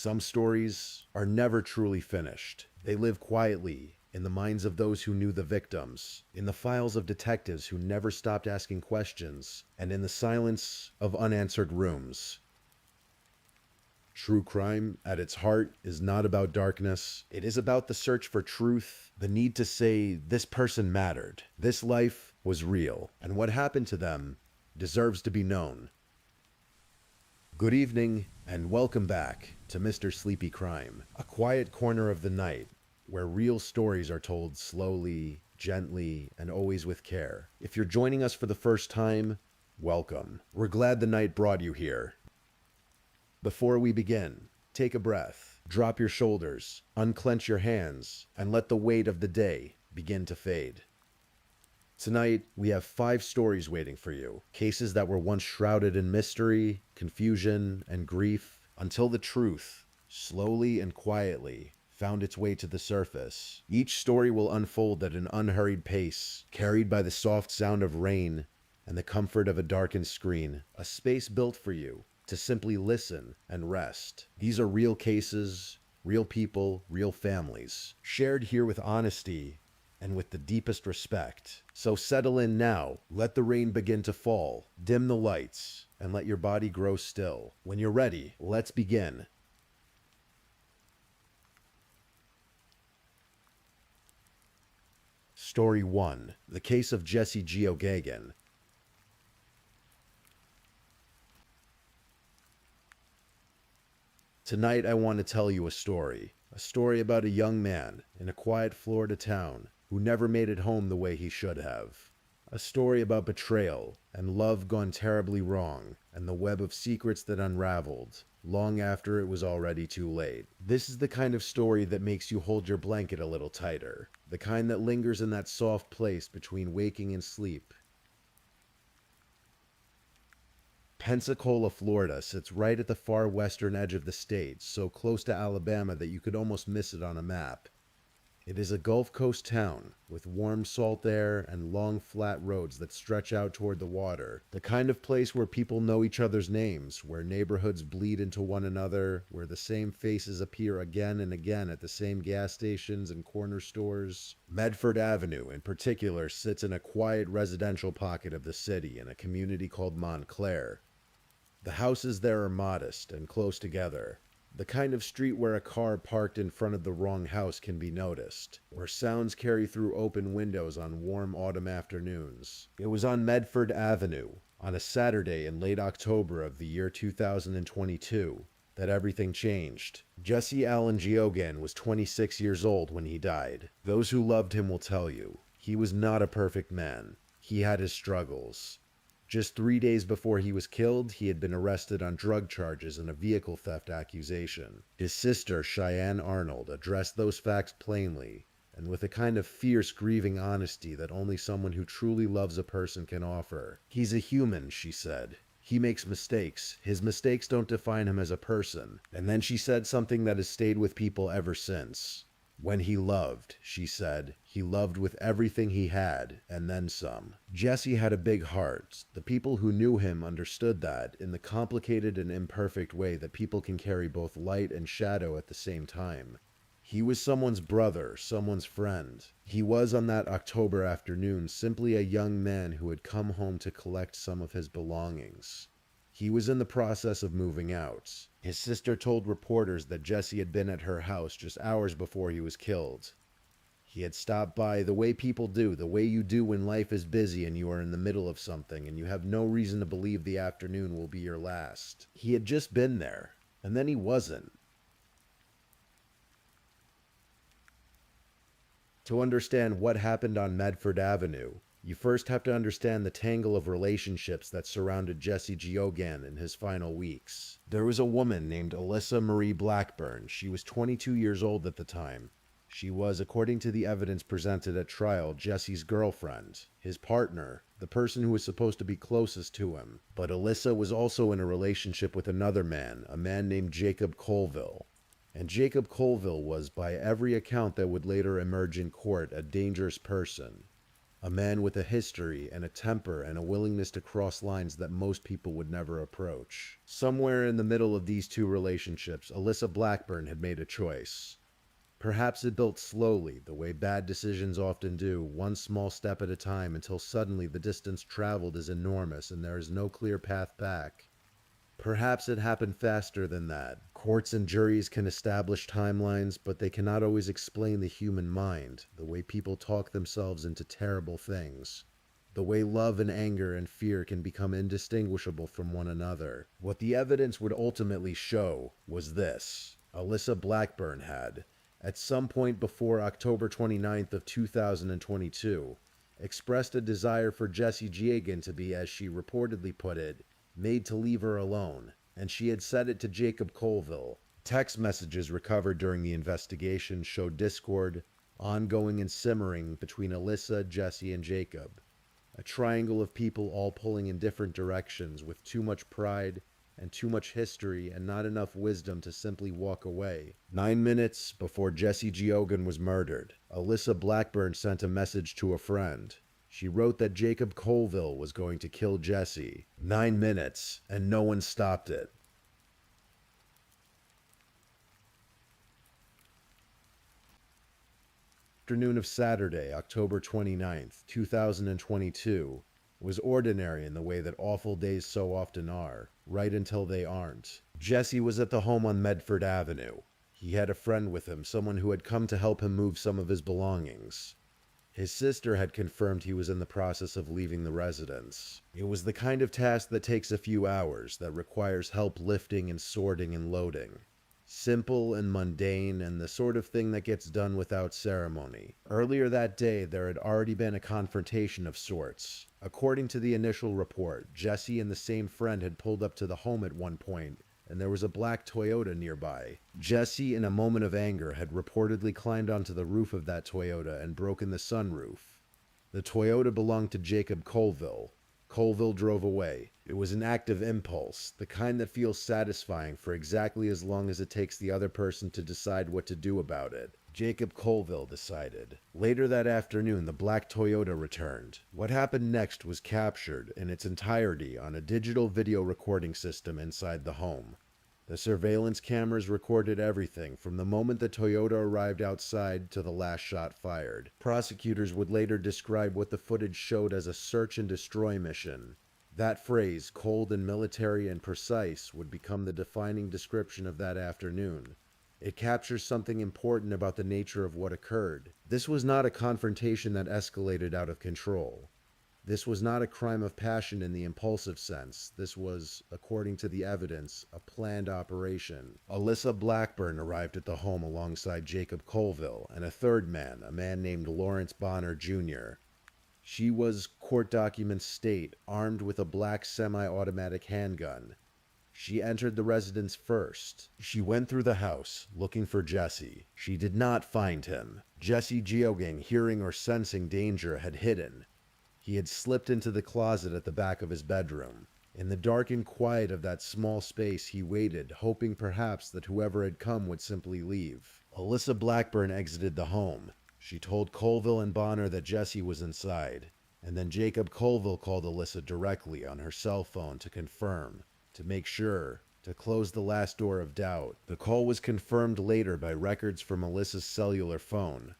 Some stories are never truly finished. They live quietly in the minds of those who knew the victims, in the files of detectives who never stopped asking questions, and in the silence of unanswered rooms. True crime, at its heart, is not about darkness. It is about the search for truth, the need to say, this person mattered, this life was real, and what happened to them deserves to be known. Good evening, and welcome back to Mr. Sleepy Crime, a quiet corner of the night where real stories are told slowly, gently, and always with care. If you're joining us for the first time, welcome. We're glad the night brought you here. Before we begin, take a breath, drop your shoulders, unclench your hands, and let the weight of the day begin to fade. Tonight, we have 5 stories waiting for you, cases that were once shrouded in mystery, confusion, and grief, until the truth, slowly and quietly, found its way to the surface. Each story will unfold at an unhurried pace, carried by the soft sound of rain and the comfort of a darkened screen, a space built for you to simply listen and rest. These are real cases, real people, real families, shared here with honesty and with the deepest respect. So settle in now, let the rain begin to fall, dim the lights, and let your body grow still. When you're ready, let's begin. Story 1. The Case of Jesse Geoghegan. Tonight I want to tell you a story about a young man in a quiet Florida town who never made it home the way he should have. A story about betrayal and love gone terribly wrong, and the web of secrets that unraveled long after it was already too late. This is the kind of story that makes you hold your blanket a little tighter, the kind that lingers in that soft place between waking and sleep. Pensacola, Florida sits right at the far western edge of the state, so close to Alabama that you could almost miss it on a map. It is a Gulf Coast town with warm salt air and long flat roads that stretch out toward the water. The kind of place where people know each other's names, where neighborhoods bleed into one another, where the same faces appear again and again at the same gas stations and corner stores. Medford Avenue, in particular, sits in a quiet residential pocket of the city in a community called Montclair. The houses there are modest and close together. The kind of street where a car parked in front of the wrong house can be noticed, where sounds carry through open windows on warm autumn afternoons. It was on Medford Avenue, on a Saturday in late October of the year 2022, that everything changed. Jesse Allen Geoghegan was 26 years old when he died. Those who loved him will tell you, he was not a perfect man. He had his struggles. Just 3 days before he was killed, he had been arrested on drug charges and a vehicle theft accusation. His sister, Cheyenne Arnold, addressed those facts plainly, and with a kind of fierce, grieving honesty that only someone who truly loves a person can offer. He's a human, she said. He makes mistakes. His mistakes don't define him as a person. And then she said something that has stayed with people ever since. When he loved, she said, he loved with everything he had, and then some. Jesse had a big heart. The people who knew him understood that, in the complicated and imperfect way that people can carry both light and shadow at the same time. He was someone's brother, someone's friend. He was, on that October afternoon, simply a young man who had come home to collect some of his belongings. He was in the process of moving out. His sister told reporters that Jesse had been at her house just hours before he was killed. He had stopped by the way people do, the way you do when life is busy and you are in the middle of something and you have no reason to believe the afternoon will be your last. He had just been there, and then he wasn't. To understand what happened on Medford Avenue, you first have to understand the tangle of relationships that surrounded Jesse Geoghegan in his final weeks. There was a woman named Alyssa Marie Blackburn. She was 22 years old at the time. She was, according to the evidence presented at trial, Jesse's girlfriend, his partner, the person who was supposed to be closest to him. But Alyssa was also in a relationship with another man, a man named Jacob Colville. And Jacob Colville was, by every account that would later emerge in court, a dangerous person. A man with a history and a temper and a willingness to cross lines that most people would never approach. Somewhere in the middle of these two relationships, Alyssa Blackburn had made a choice. Perhaps it built slowly, the way bad decisions often do, one small step at a time, until suddenly the distance traveled is enormous and there is no clear path back. Perhaps it happened faster than that. Courts and juries can establish timelines, but they cannot always explain the human mind, the way people talk themselves into terrible things. The way love and anger and fear can become indistinguishable from one another. What the evidence would ultimately show was this. Alyssa Blackburn had, at some point before October 29th of 2022, expressed a desire for Jesse Giagan to be, as she reportedly put it, made to leave her alone, and she had said it to Jacob Colville. Text messages recovered during the investigation showed discord, ongoing and simmering between Alyssa, Jesse, and Jacob. A triangle of people all pulling in different directions with too much pride and too much history and not enough wisdom to simply walk away. 9 minutes before Jesse Giagan was murdered, Alyssa Blackburn sent a message to a friend. She wrote that Jacob Colville was going to kill Jesse. 9 minutes, and no one stopped it. Afternoon of Saturday, October 29th, 2022, was ordinary in the way that awful days so often are, right until they aren't. Jesse was at the home on Medford Avenue. He had a friend with him, someone who had come to help him move some of his belongings. His sister had confirmed he was in the process of leaving the residence. It was the kind of task that takes a few hours, that requires help lifting and sorting and loading. Simple and mundane, and the sort of thing that gets done without ceremony. Earlier that day, there had already been a confrontation of sorts. According to the initial report, Jesse and the same friend had pulled up to the home at one point, and there was a black Toyota nearby. Jesse, in a moment of anger, had reportedly climbed onto the roof of that Toyota and broken the sunroof. The Toyota belonged to Jacob Colville. Colville drove away. It was an act of impulse, the kind that feels satisfying for exactly as long as it takes the other person to decide what to do about it. Jacob Colville decided. Later that afternoon, the black Toyota returned. What happened next was captured in its entirety on a digital video recording system inside the home. The surveillance cameras recorded everything from the moment the Toyota arrived outside to the last shot fired. Prosecutors would later describe what the footage showed as a search and destroy mission. That phrase, cold and military and precise, would become the defining description of that afternoon. It captures something important about the nature of what occurred. This was not a confrontation that escalated out of control. This was not a crime of passion in the impulsive sense. This was, according to the evidence, a planned operation. Alyssa Blackburn arrived at the home alongside Jacob Colville and a third man, a man named Lawrence Bonner Jr. She was, court documents state, armed with a black semi-automatic handgun. She entered the residence first. She went through the house, looking for Jesse. She did not find him. Jesse Giagan, hearing or sensing danger, had hidden. He had slipped into the closet at the back of his bedroom. In the darkened quiet of that small space, he waited, hoping perhaps that whoever had come would simply leave. Alyssa Blackburn exited the home. She told Colville and Bonner that Jesse was inside, and then Jacob Colville called Alyssa directly on her cell phone to confirm, to make sure, to close the last door of doubt. The call was confirmed later by records from Alyssa's cellular phone.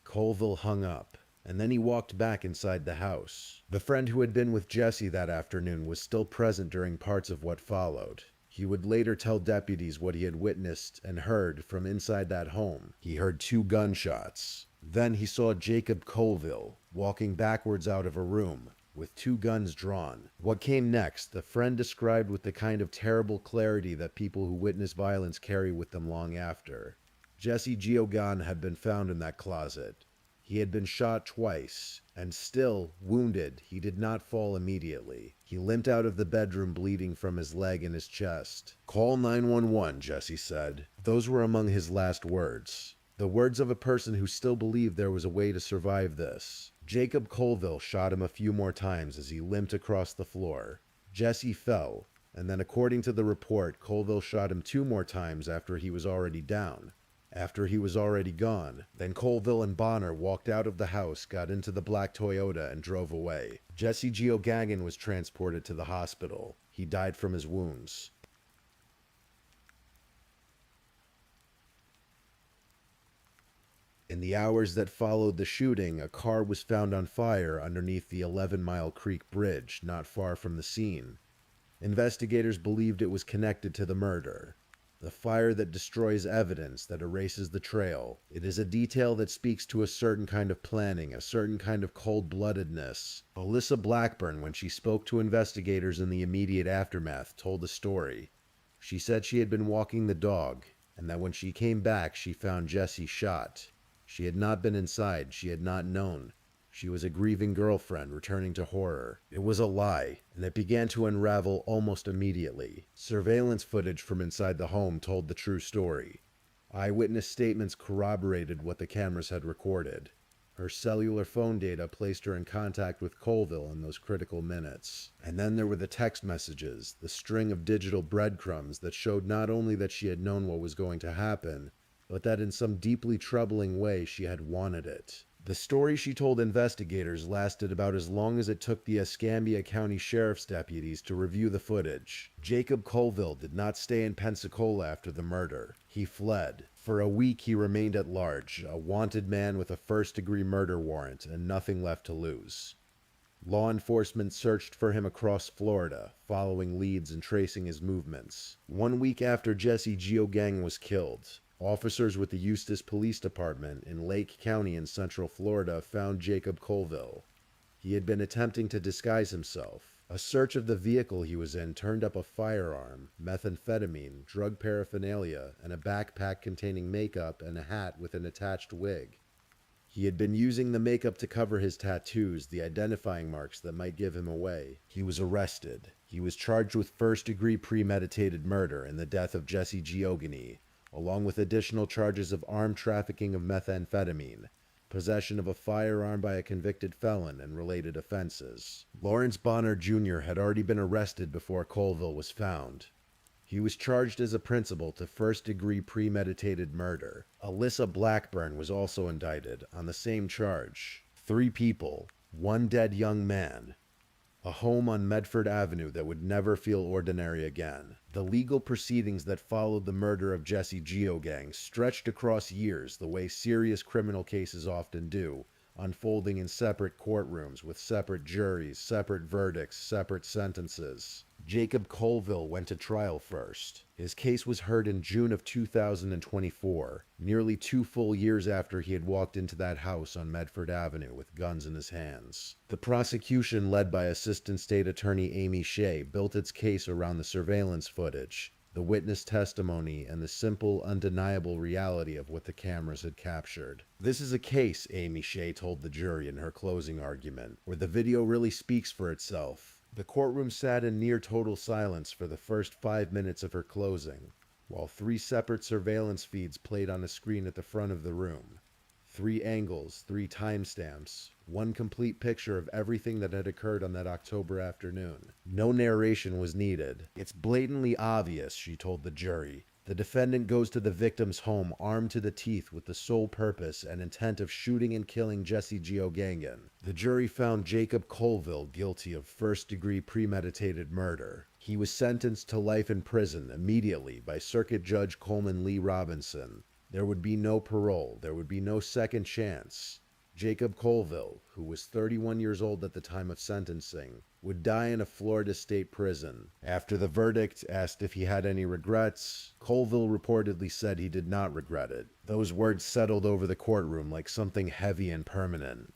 Colville hung up, and then he walked back inside the house. The friend who had been with Jesse that afternoon was still present during parts of what followed. He would later tell deputies what he had witnessed and heard from inside that home. He heard 2 gunshots. Then he saw Jacob Colville walking backwards out of a room, with 2 guns drawn. What came next, the friend described with the kind of terrible clarity that people who witness violence carry with them long after. Jesse Giagan had been found in that closet. He had been shot twice, and still, wounded, he did not fall immediately. He limped out of the bedroom bleeding from his leg and his chest. "Call 911, Jesse said. Those were among his last words. The words of a person who still believed there was a way to survive this. Jacob Colville shot him a few more times as he limped across the floor. Jesse fell, and then according to the report, Colville shot him 2 more times after he was already down. after he was already gone. Then Colville and Bonner walked out of the house, got into the black Toyota, and drove away. Jesse Geoghegan was transported to the hospital. He died from his wounds. In the hours that followed the shooting, a car was found on fire underneath the 11-Mile Creek Bridge, not far from the scene. Investigators believed it was connected to the murder. The fire that destroys evidence, that erases the trail. It is a detail that speaks to a certain kind of planning, a certain kind of cold-bloodedness. Alyssa Blackburn, when she spoke to investigators in the immediate aftermath, told the story. She said she had been walking the dog, and that when she came back, she found Jesse shot. She had not been inside. She had not known. She was a grieving girlfriend returning to horror. It was a lie, and it began to unravel almost immediately. Surveillance footage from inside the home told the true story. Eyewitness statements corroborated what the cameras had recorded. Her cellular phone data placed her in contact with Colville in those critical minutes. And then there were the text messages, the string of digital breadcrumbs that showed not only that she had known what was going to happen, but that in some deeply troubling way she had wanted it. The story she told investigators lasted about as long as it took the Escambia County Sheriff's deputies to review the footage. Jacob Colville did not stay in Pensacola after the murder. He fled. For a week he remained at large, a wanted man with a first-degree murder warrant and nothing left to lose. Law enforcement searched for him across Florida, following leads and tracing his movements. 1 week after Jesse Geoghegan was killed, officers with the Eustis Police Department in Lake County in Central Florida found Jacob Colville. He had been attempting to disguise himself. A search of the vehicle he was in turned up a firearm, methamphetamine, drug paraphernalia, and a backpack containing makeup and a hat with an attached wig. He had been using the makeup to cover his tattoos, the identifying marks that might give him away. He was arrested. He was charged with first-degree premeditated murder in the death of Jesse Geoghegan, along with additional charges of armed trafficking of methamphetamine, possession of a firearm by a convicted felon, and related offenses. Lawrence Bonner Jr. had already been arrested before Colville was found. He was charged as a principal to first-degree premeditated murder. Alyssa Blackburn was also indicted on the same charge. 3 people, 1 dead young man. A home on Medford Avenue that would never feel ordinary again. The legal proceedings that followed the murder of Jesse Geoghegan stretched across years the way serious criminal cases often do, unfolding in separate courtrooms with separate juries, separate verdicts, separate sentences. Jacob Colville went to trial first. His case was heard in June of 2024, nearly 2 full years after he had walked into that house on Medford Avenue with guns in his hands. The prosecution, led by Assistant State Attorney Amy Shea, built its case around the surveillance footage, the witness testimony, and the simple, undeniable reality of what the cameras had captured. This is a case, Amy Shea told the jury in her closing argument, where the video really speaks for itself. The courtroom sat in near total silence for the first 5 minutes of her closing, while 3 separate surveillance feeds played on a screen at the front of the room. 3 angles, 3 timestamps, 1 complete picture of everything that had occurred on that October afternoon. No narration was needed. It's blatantly obvious, she told the jury. The defendant goes to the victim's home armed to the teeth with the sole purpose and intent of shooting and killing Jesse Geoghegan. The jury found Jacob Colville guilty of first-degree premeditated murder. He was sentenced to life in prison immediately by Circuit Judge Coleman Lee Robinson. There would be no parole. There would be no second chance. Jacob Colville, who was 31 years old at the time of sentencing, would die in a Florida state prison. After the verdict, asked if he had any regrets, Colville reportedly said he did not regret it. Those words settled over the courtroom like something heavy and permanent.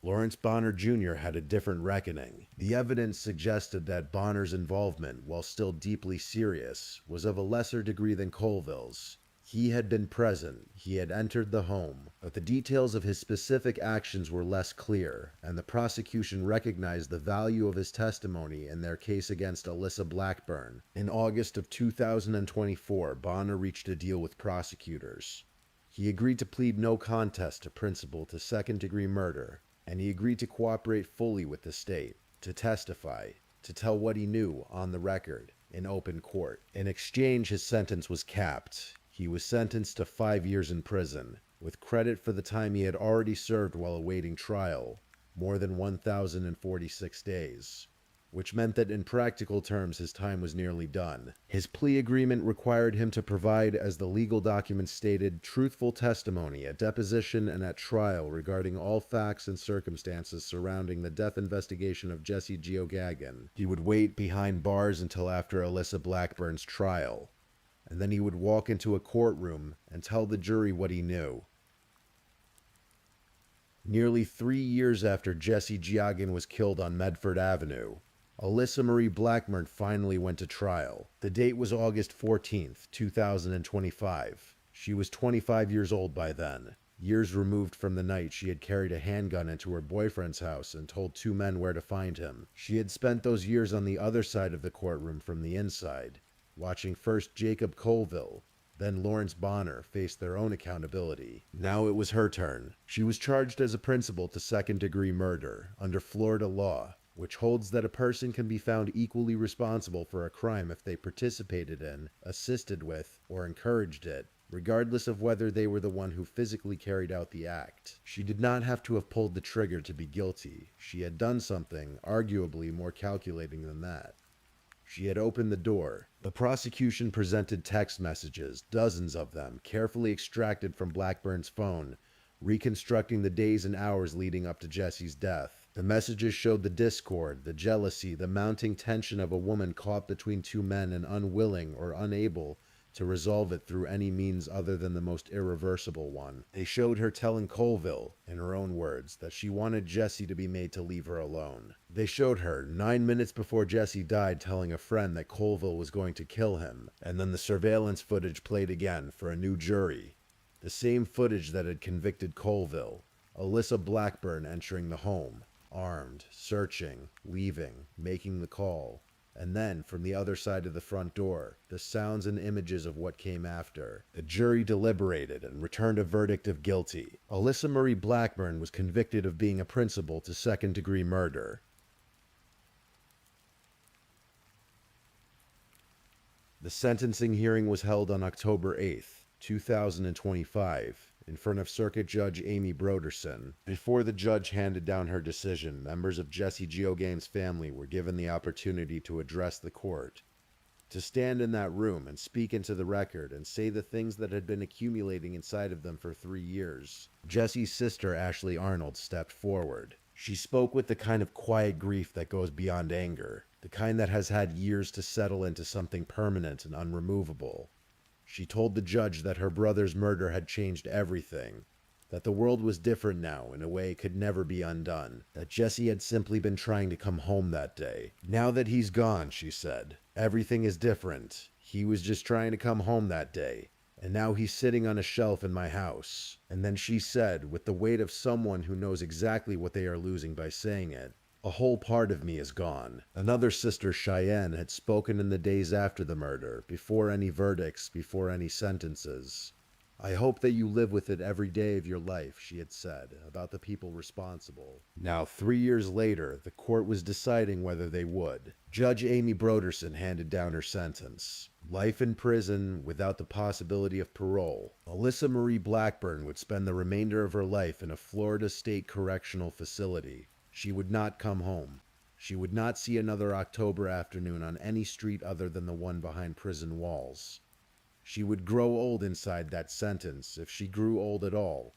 Lawrence Bonner Jr. had a different reckoning. The evidence suggested that Bonner's involvement, while still deeply serious, was of a lesser degree than Colville's. He had been present, he had entered the home, but the details of his specific actions were less clear, and the prosecution recognized the value of his testimony in their case against Alyssa Blackburn. In August of 2024, Bonner reached a deal with prosecutors. He agreed to plead no contest to principal to second-degree murder, and he agreed to cooperate fully with the state, to testify. to tell what he knew on the record in open court. In exchange, his sentence was capped. He was sentenced to 5 years in prison, with credit for the time he had already served while awaiting trial, more than 1,046 days, which meant that in practical terms his time was nearly done. His plea agreement required him to provide, as the legal documents stated, truthful testimony at deposition and at trial regarding all facts and circumstances surrounding the death investigation of Jesse Geoghegan. He would wait behind bars until after Alyssa Blackburn's trial, and then he would walk into a courtroom and tell the jury what he knew. Nearly 3 years after Jesse Geoghegan was killed on Medford Avenue, Alyssa Marie Blackburn finally went to trial. The date was August 14th, 2025. She was 25 years old by then, years removed from the night she had carried a handgun into her boyfriend's house and told 2 men where to find him. She had spent those years on the other side of the courtroom from the inside, watching first Jacob Colville, then Lawrence Bonner face their own accountability. Now it was her turn. She was charged as a principal to second-degree murder under Florida law, which holds that a person can be found equally responsible for a crime if they participated in, assisted with, or encouraged it, regardless of whether they were the one who physically carried out the act. She did not have to have pulled the trigger to be guilty. She had done something, arguably more calculating than that. She had opened the door. The prosecution presented text messages, dozens of them, carefully extracted from Blackburn's phone, reconstructing the days and hours leading up to Jesse's death. The messages showed the discord, the jealousy, the mounting tension of a woman caught between 2 men and unwilling or unable to resolve it through any means other than the most irreversible one. They showed her telling Colville, in her own words, that she wanted Jesse to be made to leave her alone. They showed her, 9 minutes before Jesse died, telling a friend that Colville was going to kill him, and then the surveillance footage played again for a new jury. The same footage that had convicted Colville. Alyssa Blackburn entering the home, armed, searching, leaving, making the call. And then, from the other side of the front door, the sounds and images of what came after. The jury deliberated and returned a verdict of guilty. Alyssa Marie Blackburn was convicted of being a principal to second-degree murder. The sentencing hearing was held on October 8th, 2025, in front of Circuit Judge Amy Broderson. Before the judge handed down her decision, members of Jesse Geoghegan's family were given the opportunity to address the court, to stand in that room and speak into the record and say the things that had been accumulating inside of them for 3 years. Jesse's sister, Ashley Arnold, stepped forward. She spoke with the kind of quiet grief that goes beyond anger, the kind that has had years to settle into something permanent and unremovable. She told the judge that her brother's murder had changed everything, that the world was different now in a way it could never be undone, that Jesse had simply been trying to come home that day. Now that he's gone, she said, everything is different. He was just trying to come home that day, and now he's sitting on a shelf in my house. And then she said, with the weight of someone who knows exactly what they are losing by saying it, a whole part of me is gone. Another sister, Cheyenne, had spoken in the days after the murder, before any verdicts, before any sentences. I hope that you live with it every day of your life, she had said, about the people responsible. Now, 3 years later, the court was deciding whether they would. Judge Amy Broderson handed down her sentence. Life in prison without the possibility of parole. Alyssa Marie Blackburn would spend the remainder of her life in a Florida State Correctional Facility. She would not come home. She would not see another October afternoon on any street other than the one behind prison walls. She would grow old inside that sentence, if she grew old at all.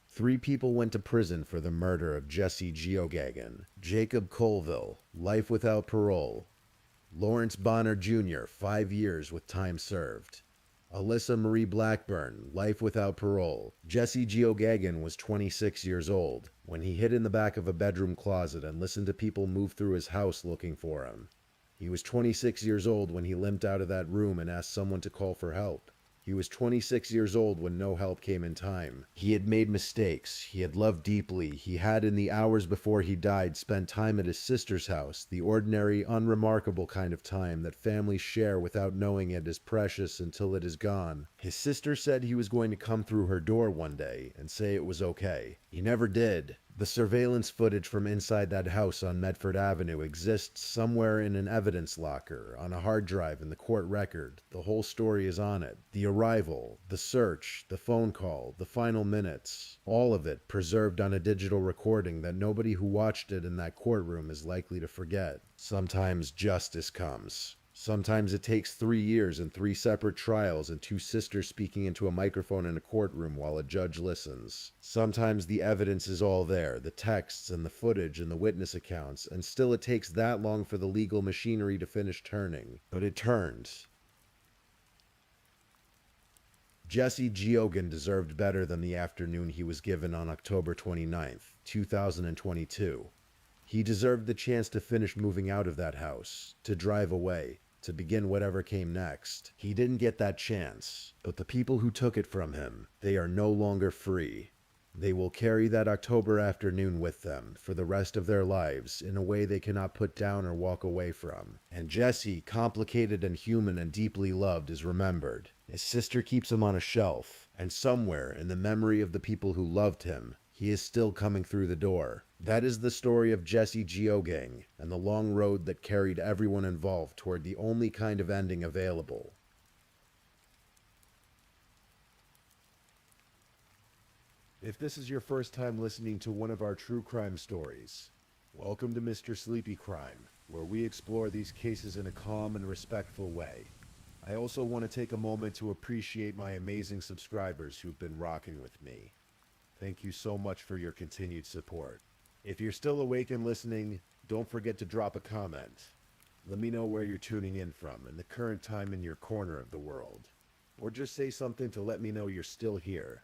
3 people went to prison for the murder of Jesse Geoghegan. Jacob Colville, life without parole. Lawrence Bonner Jr., 5 years with time served. Alyssa Marie Blackburn, life without parole. Jesse Geoghegan was 26 years old when he hid in the back of a bedroom closet and listened to people move through his house looking for him. He was 26 years old when he limped out of that room and asked someone to call for help. He was 26 years old when no help came in time. He had made mistakes. He had loved deeply. He had, in the hours before he died, spent time at his sister's house, the ordinary, unremarkable kind of time that families share without knowing it is precious until it is gone. His sister said he was going to come through her door one day and say it was okay. He never did. The surveillance footage from inside that house on Medford Avenue exists somewhere in an evidence locker, on a hard drive in the court record. The whole story is on it. The arrival, the search, the phone call, the final minutes, all of it preserved on a digital recording that nobody who watched it in that courtroom is likely to forget. Sometimes justice comes. Sometimes it takes 3 years and 3 separate trials and 2 sisters speaking into a microphone in a courtroom while a judge listens. Sometimes the evidence is all there, the texts and the footage and the witness accounts, and still it takes that long for the legal machinery to finish turning. But it turned. Jesse Geoghegan deserved better than the afternoon he was given on October 29th, 2022. He deserved the chance to finish moving out of that house, to drive away, to begin whatever came next. He didn't get that chance, but the people who took it from him, they are no longer free. They will carry that October afternoon with them for the rest of their lives in a way they cannot put down or walk away from. And Jesse, complicated and human and deeply loved, is remembered. His sister keeps him on a shelf, and somewhere in the memory of the people who loved him, he is still coming through the door. That is the story of Jesse Geoghegan and the long road that carried everyone involved toward the only kind of ending available. If this is your first time listening to one of our true crime stories, welcome to Mr. Sleepy Crime, where we explore these cases in a calm and respectful way. I also want to take a moment to appreciate my amazing subscribers who've been rocking with me. Thank you so much for your continued support. If you're still awake and listening, don't forget to drop a comment. Let me know where you're tuning in from and the current time in your corner of the world. Or just say something to let me know you're still here.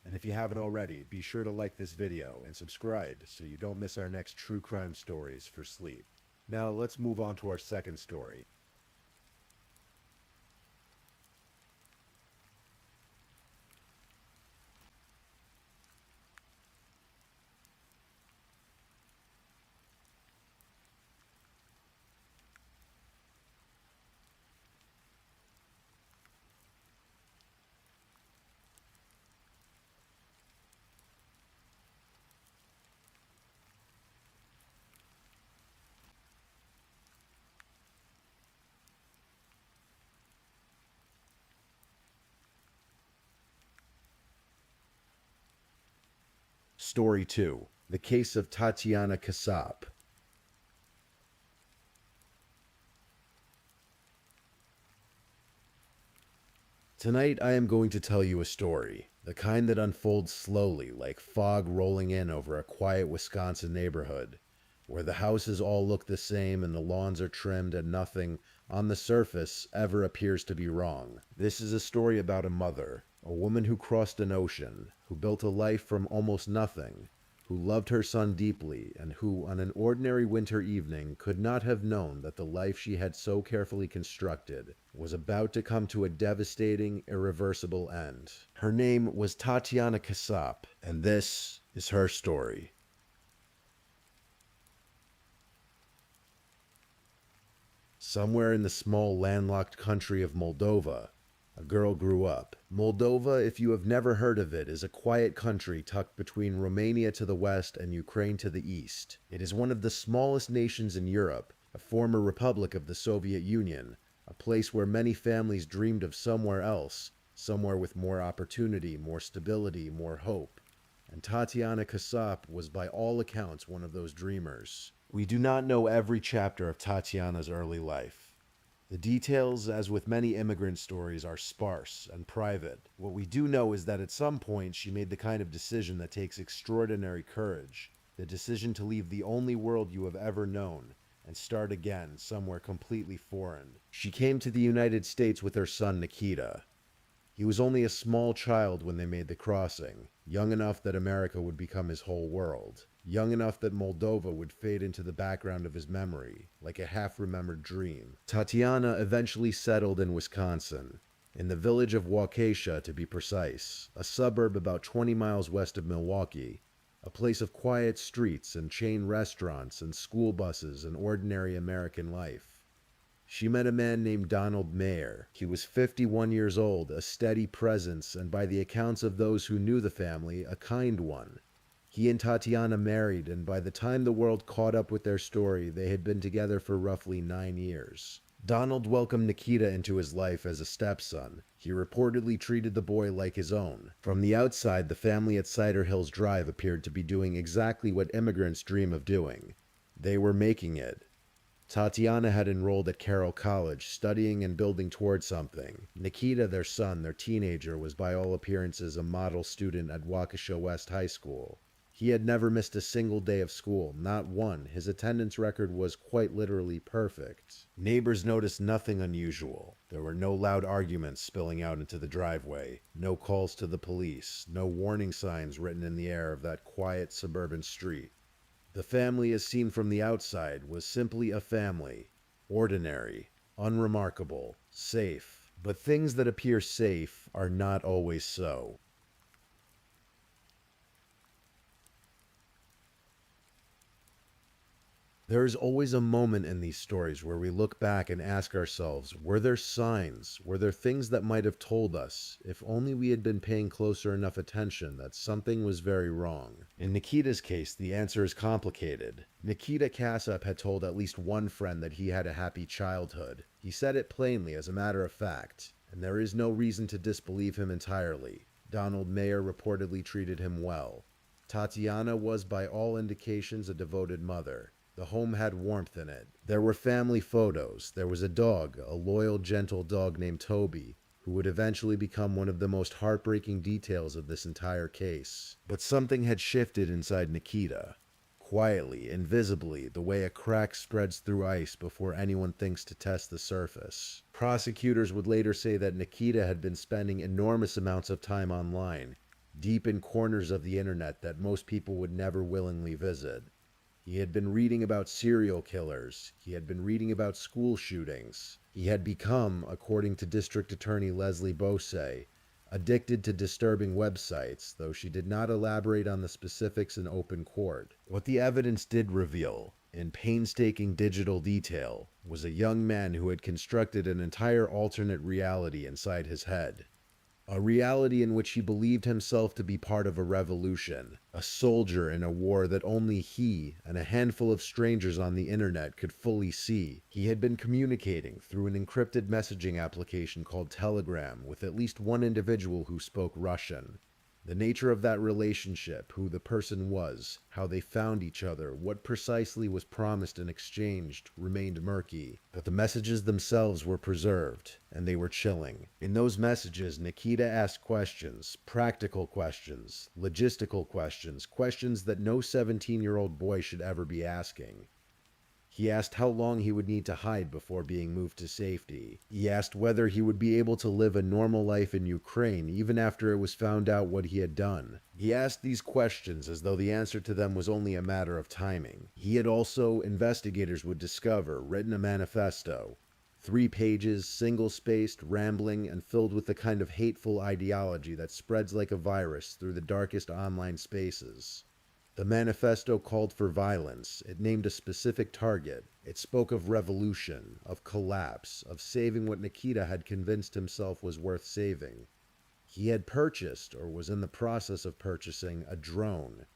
And if you haven't already, be sure to like this video and subscribe so you don't miss our next true crime stories for sleep. Now let's move on to our second story. Story 2. The Case of Tatiana Kassab. Tonight I am going to tell you a story, the kind that unfolds slowly like fog rolling in over a quiet Wisconsin neighborhood, where the houses all look the same and the lawns are trimmed and nothing, on the surface, ever appears to be wrong. This is a story about a mother, a woman who crossed an ocean, who built a life from almost nothing, who loved her son deeply, and who, on an ordinary winter evening, could not have known that the life she had so carefully constructed was about to come to a devastating, irreversible end. Her name was Tatiana Kassab, and this is her story. Somewhere in the small landlocked country of Moldova, a girl grew up. Moldova, if you have never heard of it, is a quiet country tucked between Romania to the west and Ukraine to the east. It is one of the smallest nations in Europe, a former republic of the Soviet Union, a place where many families dreamed of somewhere else, somewhere with more opportunity, more stability, more hope. And Tatiana Kassab was by all accounts one of those dreamers. We do not know every chapter of Tatiana's early life. The details, as with many immigrant stories, are sparse and private. What we do know is that at some point she made the kind of decision that takes extraordinary courage, the decision to leave the only world you have ever known and start again somewhere completely foreign. She came to the United States with her son Nikita. He was only a small child when they made the crossing, young enough that America would become his whole world, young enough that Moldova would fade into the background of his memory, like a half-remembered dream. Tatiana eventually settled in Wisconsin, in the village of Waukesha to be precise, a suburb about 20 miles west of Milwaukee, a place of quiet streets and chain restaurants and school buses and ordinary American life. She met a man named Donald Mayer. He was 51 years old, a steady presence, and by the accounts of those who knew the family, a kind one. He and Tatiana married, and by the time the world caught up with their story, they had been together for roughly 9 years. Donald welcomed Nikita into his life as a stepson. He reportedly treated the boy like his own. From the outside, the family at Cider Hills Drive appeared to be doing exactly what immigrants dream of doing. They were making it. Tatiana had enrolled at Carroll College, studying and building toward something. Nikita, their son, their teenager, was by all appearances a model student at Waukesha West High School. He had never missed a single day of school, not one. His attendance record was quite literally perfect. Neighbors noticed nothing unusual. There were no loud arguments spilling out into the driveway, no calls to the police, no warning signs written in the air of that quiet suburban street. The family, as seen from the outside, was simply a family. Ordinary, unremarkable, safe. But things that appear safe are not always so. There is always a moment in these stories where we look back and ask ourselves, were there signs? Were there things that might have told us, if only we had been paying closer enough attention, that something was very wrong? In Nikita's case, the answer is complicated. Nikita Kassup had told at least one friend that he had a happy childhood. He said it plainly, as a matter of fact, and there is no reason to disbelieve him entirely. Donald Mayer reportedly treated him well. Tatiana was, by all indications, a devoted mother. The home had warmth in it. There were family photos. There was a dog, a loyal, gentle dog named Toby, who would eventually become one of the most heartbreaking details of this entire case. But something had shifted inside Nikita. Quietly, invisibly, the way a crack spreads through ice before anyone thinks to test the surface. Prosecutors would later say that Nikita had been spending enormous amounts of time online, deep in corners of the internet that most people would never willingly visit. He had been reading about serial killers. He had been reading about school shootings. He had become, according to District Attorney Leslie Bose, addicted to disturbing websites, though she did not elaborate on the specifics in open court. What the evidence did reveal, in painstaking digital detail, was a young man who had constructed an entire alternate reality inside his head. A reality in which he believed himself to be part of a revolution, a soldier in a war that only he and a handful of strangers on the internet could fully see. He had been communicating through an encrypted messaging application called Telegram with at least one individual who spoke Russian. The nature of that relationship, who the person was, how they found each other, what precisely was promised and exchanged, remained murky. But the messages themselves were preserved, and they were chilling. In those messages, Nikita asked questions, practical questions, logistical questions, questions that no 17-year-old boy should ever be asking. He asked how long he would need to hide before being moved to safety. He asked whether he would be able to live a normal life in Ukraine even after it was found out what he had done. He asked these questions as though the answer to them was only a matter of timing. He had also, investigators would discover, written a manifesto. 3 pages, single-spaced, rambling, and filled with the kind of hateful ideology that spreads like a virus through the darkest online spaces. The manifesto called for violence. It named a specific target. It spoke of revolution, of collapse, of saving what Nikita had convinced himself was worth saving. He had purchased, or was in the process of purchasing, a drone.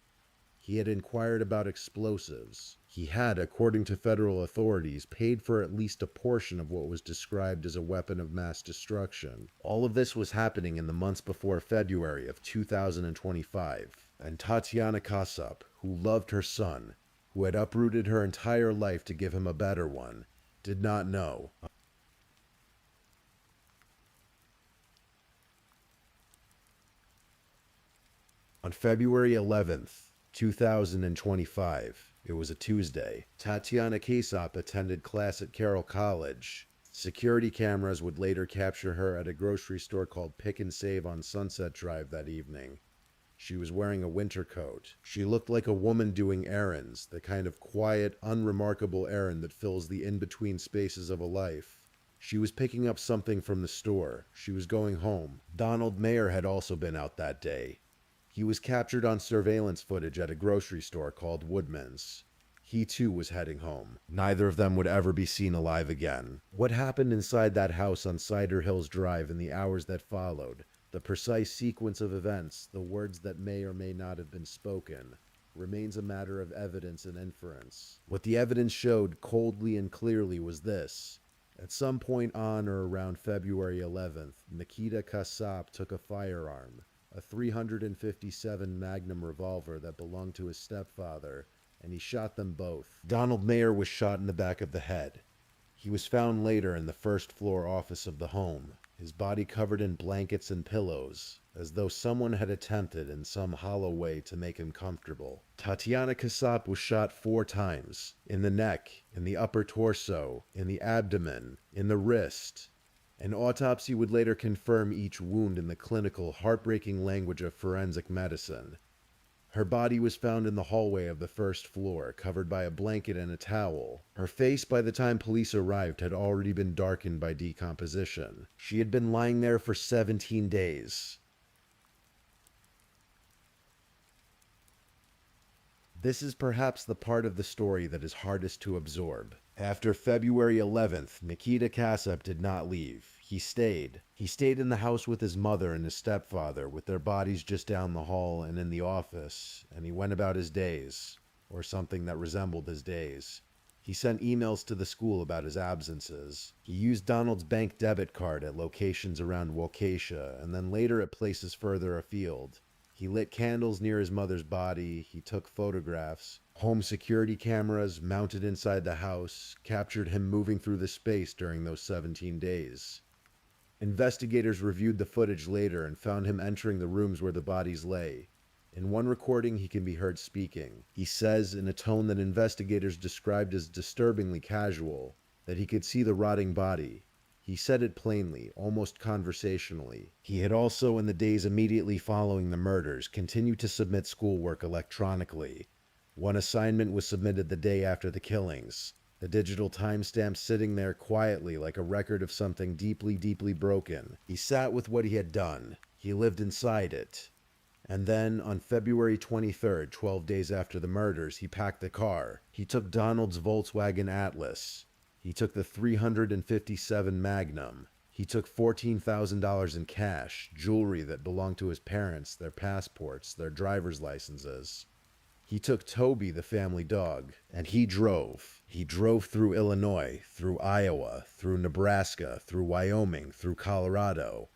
He had inquired about explosives. He had, according to federal authorities, paid for at least a portion of what was described as a weapon of mass destruction. All of this was happening in the months before February of 2025. And Tatiana Kassup, who loved her son, who had uprooted her entire life to give him a better one, did not know. On February 11th, 2025, it was a Tuesday, Tatiana Kassup attended class at Carroll College. Security cameras would later capture her at a grocery store called Pick and Save on Sunset Drive that evening. She was wearing a winter coat. She looked like a woman doing errands, the kind of quiet, unremarkable errand that fills the in-between spaces of a life. She was picking up something from the store. She was going home. Donald Mayer had also been out that day. He was captured on surveillance footage at a grocery store called Woodman's. He too was heading home. Neither of them would ever be seen alive again. What happened inside that house on Cider Hills Drive in the hours that followed, the precise sequence of events, the words that may or may not have been spoken, remains a matter of evidence and inference. What the evidence showed coldly and clearly was this. At some point on or around February 11th, Nikita Kasap took a firearm, a 357 Magnum revolver that belonged to his stepfather, and he shot them both. Donald Mayer was shot in the back of the head. He was found later in the first floor office of the home, his body covered in blankets and pillows, as though someone had attempted in some hollow way to make him comfortable. Tatiana Kasap was shot 4 times, in the neck, in the upper torso, in the abdomen, in the wrist. An autopsy would later confirm each wound in the clinical, heartbreaking language of forensic medicine. Her body was found in the hallway of the first floor, covered by a blanket and a towel. Her face, by the time police arrived, had already been darkened by decomposition. She had been lying there for 17 days. This is perhaps the part of the story that is hardest to absorb. After February 11th, Nikita Kasap did not leave. He stayed. He stayed in the house with his mother and his stepfather, with their bodies just down the hall and in the office, and he went about his days, or something that resembled his days. He sent emails to the school about his absences. He used Donald's bank debit card at locations around Waukesha, and then later at places further afield. He lit candles near his mother's body, he took photographs. Home security cameras mounted inside the house captured him moving through the space during those 17 days. Investigators reviewed the footage later and found him entering the rooms where the bodies lay. In one recording, he can be heard speaking. He says, in a tone that investigators described as disturbingly casual, that he could see the rotting body. He said it plainly, almost conversationally. He had also, in the days immediately following the murders, continued to submit schoolwork electronically. One assignment was submitted the day after the killings. The digital timestamp sitting there quietly like a record of something deeply, deeply broken. He sat with what he had done. He lived inside it. And then, on February 23rd, 12 days after the murders, he packed the car. He took Donald's Volkswagen Atlas. He took the 357 Magnum. He took $14,000 in cash, jewelry that belonged to his parents, their passports, their driver's licenses. He took Toby, the family dog, and he drove. He drove through Illinois, through Iowa, through Nebraska, through Wyoming, through Colorado.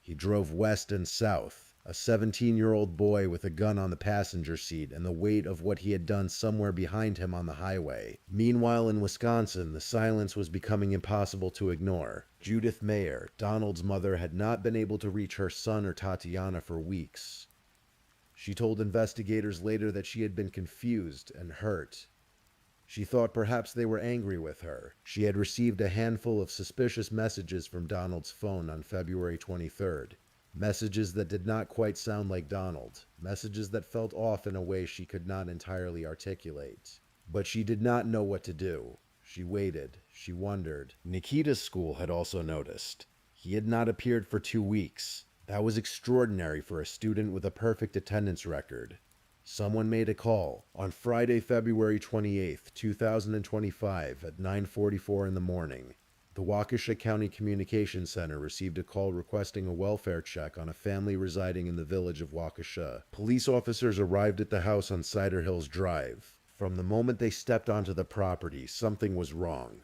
He drove west and south, a 17-year-old boy with a gun on the passenger seat and the weight of what he had done somewhere behind him on the highway. Meanwhile, in Wisconsin, the silence was becoming impossible to ignore. Judith Mayer, Donald's mother, had not been able to reach her son or Tatiana for weeks. She told investigators later that she had been confused and hurt. She thought perhaps they were angry with her. She had received a handful of suspicious messages from Donald's phone on February 23rd. Messages that did not quite sound like Donald. Messages that felt off in a way she could not entirely articulate. But she did not know what to do. She waited. She wondered. Nikita's school had also noticed. He had not appeared for 2 weeks. That was extraordinary for a student with a perfect attendance record. Someone made a call. On Friday, February 28th, 2025, at 9:44 in the morning, the Waukesha County Communications Center received a call requesting a welfare check on a family residing in the village of Waukesha. Police officers arrived at the house on Cider Hills Drive. From the moment they stepped onto the property, something was wrong.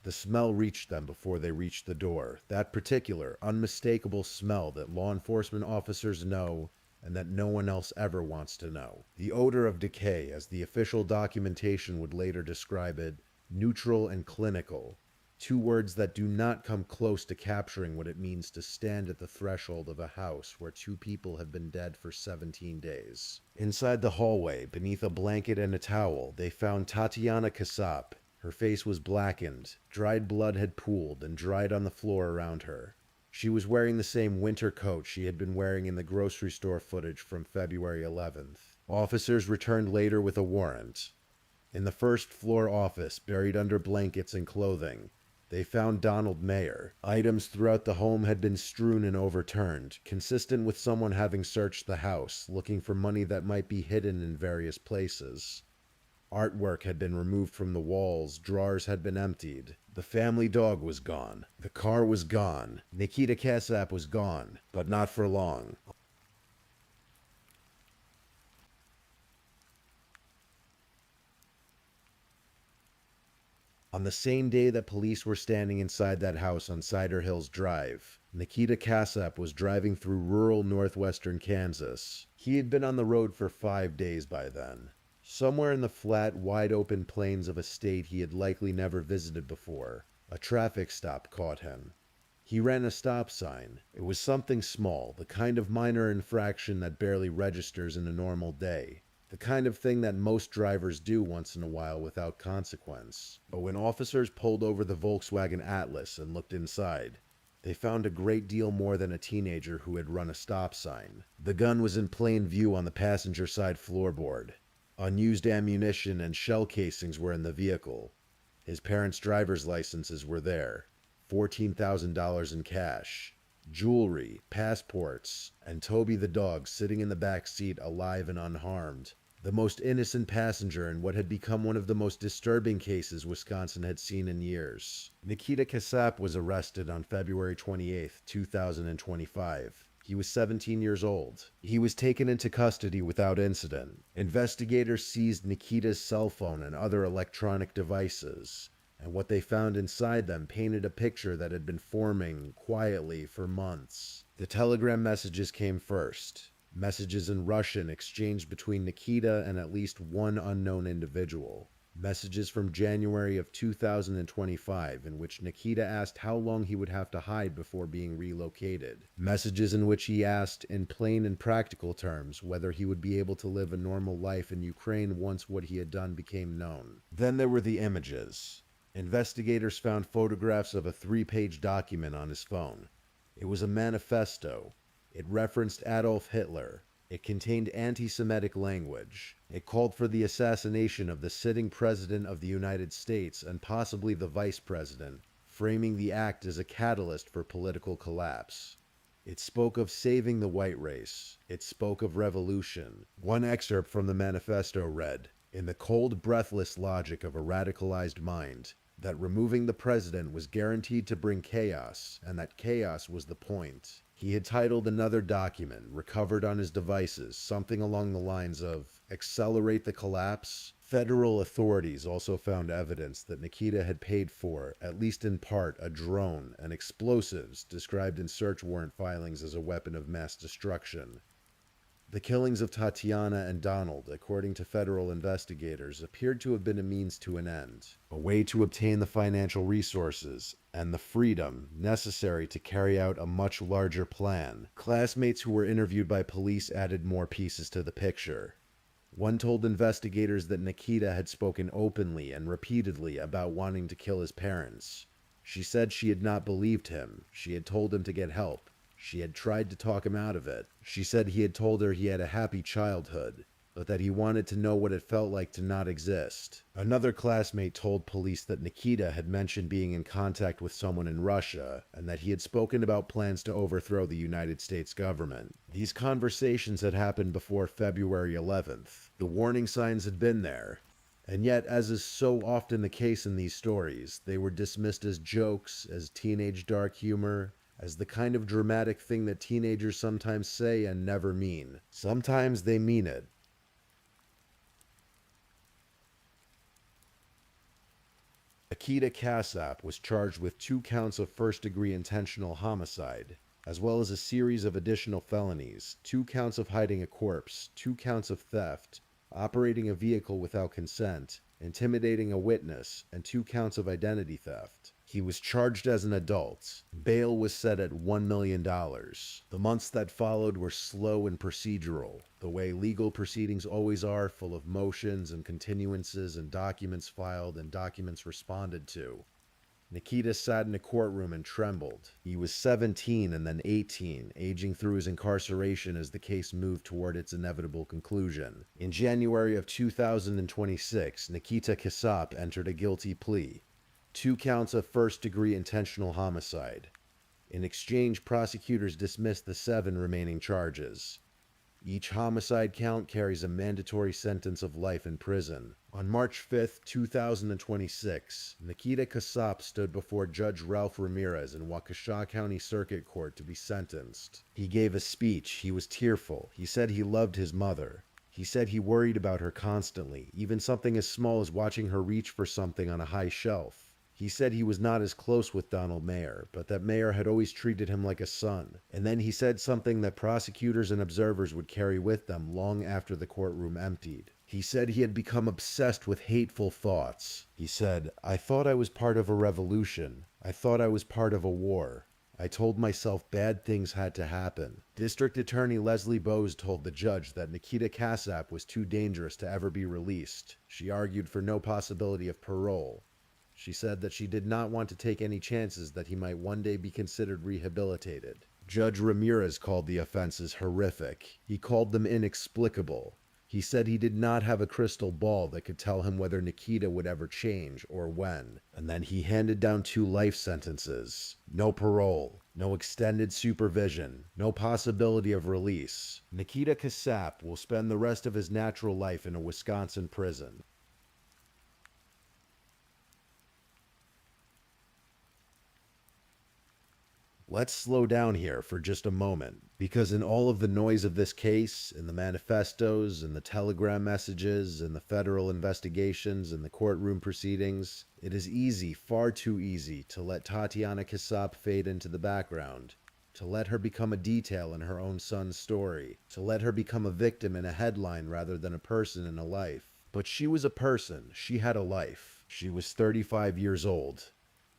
The smell reached them before they reached the door. That particular, unmistakable smell that law enforcement officers know and that no one else ever wants to know. The odor of decay, as the official documentation would later describe it, neutral and clinical. 2 words that do not come close to capturing what it means to stand at the threshold of a house where 2 people have been dead for 17 days. Inside the hallway, beneath a blanket and a towel, they found Tatiana Kasap. Her face was blackened, dried blood had pooled and dried on the floor around her. She was wearing the same winter coat she had been wearing in the grocery store footage from February 11th. Officers returned later with a warrant. In the first floor office, buried under blankets and clothing, they found Donald Mayer. Items throughout the home had been strewn and overturned, consistent with someone having searched the house, looking for money that might be hidden in various places. Artwork had been removed from the walls, drawers had been emptied. The family dog was gone. The car was gone. Nikita Kasap was gone, but not for long. On the same day that police were standing inside that house on Cider Hills Drive, Nikita Kasap was driving through rural northwestern Kansas. He had been on the road for 5 days by then. Somewhere in the flat, wide-open plains of a state he had likely never visited before, a traffic stop caught him. He ran a stop sign. It was something small, the kind of minor infraction that barely registers in a normal day. The kind of thing that most drivers do once in a while without consequence. But when officers pulled over the Volkswagen Atlas and looked inside, they found a great deal more than a teenager who had run a stop sign. The gun was in plain view on the passenger side floorboard. Unused ammunition and shell casings were in the vehicle. His parents' driver's licenses were there. $14,000 in cash, jewelry, passports, and Toby the dog sitting in the back seat alive and unharmed. The most innocent passenger in what had become one of the most disturbing cases Wisconsin had seen in years. Nikita Kasap was arrested on February 28, 2025. He was 17 years old. He was taken into custody without incident. Investigators seized Nikita's cell phone and other electronic devices, and what they found inside them painted a picture that had been forming quietly for months. The telegram messages came first. Messages in Russian exchanged between Nikita and at least one unknown individual. Messages from January of 2025 in which Nikita asked how long he would have to hide before being relocated. Messages in which he asked, in plain and practical terms, whether he would be able to live a normal life in Ukraine once what he had done became known. Then there were the images. Investigators found photographs of a 3-page document on his phone. It was a manifesto. It referenced Adolf Hitler. It contained anti-Semitic language. It called for the assassination of the sitting president of the United States and possibly the vice president, framing the act as a catalyst for political collapse. It spoke of saving the white race. It spoke of revolution. One excerpt from the manifesto read, "In the cold, breathless logic of a radicalized mind, that removing the president was guaranteed to bring chaos, and that chaos was the point." He had titled another document, recovered on his devices, something along the lines of, "Accelerate the collapse." Federal authorities also found evidence that Nikita had paid for, at least in part, a drone and explosives described in search warrant filings as a weapon of mass destruction. The killings of Tatiana and Donald, according to federal investigators, appeared to have been a means to an end, a way to obtain the financial resources and the freedom necessary to carry out a much larger plan. Classmates who were interviewed by police added more pieces to the picture. One told investigators that Nikita had spoken openly and repeatedly about wanting to kill his parents. She said she had not believed him. She had told him to get help. She had tried to talk him out of it. She said he had told her he had a happy childhood, but that he wanted to know what it felt like to not exist. Another classmate told police that Nikita had mentioned being in contact with someone in Russia, and that he had spoken about plans to overthrow the United States government. These conversations had happened before February 11th. The warning signs had been there. And yet, as is so often the case in these stories, they were dismissed as jokes, as teenage dark humor, as the kind of dramatic thing that teenagers sometimes say and never mean. Sometimes they mean it. Nikita Kasap was charged with 2 counts of first-degree intentional homicide, as well as a series of additional felonies, 2 counts of hiding a corpse, 2 counts of theft, operating a vehicle without consent, intimidating a witness, and 2 counts of identity theft. He was charged as an adult. Bail was set at $1 million. The months that followed were slow and procedural, the way legal proceedings always are, full of motions and continuances and documents filed and documents responded to. Nikita sat in a courtroom and trembled. He was 17 and then 18, aging through his incarceration as the case moved toward its inevitable conclusion. In January of 2026, Nikita Kasap entered a guilty plea. 2 counts of first-degree intentional homicide. In exchange, prosecutors dismissed the 7 remaining charges. Each homicide count carries a mandatory sentence of life in prison. On March 5, 2026, Nikita Kasap stood before Judge Ralph Ramirez in Waukesha County Circuit Court to be sentenced. He gave a speech. He was tearful. He said he loved his mother. He said he worried about her constantly, even something as small as watching her reach for something on a high shelf. He said he was not as close with Donald Mayer, but that Mayer had always treated him like a son. And then he said something that prosecutors and observers would carry with them long after the courtroom emptied. He said he had become obsessed with hateful thoughts. He said, "I thought I was part of a revolution. I thought I was part of a war. I told myself bad things had to happen." District Attorney Leslie Bowes told the judge that Nikita Kassap was too dangerous to ever be released. She argued for no possibility of parole. She said that she did not want to take any chances that he might one day be considered rehabilitated. Judge Ramirez called the offenses horrific. He called them inexplicable. He said he did not have a crystal ball that could tell him whether Nikita would ever change or when. And then he handed down 2 life sentences. No parole, no extended supervision, no possibility of release. Nikita Kassap will spend the rest of his natural life in a Wisconsin prison. Let's slow down here for just a moment, because in all of the noise of this case, in the manifestos, in the telegram messages, in the federal investigations, in the courtroom proceedings, it is easy, far too easy, to let Tatiana Kassap fade into the background, to let her become a detail in her own son's story, to let her become a victim in a headline rather than a person in a life. But she was a person, she had a life. She was 35 years old.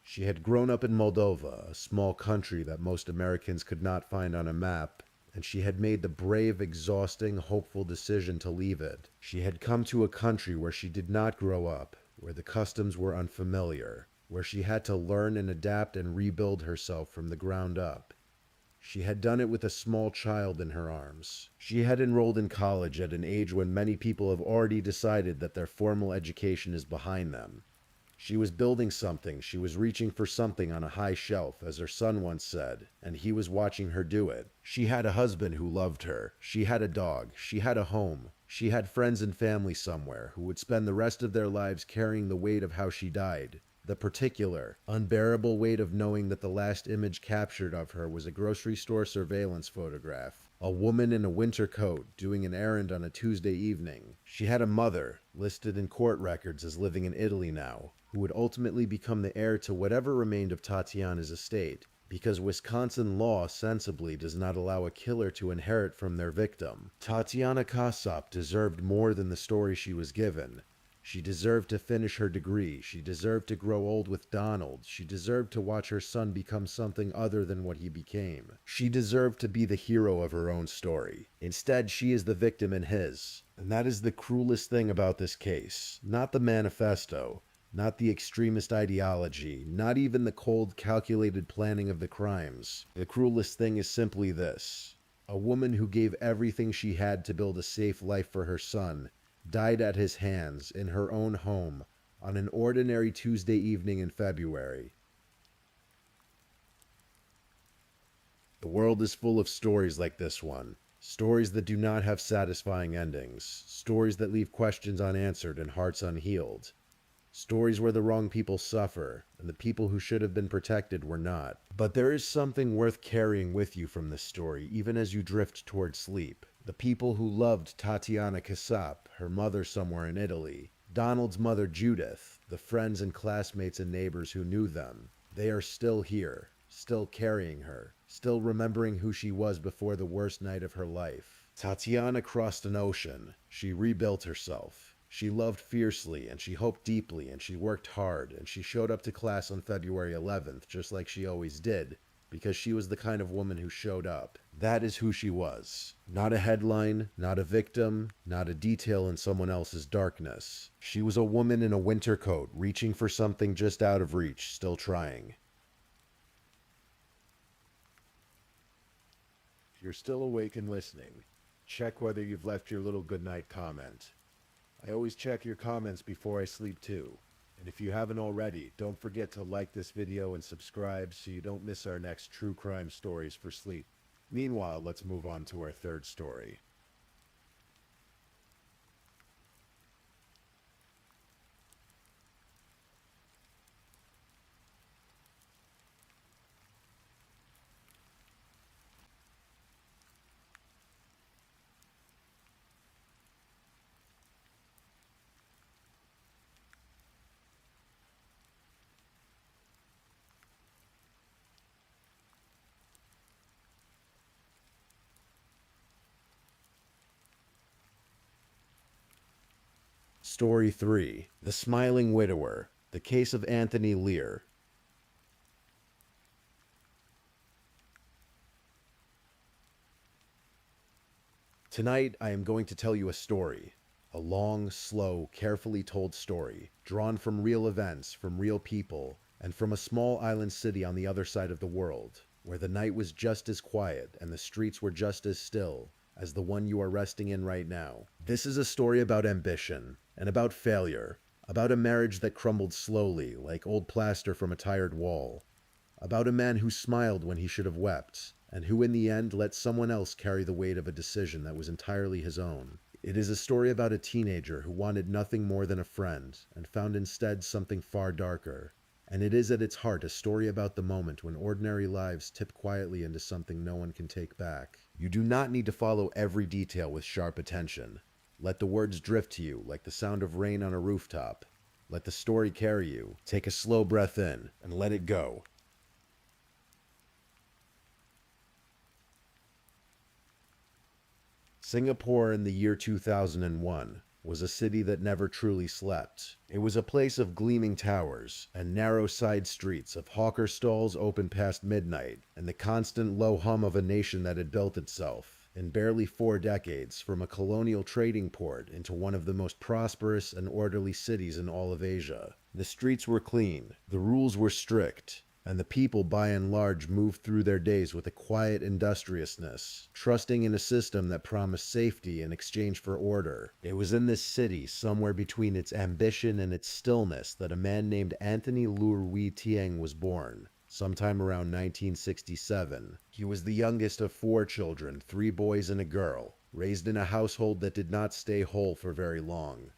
She had grown up in Moldova, a small country that most Americans could not find on a map, and she had made the brave, exhausting, hopeful decision to leave it. She had come to a country where she did not grow up, where the customs were unfamiliar, where she had to learn and adapt and rebuild herself from the ground up. She had done it with a small child in her arms. She had enrolled in college at an age when many people have already decided that their formal education is behind them. She was building something, she was reaching for something on a high shelf, as her son once said, and he was watching her do it. She had a husband who loved her. She had a dog. She had a home. She had friends and family somewhere who would spend the rest of their lives carrying the weight of how she died. The particular, unbearable weight of knowing that the last image captured of her was a grocery store surveillance photograph. A woman in a winter coat doing an errand on a Tuesday evening. She had a mother, listed in court records as living in Italy now, who would ultimately become the heir to whatever remained of Tatiana's estate, because Wisconsin law sensibly does not allow a killer to inherit from their victim. Tatiana Kassap deserved more than the story she was given. She deserved to finish her degree. She deserved to grow old with Donald. She deserved to watch her son become something other than what he became. She deserved to be the hero of her own story. Instead, she is the victim in his. And that is the cruelest thing about this case. Not the manifesto, not the extremist ideology, not even the cold, calculated planning of the crimes. The cruelest thing is simply this. A woman who gave everything she had to build a safe life for her son died at his hands in her own home on an ordinary Tuesday evening in February. The world is full of stories like this one. Stories that do not have satisfying endings. Stories that leave questions unanswered and hearts unhealed. Stories where the wrong people suffer, and the people who should have been protected were not. But there is something worth carrying with you from this story, even as you drift toward sleep. The people who loved Tatiana Kassap, her mother somewhere in Italy, Donald's mother Judith, the friends and classmates and neighbors who knew them, they are still here, still carrying her, still remembering who she was before the worst night of her life. Tatiana crossed an ocean. She rebuilt herself. She loved fiercely, and she hoped deeply, and she worked hard, and she showed up to class on February 11th, just like she always did, because she was the kind of woman who showed up. That is who she was. Not a headline, not a victim, not a detail in someone else's darkness. She was a woman in a winter coat, reaching for something just out of reach, still trying. If you're still awake and listening, check whether you've left your little goodnight comment. I always check your comments before I sleep too. And if you haven't already, don't forget to like this video and subscribe so you don't miss our next true crime stories for sleep. Meanwhile, let's move on to our third story. Story 3. The Smiling Widower. The Case of Anthony Lear. Tonight, I am going to tell you a story. A long, slow, carefully told story, drawn from real events, from real people, and from a small island city on the other side of the world, where the night was just as quiet and the streets were just as still as the one you are resting in right now. This is a story about ambition, and about failure, about a marriage that crumbled slowly, like old plaster from a tired wall, about a man who smiled when he should have wept, and who in the end let someone else carry the weight of a decision that was entirely his own. It is a story about a teenager who wanted nothing more than a friend, and found instead something far darker. And it is at its heart a story about the moment when ordinary lives tip quietly into something no one can take back. You do not need to follow every detail with sharp attention. Let the words drift to you like the sound of rain on a rooftop. Let the story carry you. Take a slow breath in and let it go. Singapore in the year 2001 was a city that never truly slept. It was a place of gleaming towers and narrow side streets, of hawker stalls open past midnight, and the constant low hum of a nation that had built itself, in barely 4 decades, from a colonial trading port into one of the most prosperous and orderly cities in all of Asia. The streets were clean, the rules were strict, and the people by and large moved through their days with a quiet industriousness, trusting in a system that promised safety in exchange for order. It was in this city, somewhere between its ambition and its stillness, that a man named Anthony Lear Tieng was born, sometime around 1967. He was the youngest of 4 children, 3 boys and a girl, raised in a household that did not stay whole for very long.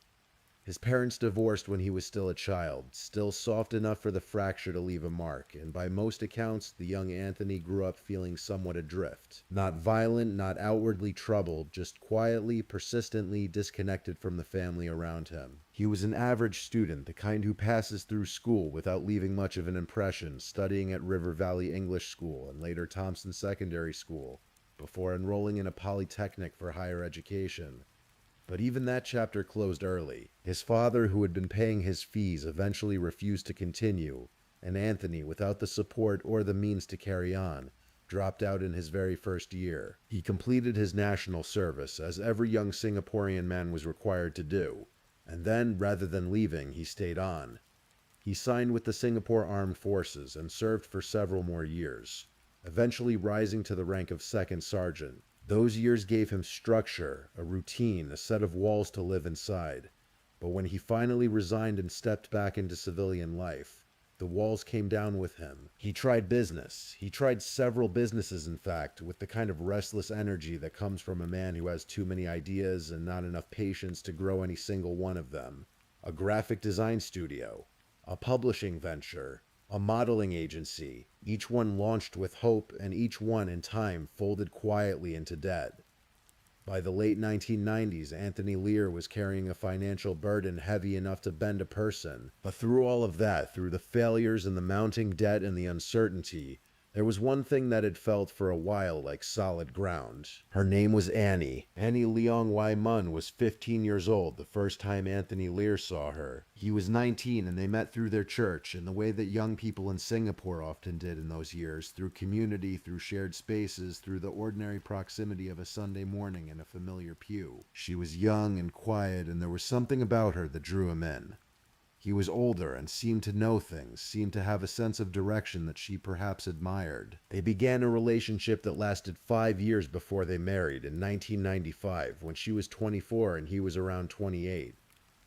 His parents divorced when he was still a child, still soft enough for the fracture to leave a mark, and by most accounts, the young Anthony grew up feeling somewhat adrift. Not violent, not outwardly troubled, just quietly, persistently disconnected from the family around him. He was an average student, the kind who passes through school without leaving much of an impression, studying at River Valley English School and later Thompson Secondary School, before enrolling in a polytechnic for higher education. But even that chapter closed early. His father, who had been paying his fees, eventually refused to continue, and Anthony, without the support or the means to carry on, dropped out in his very first year. He completed his national service, as every young Singaporean man was required to do, and then, rather than leaving, he stayed on. He signed with the Singapore Armed Forces and served for several more years, eventually rising to the rank of second sergeant. Those years gave him structure, a routine, a set of walls to live inside. But when he finally resigned and stepped back into civilian life, the walls came down with him. He tried business. He tried several businesses, in fact, with the kind of restless energy that comes from a man who has too many ideas and not enough patience to grow any single one of them. A graphic design studio, a publishing venture, a modeling agency, each one launched with hope, and each one in time folded quietly into debt. By the late 1990s, Anthony Lear was carrying a financial burden heavy enough to bend a person. But through all of that, through the failures and the mounting debt and the uncertainty, there was one thing that had felt for a while like solid ground. Her name was Annie. Annie Leong Wai Mun was 15 years old the first time Anthony Lear saw her. He was 19, and they met through their church in the way that young people in Singapore often did in those years, through community, through shared spaces, through the ordinary proximity of a Sunday morning in a familiar pew. She was young and quiet, and there was something about her that drew him in. He was older and seemed to know things, seemed to have a sense of direction that she perhaps admired. They began a relationship that lasted 5 years before they married in 1995, when she was 24 and he was around 28.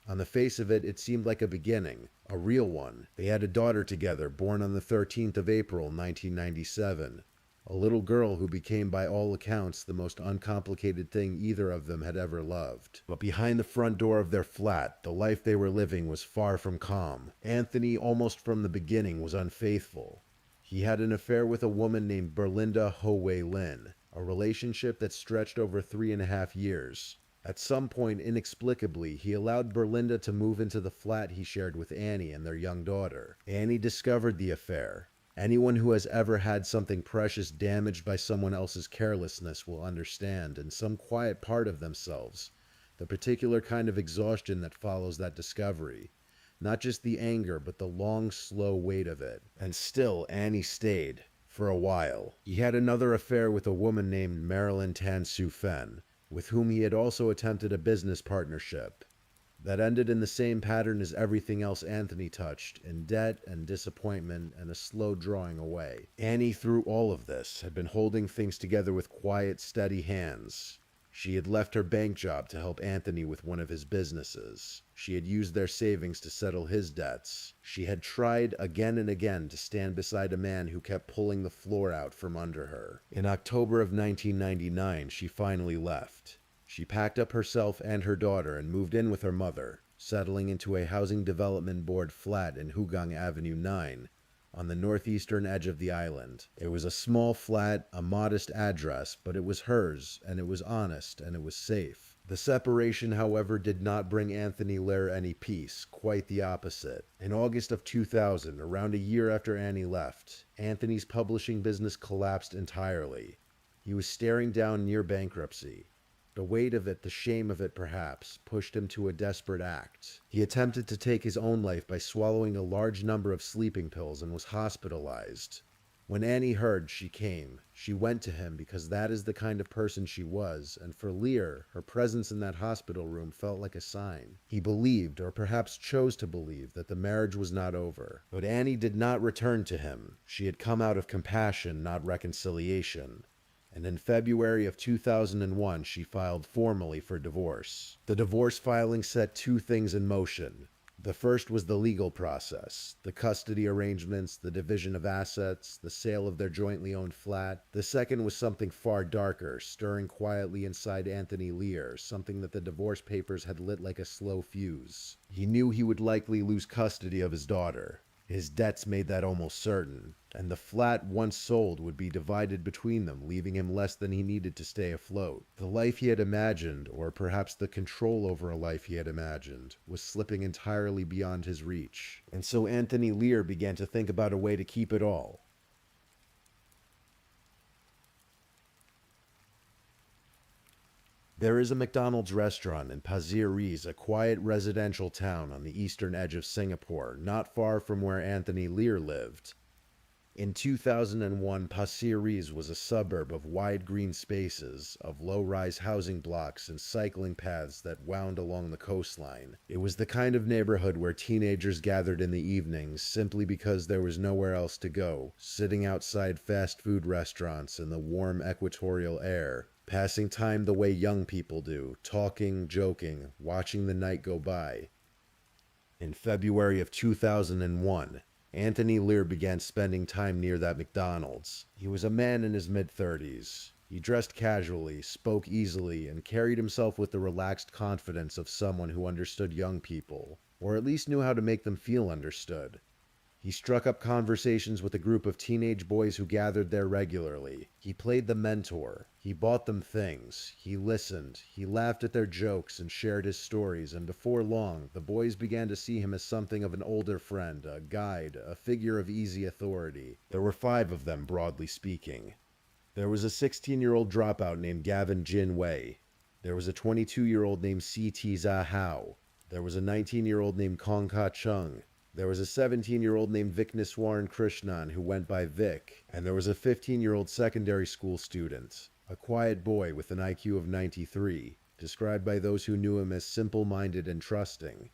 On the face of it, it seemed like a beginning, a real one. They had a daughter together, born on the 13th of April, 1997. A little girl who became, by all accounts, the most uncomplicated thing either of them had ever loved. But behind the front door of their flat, the life they were living was far from calm. Anthony, almost from the beginning, was unfaithful. He had an affair with a woman named Berlinda Ho Wei Lin, a relationship that stretched over 3.5 years. At some point, inexplicably, he allowed Berlinda to move into the flat he shared with Annie and their young daughter. Annie discovered the affair. Anyone who has ever had something precious damaged by someone else's carelessness will understand, in some quiet part of themselves, the particular kind of exhaustion that follows that discovery. Not just the anger, but the long, slow weight of it. And still, Annie stayed. For a while. He had another affair with a woman named Marilyn Tan Su Fen, with whom he had also attempted a business partnership. That ended in the same pattern as everything else Anthony touched, in debt and disappointment and a slow drawing away. Annie, through all of this, had been holding things together with quiet, steady hands. She had left her bank job to help Anthony with one of his businesses. She had used their savings to settle his debts. She had tried again and again to stand beside a man who kept pulling the floor out from under her. In October of 1999, she finally left. She packed up herself and her daughter and moved in with her mother, settling into a Housing Development Board flat in Hugang Avenue 9, on the northeastern edge of the island. It was a small flat, a modest address, but it was hers, and it was honest, and it was safe. The separation, however, did not bring Anthony Lehr any peace, quite the opposite. In August of 2000, around a year after Annie left, Anthony's publishing business collapsed entirely. He was staring down near bankruptcy. The weight of it, the shame of it perhaps, pushed him to a desperate act. He attempted to take his own life by swallowing a large number of sleeping pills and was hospitalized. When Annie heard, she came. She went to him because that is the kind of person she was, and for Lear, her presence in that hospital room felt like a sign. He believed, or perhaps chose to believe, that the marriage was not over. But Annie did not return to him. She had come out of compassion, not reconciliation. And in February of 2001, she filed formally for divorce. The divorce filing set two things in motion. The first was the legal process, the custody arrangements, the division of assets, the sale of their jointly owned flat. The second was something far darker, stirring quietly inside Anthony Lear, something that the divorce papers had lit like a slow fuse. He knew he would likely lose custody of his daughter. His debts made that almost certain, and the flat, once sold, would be divided between them, leaving him less than he needed to stay afloat. The life he had imagined, or perhaps the control over a life he had imagined, was slipping entirely beyond his reach. And so Anthony Lear began to think about a way to keep it all. There is a McDonald's restaurant in Pasir Ris, a quiet residential town on the eastern edge of Singapore, not far from where Anthony Lear lived. In 2001, Pasir Ris was a suburb of wide green spaces, of low-rise housing blocks and cycling paths that wound along the coastline. It was the kind of neighborhood where teenagers gathered in the evenings simply because there was nowhere else to go, sitting outside fast food restaurants in the warm equatorial air, passing time the way young people do, talking, joking, watching the night go by. In February of 2001, Anthony Lear began spending time near that McDonald's. He was a man in his mid-30s. He dressed casually, spoke easily, and carried himself with the relaxed confidence of someone who understood young people, or at least knew how to make them feel understood. He struck up conversations with a group of teenage boys who gathered there regularly. He played the mentor. He bought them things. He listened. He laughed at their jokes and shared his stories, and before long, the boys began to see him as something of an older friend, a guide, a figure of easy authority. There were 5 of them, broadly speaking. There was a 16-year-old dropout named Gavin Jin Wei. There was a 22-year-old named C.T. Za Hao. There was a 19-year-old named Kong Ka Chung. There was a 17-year-old named Vikneswaran Krishnan who went by Vic, and there was a 15-year-old secondary school student, a quiet boy with an IQ of 93, described by those who knew him as simple-minded and trusting.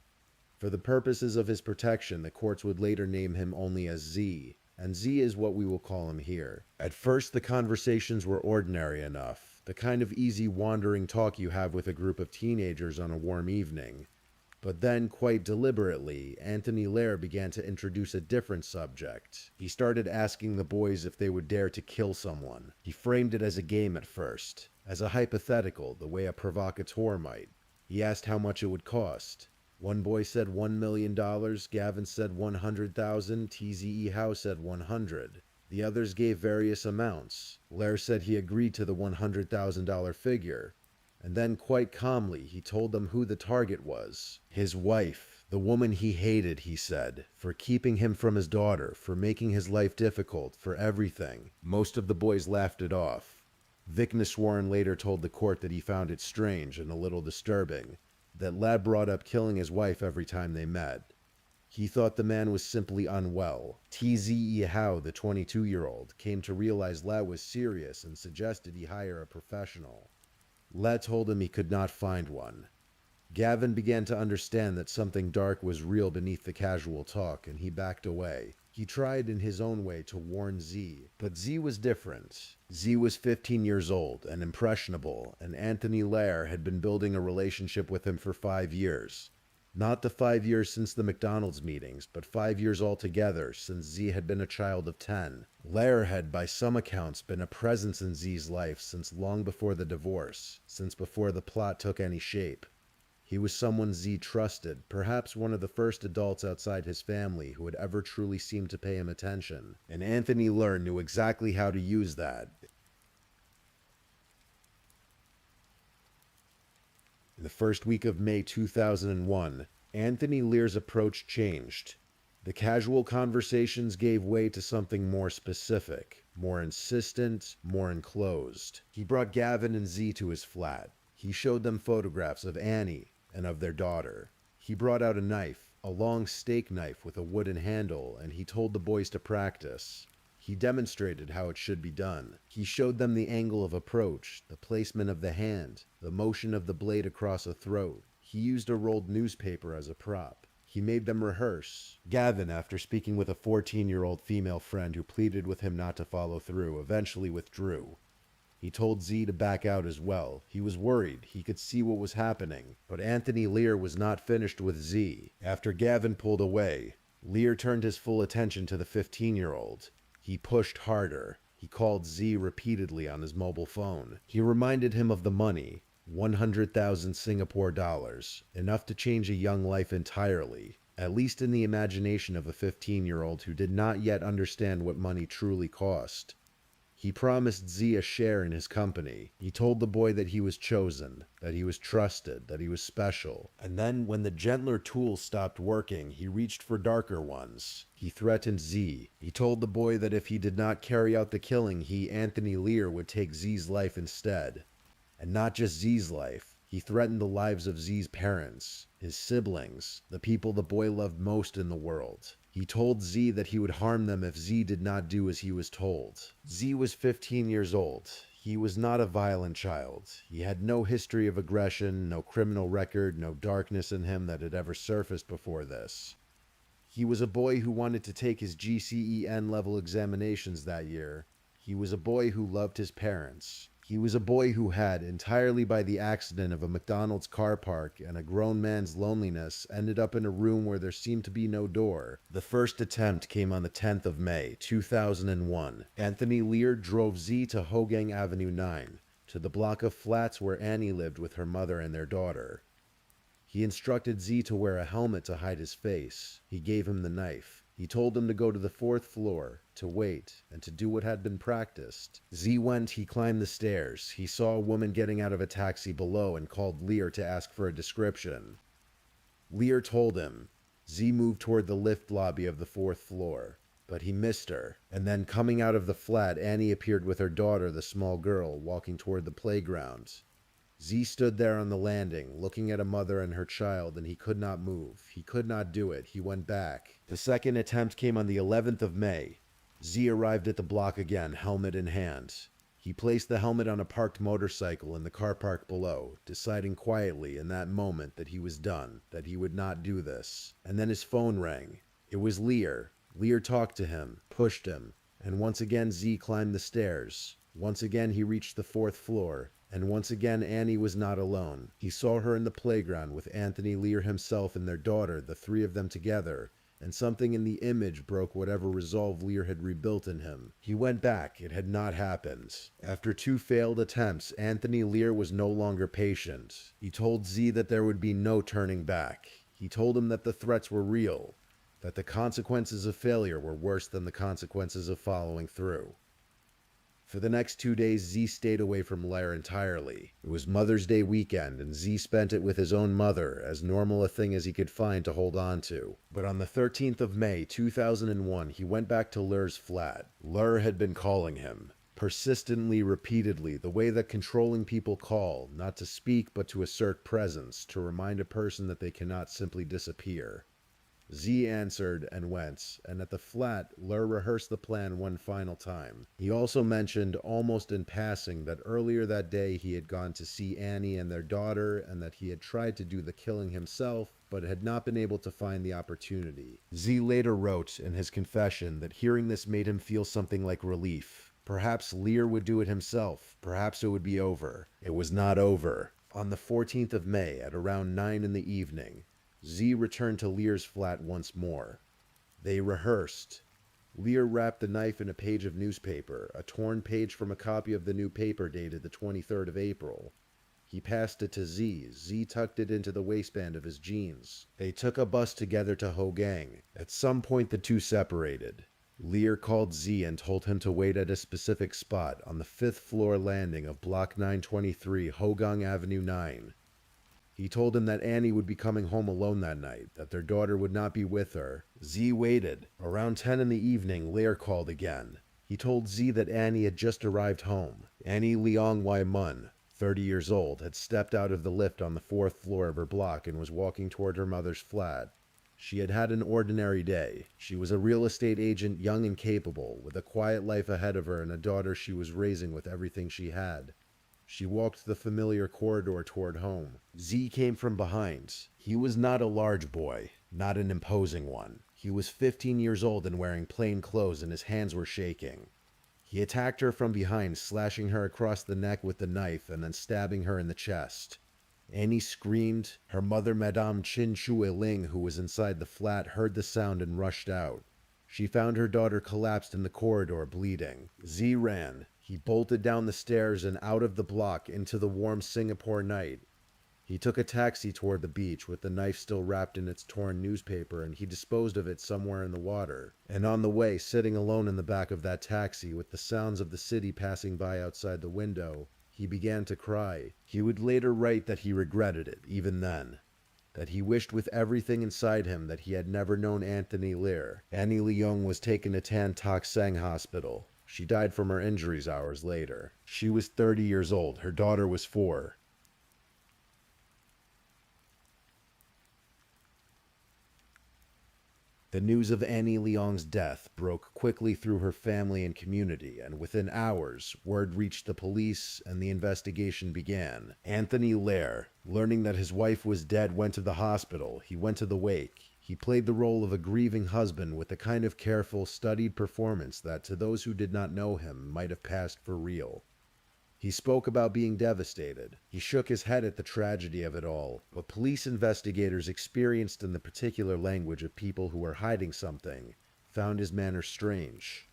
For the purposes of his protection, the courts would later name him only as Z, and Z is what we will call him here. At first, the conversations were ordinary enough, the kind of easy wandering talk you have with a group of teenagers on a warm evening. But then, quite deliberately, Anthony Lear began to introduce a different subject. He started asking the boys if they would dare to kill someone. He framed it as a game at first, as a hypothetical, the way a provocateur might. He asked how much it would cost. One boy said $1 million, Gavin said 100,000, TZE Howe said 100. The others gave various amounts. Lear said he agreed to the $100,000 figure. And then, quite calmly, he told them who the target was. His wife, the woman he hated, he said, for keeping him from his daughter, for making his life difficult, for everything. Most of the boys laughed it off. Vicness Warren later told the court that he found it strange and a little disturbing that Ladd brought up killing his wife every time they met. He thought the man was simply unwell. T.Z.E. Howe, the 22-year-old, came to realize Ladd was serious and suggested he hire a professional. Ladd told him he could not find one. Gavin began to understand that something dark was real beneath the casual talk, and he backed away. He tried in his own way to warn Z, but Z was different. Z was 15 years old and impressionable, and Anthony Lair had been building a relationship with him for 5 years. Not the 5 years since the McDonald's meetings, but 5 years altogether since Z had been a child of 10. Lair had, by some accounts, been a presence in Z's life since long before the divorce, since before the plot took any shape. He was someone Z trusted, perhaps one of the first adults outside his family who had ever truly seemed to pay him attention, and Anthony Lair knew exactly how to use that. In the first week of May 2001, Anthony Lear's approach changed. The casual conversations gave way to something more specific, more insistent, more enclosed. He brought Gavin and Z to his flat. He showed them photographs of Annie and of their daughter. He brought out a knife, a long steak knife with a wooden handle, and he told the boys to practice. He demonstrated how it should be done. He showed them the angle of approach, the placement of the hand, the motion of the blade across a throat. He used a rolled newspaper as a prop. He made them rehearse. Gavin, after speaking with a 14-year-old female friend who pleaded with him not to follow through, eventually withdrew. He told Z to back out as well. He was worried. He could see what was happening. But Anthony Lear was not finished with Z. After Gavin pulled away, Lear turned his full attention to the 15-year-old. He pushed harder. He called Z repeatedly on his mobile phone. He reminded him of the money, 100,000 Singapore dollars, enough to change a young life entirely, at least in the imagination of a 15-year-old who did not yet understand what money truly cost. He promised Z a share in his company. He told the boy that he was chosen, that he was trusted, that he was special. And then, when the gentler tools stopped working, he reached for darker ones. He threatened Z. He told the boy that if he did not carry out the killing, he, Anthony Lear, would take Z's life instead. And not just Z's life. He threatened the lives of Z's parents, his siblings, the people the boy loved most in the world. He told Z that he would harm them if Z did not do as he was told. Z was 15 years old. He was not a violent child. He had no history of aggression, no criminal record, no darkness in him that had ever surfaced before this. He was a boy who wanted to take his GCE N-level examinations that year. He was a boy who loved his parents. He was a boy who had, entirely by the accident of a McDonald's car park and a grown man's loneliness, ended up in a room where there seemed to be no door. The first attempt came on the 10th of May, 2001. Anthony Lear drove Z to Hogang Avenue 9, to the block of flats where Annie lived with her mother and their daughter. He instructed Z to wear a helmet to hide his face. He gave him the knife. He told him to go to the 4th floor, to wait, and to do what had been practiced. Z went, he climbed the stairs. He saw a woman getting out of a taxi below and called Lear to ask for a description. Lear told him. Z moved toward the lift lobby of the 4th floor, but he missed her. And then coming out of the flat, Annie appeared with her daughter, the small girl, walking toward the playground. Z stood there on the landing, looking at a mother and her child, and he could not move. He could not do it. He went back. The second attempt came on the 11th of May. Z arrived at the block again, helmet in hand. He placed the helmet on a parked motorcycle in the car park below, deciding quietly in that moment that he was done, that he would not do this. And then his phone rang. It was Lear. Lear talked to him, pushed him, and once again Z climbed the stairs. Once again he reached the 4th floor. And once again, Annie was not alone. He saw her in the playground with Anthony Lear himself and their daughter, the three of them together, and something in the image broke whatever resolve Lear had rebuilt in him. He went back. It had not happened. After 2 failed attempts, Anthony Lear was no longer patient. He told Z that there would be no turning back. He told him that the threats were real, that the consequences of failure were worse than the consequences of following through. For the next 2 days, Z stayed away from Lair entirely. It was Mother's Day weekend, and Z spent it with his own mother, as normal a thing as he could find to hold on to. But on the 13th of May, 2001, he went back to Lair's flat. Lair had been calling him. Persistently, repeatedly, the way that controlling people call, not to speak but to assert presence, to remind a person that they cannot simply disappear. Z answered and went, and at the flat, Lur rehearsed the plan one final time. He also mentioned, almost in passing, that earlier that day he had gone to see Annie and their daughter, and that he had tried to do the killing himself, but had not been able to find the opportunity. Z later wrote in his confession that hearing this made him feel something like relief. Perhaps Lear would do it himself. Perhaps it would be over. It was not over. On the 14th of May, at around 9 in the evening, Z returned to Lear's flat once more. They rehearsed. Lear wrapped the knife in a page of newspaper, a torn page from a copy of the new paper dated the 23rd of April. He passed it to Z. Z tucked it into the waistband of his jeans. They took a bus together to Hogang. At some point the two separated. Lear called Z and told him to wait at a specific spot on the 5th floor landing of Block 923, Hogang Avenue 9. He told him that Annie would be coming home alone that night, that their daughter would not be with her. Z waited. Around 10 in the evening, Lear called again. He told Z that Annie had just arrived home. Annie Leong Wai Mun, 30 years old, had stepped out of the lift on the 4th floor of her block and was walking toward her mother's flat. She had had an ordinary day. She was a real estate agent, young and capable, with a quiet life ahead of her and a daughter she was raising with everything she had. She walked the familiar corridor toward home. Z came from behind. He was not a large boy, not an imposing one. He was 15 years old and wearing plain clothes, and his hands were shaking. He attacked her from behind, slashing her across the neck with the knife and then stabbing her in the chest. Annie screamed. Her mother, Madame Chin Shui Ling, who was inside the flat, heard the sound and rushed out. She found her daughter collapsed in the corridor, bleeding. Z ran. He bolted down the stairs and out of the block into the warm Singapore night. He took a taxi toward the beach with the knife still wrapped in its torn newspaper, and he disposed of it somewhere in the water. And on the way, sitting alone in the back of that taxi with the sounds of the city passing by outside the window, he began to cry. He would later write that he regretted it, even then. That he wished with everything inside him that he had never known Anthony Lear. Annie Leong was taken to Tan Tock Seng Hospital. She died from her injuries hours later. She was 30 years old. Her daughter was 4. The news of Annie Leong's death broke quickly through her family and community, and within hours, word reached the police and the investigation began. Anthony Lear, learning that his wife was dead, went to the hospital. He went to the wake. He played the role of a grieving husband with the kind of careful, studied performance that, to those who did not know him, might have passed for real. He spoke about being devastated. He shook his head at the tragedy of it all. But police investigators, experienced in the particular language of people who were hiding something, found his manner strange.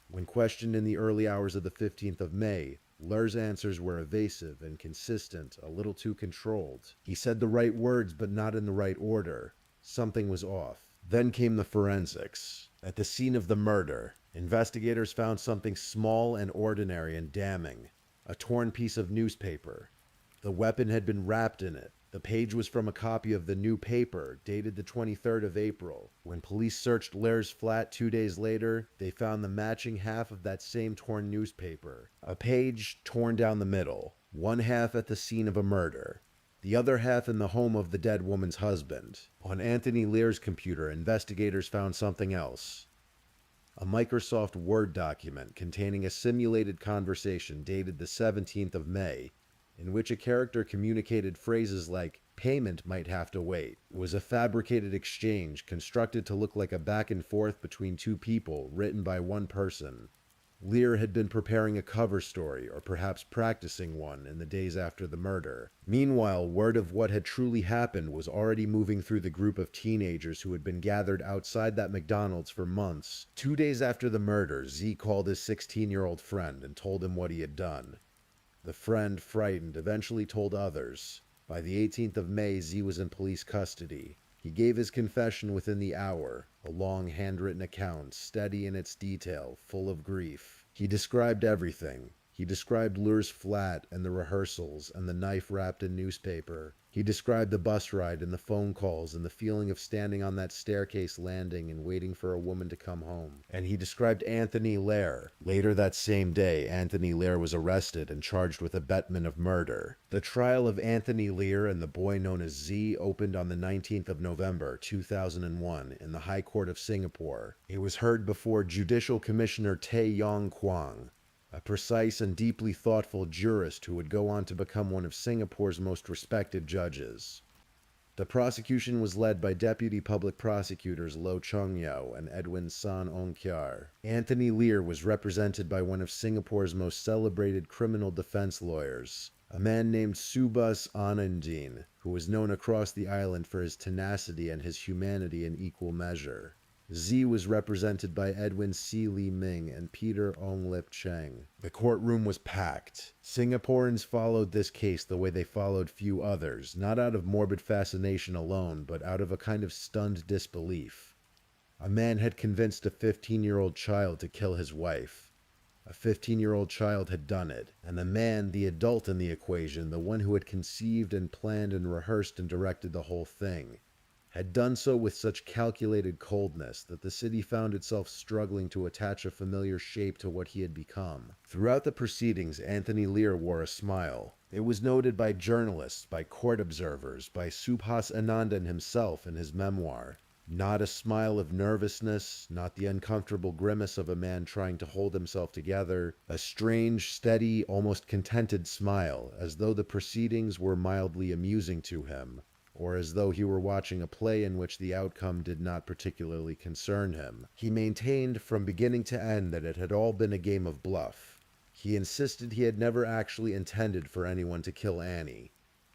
When questioned in the early hours of the 15th of May, Lear's answers were evasive and consistent, a little too controlled. He said the right words, but not in the right order. Something was off. Then came the forensics. At the scene of the murder, investigators found something small and ordinary and damning. A torn piece of newspaper. The weapon had been wrapped in it. The page was from a copy of the new paper, dated the 23rd of April. When police searched Lear's flat 2 days later, they found the matching half of that same torn newspaper. A page torn down the middle, one half at the scene of a murder, the other half in the home of the dead woman's husband. On Anthony Lear's computer, investigators found something else. A Microsoft Word document containing a simulated conversation dated the 17th of May, in which a character communicated phrases like, "Payment might have to wait." It was a fabricated exchange constructed to look like a back and forth between two people, written by one person. Lear had been preparing a cover story, or perhaps practicing one, in the days after the murder. Meanwhile, word of what had truly happened was already moving through the group of teenagers who had been gathered outside that McDonald's for months. 2 days after the murder, Z called his 16-year-old friend and told him what he had done. The friend, frightened, eventually told others. By the 18th of May, Z was in police custody. He gave his confession within the hour, a long handwritten account, steady in its detail, full of grief. He described everything. He described Lear's flat and the rehearsals and the knife wrapped in newspaper. He described the bus ride and the phone calls and the feeling of standing on that staircase landing and waiting for a woman to come home. And he described Anthony Lear. Later that same day, Anthony Lear was arrested and charged with abetment of murder. The trial of Anthony Lear and the boy known as Z opened on the 19th of November, 2001 in the High Court of Singapore. It was heard before Judicial Commissioner Tay Yong Kwang, a precise and deeply thoughtful jurist who would go on to become one of Singapore's most respected judges. The prosecution was led by Deputy Public Prosecutors Lo Chung Yao and Edwin San Ong Kiar. Anthony Lear was represented by one of Singapore's most celebrated criminal defense lawyers, a man named Subhas Anandin, who was known across the island for his tenacity and his humanity in equal measure. Z was represented by Edwin C. Lee Ming and Peter Ong Lip Cheng. The courtroom was packed. Singaporeans followed this case the way they followed few others, not out of morbid fascination alone, but out of a kind of stunned disbelief. A man had convinced a 15-year-old child to kill his wife. A 15-year-old child had done it, and the man, the adult in the equation, the one who had conceived and planned and rehearsed and directed the whole thing, had done so with such calculated coldness that the city found itself struggling to attach a familiar shape to what he had become. Throughout the proceedings, Anthony Lear wore a smile. It was noted by journalists, by court observers, by Subhas Anandan himself in his memoir. Not a smile of nervousness, not the uncomfortable grimace of a man trying to hold himself together. A strange, steady, almost contented smile, as though the proceedings were mildly amusing to him, or as though he were watching a play in which the outcome did not particularly concern him. He maintained from beginning to end that it had all been a game of bluff. He insisted he had never actually intended for anyone to kill Annie.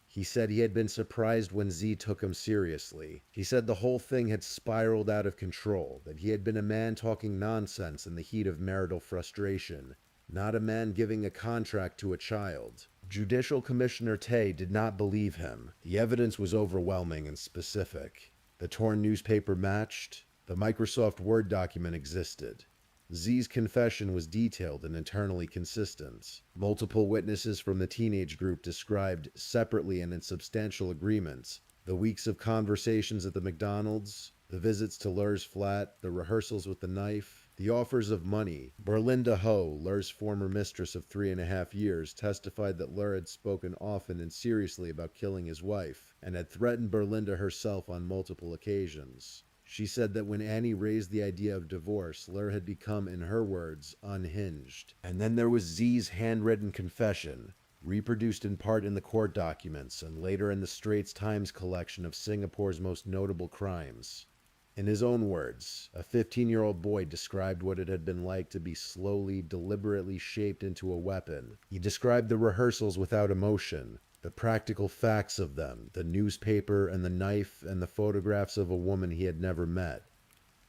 He said he had been surprised when Z took him seriously. He said the whole thing had spiraled out of control, that he had been a man talking nonsense in the heat of marital frustration, not a man giving a contract to a child. Judicial Commissioner Tay did not believe him. The evidence was overwhelming and specific. The torn newspaper matched. The Microsoft Word document existed. Z's confession was detailed and internally consistent. Multiple witnesses from the teenage group described, separately and in substantial agreement, the weeks of conversations at the McDonald's, the visits to Lur's flat, the rehearsals with the knife, the offers of money. Berlinda Ho, Lur's former mistress of 3.5 years, testified that Lur had spoken often and seriously about killing his wife, and had threatened Berlinda herself on multiple occasions. She said that when Annie raised the idea of divorce, Lur had become, in her words, unhinged. And then there was Z's handwritten confession, reproduced in part in the court documents and later in the Straits Times collection of Singapore's most notable crimes. In his own words, a 15-year-old boy described what it had been like to be slowly, deliberately shaped into a weapon. He described the rehearsals without emotion, the practical facts of them, the newspaper and the knife and the photographs of a woman he had never met.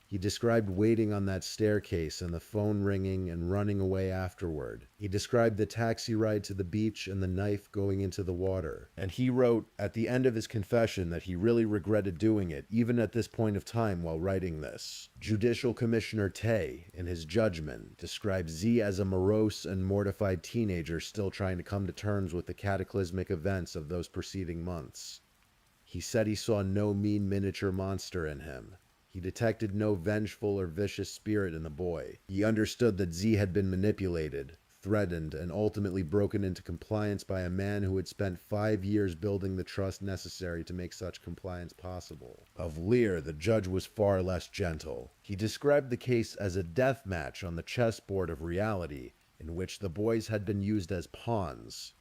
He described waiting on that staircase and the phone ringing and running away afterward. He described the taxi ride to the beach and the knife going into the water. And he wrote at the end of his confession that he really regretted doing it, even at this point of time while writing this. Judicial Commissioner Tay, in his judgment, described Z as a morose and mortified teenager still trying to come to terms with the cataclysmic events of those preceding months. He said he saw no mean miniature monster in him. He detected no vengeful or vicious spirit in the boy. He understood that Z had been manipulated, threatened, and ultimately broken into compliance by a man who had spent 5 years building the trust necessary to make such compliance possible. Of Lear, the judge was far less gentle. He described the case as a death match on the chessboard of reality, in which the boys had been used as pawns.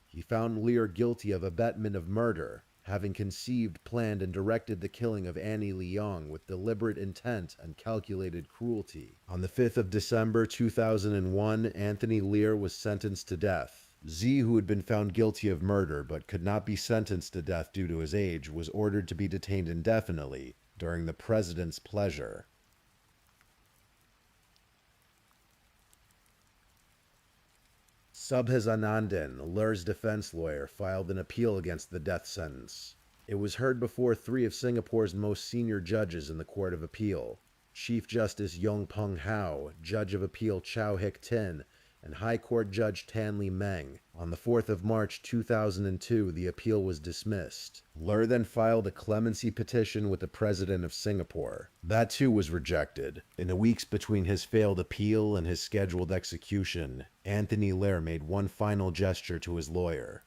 He found Lear guilty of abetment of murder, having conceived, planned, and directed the killing of Annie Leong with deliberate intent and calculated cruelty. On the 5th of December 2001, Anthony Lear was sentenced to death. Z, who had been found guilty of murder but could not be sentenced to death due to his age, was ordered to be detained indefinitely during the president's pleasure. Subhas Anandan, Lur's defense lawyer, filed an appeal against the death sentence. It was heard before 3 of Singapore's most senior judges in the Court of Appeal: Chief Justice Yong Pung Hao, Judge of Appeal Chow Hick Tin, and High Court Judge Tanli Meng. On the 4th of March 2002, the appeal was dismissed. Ler then filed a clemency petition with the president of Singapore. That too was rejected. In the weeks between his failed appeal and his scheduled execution, Anthony Ler made one final gesture to his lawyer.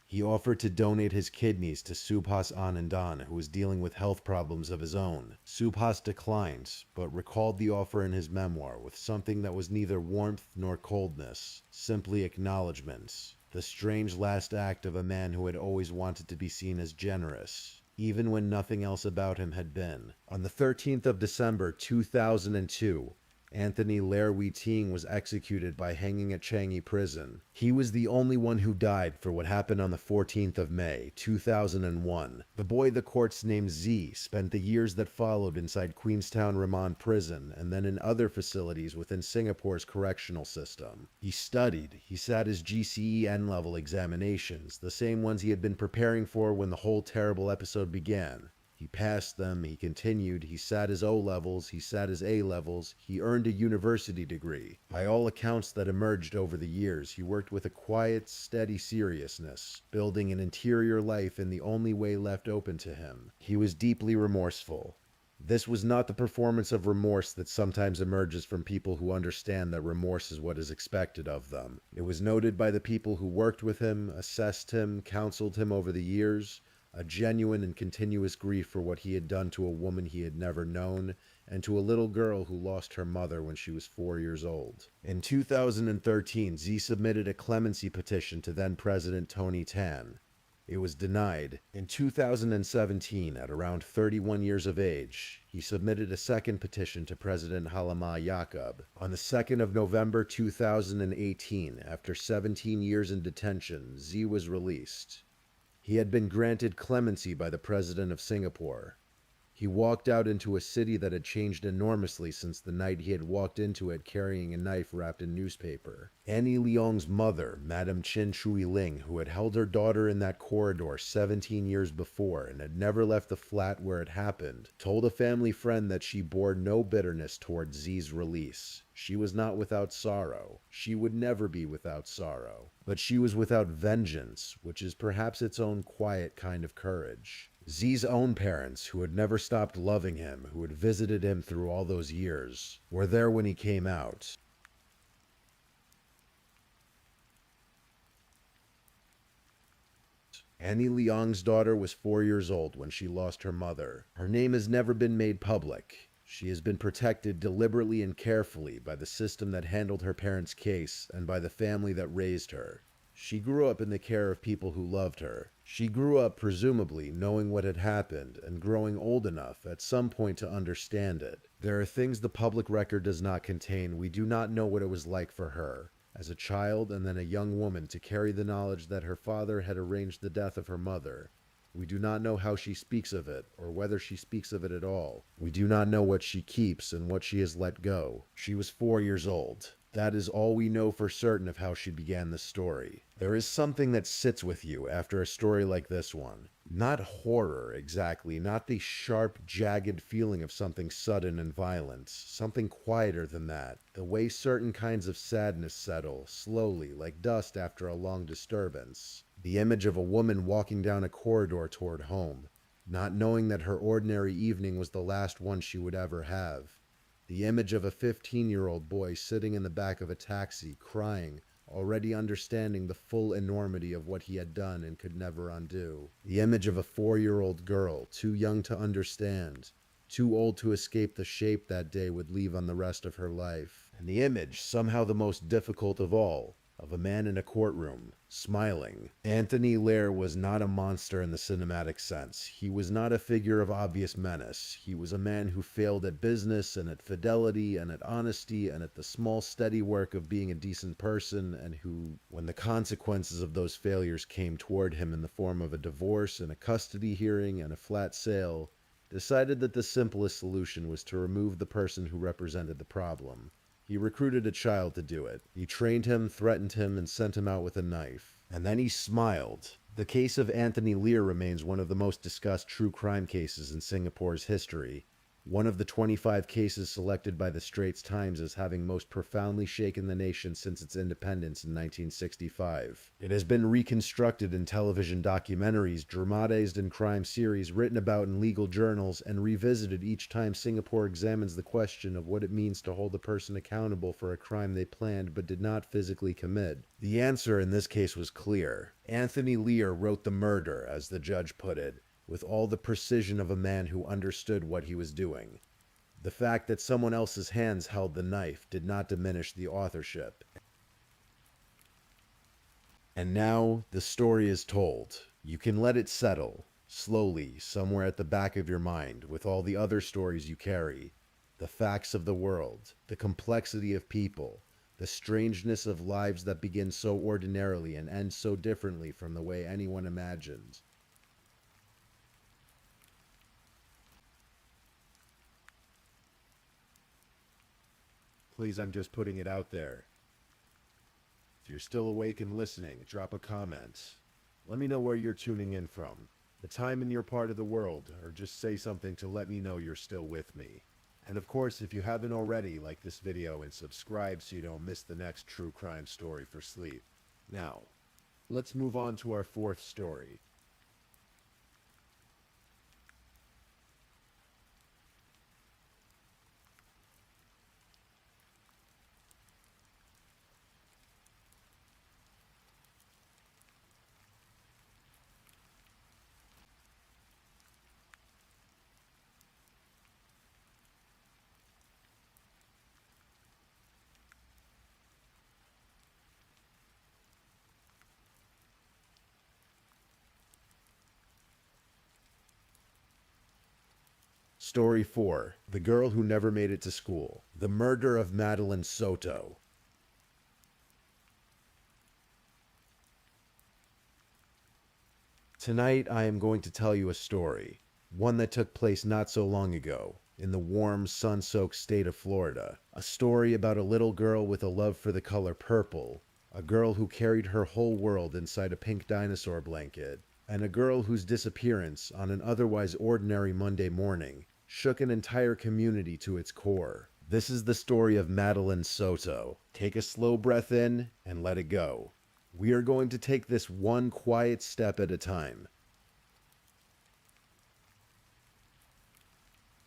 He offered to donate his kidneys to Subhas Anandan, who was dealing with health problems of his own. Subhas declined, but recalled the offer in his memoir with something that was neither warmth nor coldness, simply acknowledgement. The strange last act of a man who had always wanted to be seen as generous, even when nothing else about him had been. On the 13th of December 2002, Anthony Ler Wee Ting was executed by hanging at Changi Prison. He was the only one who died for what happened on the 14th of May, 2001. The boy the courts named Z spent the years that followed inside Queenstown Remand Prison and then in other facilities within Singapore's correctional system. He studied. He sat his GCE N-level examinations, the same ones he had been preparing for when the whole terrible episode began. He passed them, he continued, he sat his O-levels, he sat his A-levels, he earned a university degree. By all accounts that emerged over the years, he worked with a quiet, steady seriousness, building an interior life in the only way left open to him. He was deeply remorseful. This was not the performance of remorse that sometimes emerges from people who understand that remorse is what is expected of them. It was noted by the people who worked with him, assessed him, counseled him over the years, a genuine and continuous grief for what he had done to a woman he had never known, and to a little girl who lost her mother when she was 4 years old. In 2013, Z submitted a clemency petition to then-President Tony Tan. It was denied. In 2017, at around 31 years of age, he submitted a second petition to President Halimah Yacob. On the 2nd of November 2018, after 17 years in detention, Z was released. He had been granted clemency by the president of Singapore. He walked out into a city that had changed enormously since the night he had walked into it carrying a knife wrapped in newspaper. Annie Leong's mother, Madam Chin Shui Ling, who had held her daughter in that corridor 17 years before and had never left the flat where it happened, told a family friend that she bore no bitterness toward Z's release. She was not without sorrow. She would never be without sorrow. But she was without vengeance, which is perhaps its own quiet kind of courage. Z's own parents, who had never stopped loving him, who had visited him through all those years, were there when he came out. Annie Leong's daughter was 4 years old when she lost her mother. Her name has never been made public. She has been protected deliberately and carefully by the system that handled her parents' case and by the family that raised her. She grew up in the care of people who loved her. She grew up, presumably, knowing what had happened and growing old enough at some point to understand it. There are things the public record does not contain. We do not know what it was like for her, as a child and then a young woman, to carry the knowledge that her father had arranged the death of her mother. We do not know how she speaks of it, or whether she speaks of it at all. We do not know what she keeps and what she has let go. She was 4 years old. That is all we know for certain of how she began the story. There is something that sits with you after a story like this one. Not horror, exactly, not the sharp, jagged feeling of something sudden and violent. Something quieter than that. The way certain kinds of sadness settle, slowly, like dust after a long disturbance. The image of a woman walking down a corridor toward home, not knowing that her ordinary evening was the last one she would ever have. The image of a 15-year-old boy sitting in the back of a taxi, crying, already understanding the full enormity of what he had done and could never undo. The image of a 4-year-old girl, too young to understand, too old to escape the shape that day would leave on the rest of her life. And the image, somehow the most difficult of all, of a man in a courtroom, smiling. Anthony Ler was not a monster in the cinematic sense. He was not a figure of obvious menace. He was a man who failed at business and at fidelity and at honesty and at the small steady work of being a decent person, and who, when the consequences of those failures came toward him in the form of a divorce and a custody hearing and a flat sale, decided that the simplest solution was to remove the person who represented the problem. He recruited a child to do it. He trained him, threatened him, and sent him out with a knife. And then he smiled. The case of Anthony Ler remains one of the most discussed true crime cases in Singapore's history. one of the 25 cases selected by the Straits Times as having most profoundly shaken the nation since its independence in 1965. It has been reconstructed in television documentaries, dramatized in crime series, written about in legal journals, and revisited each time Singapore examines the question of what it means to hold a person accountable for a crime they planned but did not physically commit. The answer in this case was clear. Anthony Lear wrote the murder, as the judge put it, with all the precision of a man who understood what he was doing. The fact that someone else's hands held the knife did not diminish the authorship. And now the story is told. You can let it settle, slowly, somewhere at the back of your mind, with all the other stories you carry. The facts of the world, the complexity of people, the strangeness of lives that begin so ordinarily and end so differently from the way anyone imagined. Please, I'm just putting it out there. If you're still awake and listening, drop a comment. Let me know where you're tuning in from, the time in your part of the world, or just say something to let me know you're still with me. And of course, if you haven't already, like this video and subscribe so you don't miss the next true crime story for sleep. Now, let's move on to our fourth story. Story 4. The Girl Who Never Made It to School. The Murder of Madeline Soto. Tonight I am going to tell you a story, one that took place not so long ago, in the warm, sun-soaked state of Florida. A story about a little girl with a love for the color purple, a girl who carried her whole world inside a pink dinosaur blanket, and a girl whose disappearance on an otherwise ordinary Monday morning shook an entire community to its core. This is the story of Madeline Soto. Take a slow breath in and let it go. We are going to take this one quiet step at a time.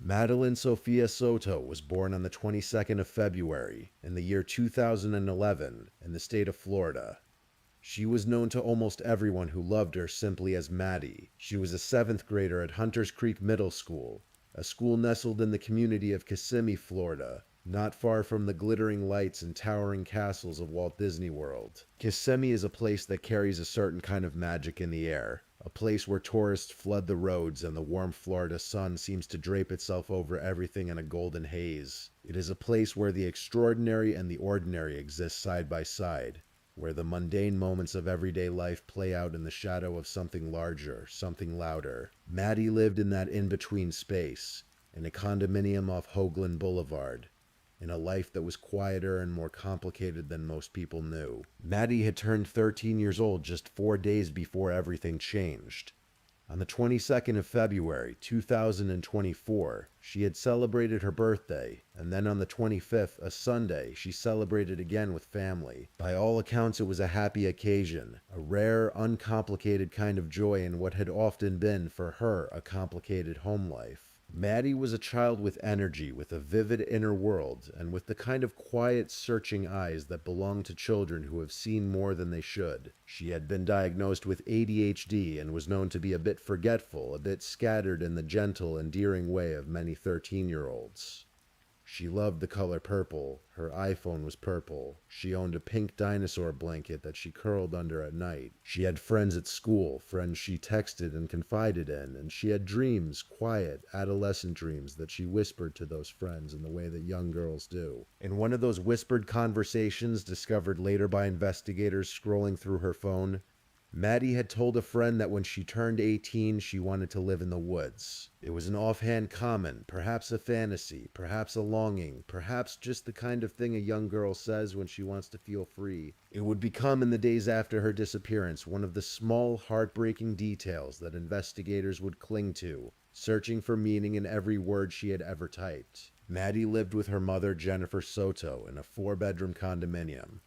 Madeline Sophia Soto was born on the 22nd of February in the year 2011 in the state of Florida. She was known to almost everyone who loved her simply as Maddie. She was a 7th grader at Hunters Creek Middle School, a school nestled in the community of Kissimmee, Florida, not far from the glittering lights and towering castles of Walt Disney World. Kissimmee is a place that carries a certain kind of magic in the air, a place where tourists flood the roads and the warm Florida sun seems to drape itself over everything in a golden haze. It is a place where the extraordinary and the ordinary exist side by side, where the mundane moments of everyday life play out in the shadow of something larger, something louder. Maddie lived in that in-between space, in a condominium off Hoagland Boulevard, in a life that was quieter and more complicated than most people knew. Maddie had turned 13 years old just 4 days before everything changed. On the 22nd of February, 2024, she had celebrated her birthday, and then on the 25th, a Sunday, she celebrated again with family. By all accounts, it was a happy occasion, a rare, uncomplicated kind of joy in what had often been, for her, a complicated home life. Maddie was a child with energy, with a vivid inner world, and with the kind of quiet, searching eyes that belong to children who have seen more than they should. She had been diagnosed with ADHD and was known to be a bit forgetful, a bit scattered in the gentle, endearing way of many 13-year-olds. She loved the color purple. Her iPhone was purple. She owned a pink dinosaur blanket that she curled under at night. She had friends at school, friends she texted and confided in, and she had dreams, quiet, adolescent dreams that she whispered to those friends in the way that young girls do. In one of those whispered conversations discovered later by investigators scrolling through her phone, Maddie had told a friend that when she turned 18, she wanted to live in the woods. It was an offhand comment, perhaps a fantasy, perhaps a longing, perhaps just the kind of thing a young girl says when she wants to feel free. It would become, in the days after her disappearance, one of the small, heartbreaking details that investigators would cling to searching for meaning in every word she had ever typed. Maddie lived with her mother, Jennifer Soto, in a 4-bedroom condominium.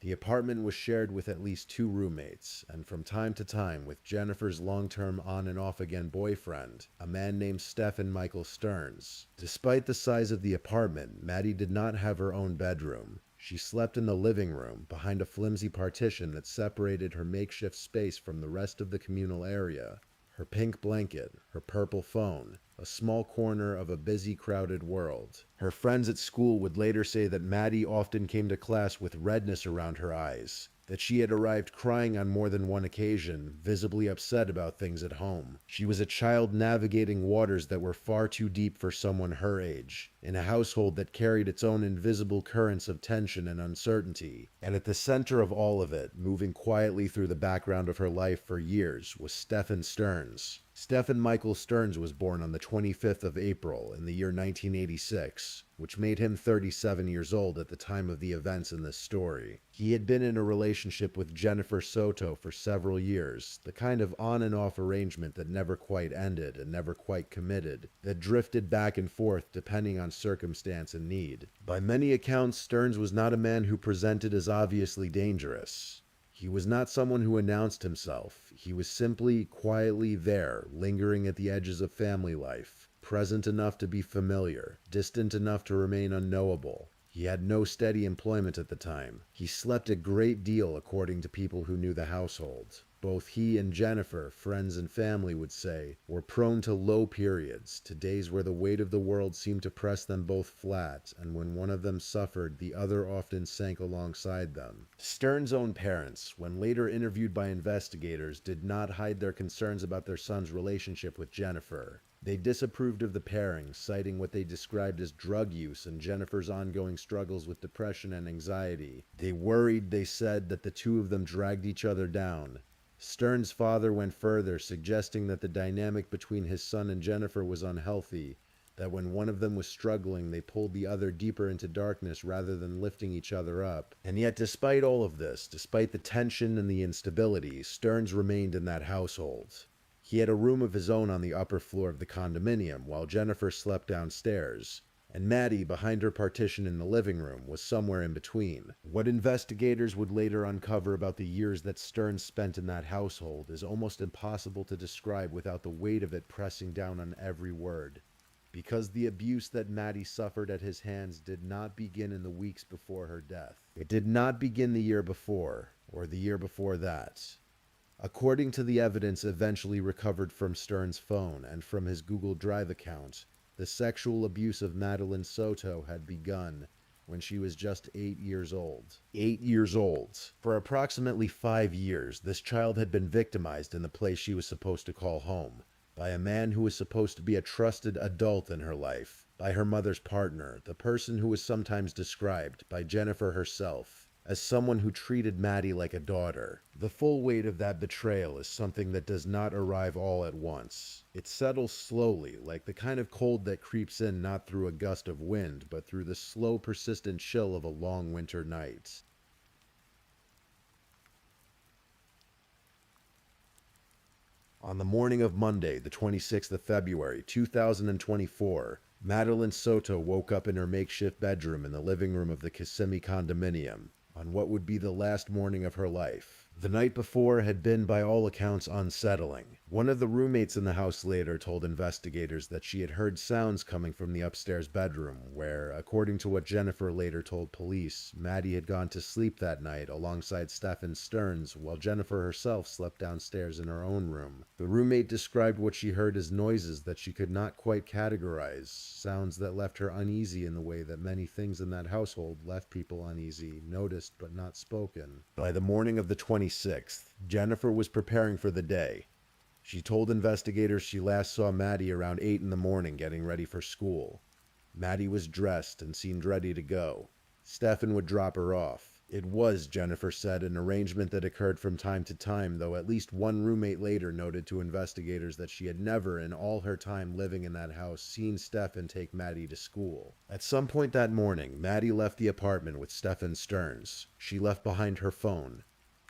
The apartment was shared with at least 2 roommates, and from time to time with Jennifer's long-term on and off again boyfriend, a man named Stephen Michael Stearns. Despite the size of the apartment, Maddie did not have her own bedroom. She slept in the living room, behind a flimsy partition that separated her makeshift space from the rest of the communal area. Her pink blanket, her purple phone, a small corner of a busy, crowded world. Her friends at school would later say that Maddie often came to class with redness around her eyes, that she had arrived crying on more than one occasion, visibly upset about things at home. She was a child navigating waters that were far too deep for someone her age, in a household that carried its own invisible currents of tension and uncertainty. And at the center of all of it, moving quietly through the background of her life for years, was Stephen Stearns. Stephen Michael Stearns was born on the 25th of April in the year 1986, which made him 37 years old at the time of the events in this story. He had been in a relationship with Jennifer Soto for several years, the kind of on and off arrangement that never quite ended and never quite committed, that drifted back and forth depending on circumstance and need. By many accounts, Stearns was not a man who presented as obviously dangerous. He was not someone who announced himself. He was simply quietly there, lingering at the edges of family life, present enough to be familiar, distant enough to remain unknowable. He had no steady employment at the time. He slept a great deal, according to people who knew the household. Both he and Jennifer, friends and family would say, were prone to low periods, to days where the weight of the world seemed to press them both flat, and when one of them suffered, the other often sank alongside them. Stearns' own parents, when later interviewed by investigators, did not hide their concerns about their son's relationship with Jennifer. They disapproved of the pairing, citing what they described as drug use and Jennifer's ongoing struggles with depression and anxiety. They worried, they said, that the two of them dragged each other down. Stearns' father went further, suggesting that the dynamic between his son and Jennifer was unhealthy, that when one of them was struggling, they pulled the other deeper into darkness rather than lifting each other up. And yet, despite all of this, despite the tension and the instability, Stearns remained in that household. He had a room of his own on the upper floor of the condominium, while Jennifer slept downstairs, and Maddie, behind her partition in the living room, was somewhere in between. What investigators would later uncover about the years that Stearns spent in that household is almost impossible to describe without the weight of it pressing down on every word. Because the abuse that Maddie suffered at his hands did not begin in the weeks before her death. It did not begin the year before, or the year before that. According to the evidence eventually recovered from Stearns' phone and from his Google Drive account, the sexual abuse of Madeline Soto had begun when she was just 8 years old. 8 years old. For approximately 5 years, this child had been victimized in the place she was supposed to call home, by a man who was supposed to be a trusted adult in her life, by her mother's partner, the person who was sometimes described, by Jennifer herself, as someone who treated Maddie like a daughter. The full weight of that betrayal is something that does not arrive all at once. It settles slowly, like the kind of cold that creeps in not through a gust of wind, but through the slow, persistent chill of a long winter night. On the morning of Monday, the 26th of February, 2024, Madeline Soto woke up in her makeshift bedroom in the living room of the Kissimmee condominium, on what would be the last morning of her life. The night before had been, by all accounts, unsettling. One of the roommates in the house later told investigators that she had heard sounds coming from the upstairs bedroom, where, according to what Jennifer later told police, Maddie had gone to sleep that night alongside Stephen Stearns, while Jennifer herself slept downstairs in her own room. The roommate described what she heard as noises that she could not quite categorize, sounds that left her uneasy in the way that many things in that household left people uneasy, noticed but not spoken. By the morning of the 26th, Jennifer was preparing for the day. She told investigators she last saw Maddie around 8 in the morning getting ready for school. Maddie was dressed and seemed ready to go. Stephen would drop her off. It was, Jennifer said, an arrangement that occurred from time to time, though at least one roommate later noted to investigators that she had never, in all her time living in that house, seen Stephen take Maddie to school. At some point that morning, Maddie left the apartment with Stephen Stearns. She left behind her phone.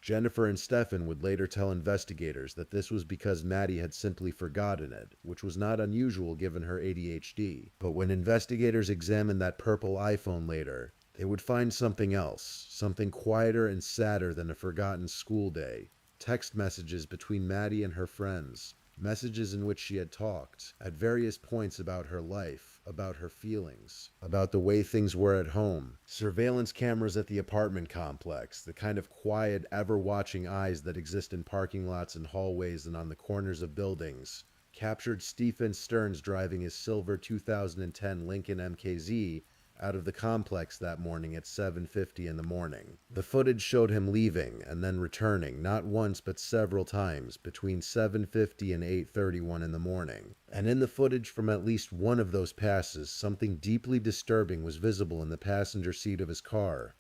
Jennifer and Stefan would later tell investigators that this was because Maddie had simply forgotten it, which was not unusual given her ADHD. But when investigators examined that purple iPhone later, they would find something else, something quieter and sadder than a forgotten school day. Text messages between Maddie and her friends, messages in which she had talked at various points about her life, about her feelings, about the way things were at home. Surveillance cameras at the apartment complex, the kind of quiet, ever-watching eyes that exist in parking lots and hallways and on the corners of buildings, captured Stephen Stearns driving his silver 2010 Lincoln MKZ out of the complex that morning at 7:50 in the morning. The footage showed him leaving and then returning, not once but several times, between 7:50 and 8:31 in the morning. And in the footage from at least one of those passes, something deeply disturbing was visible in the passenger seat of his car.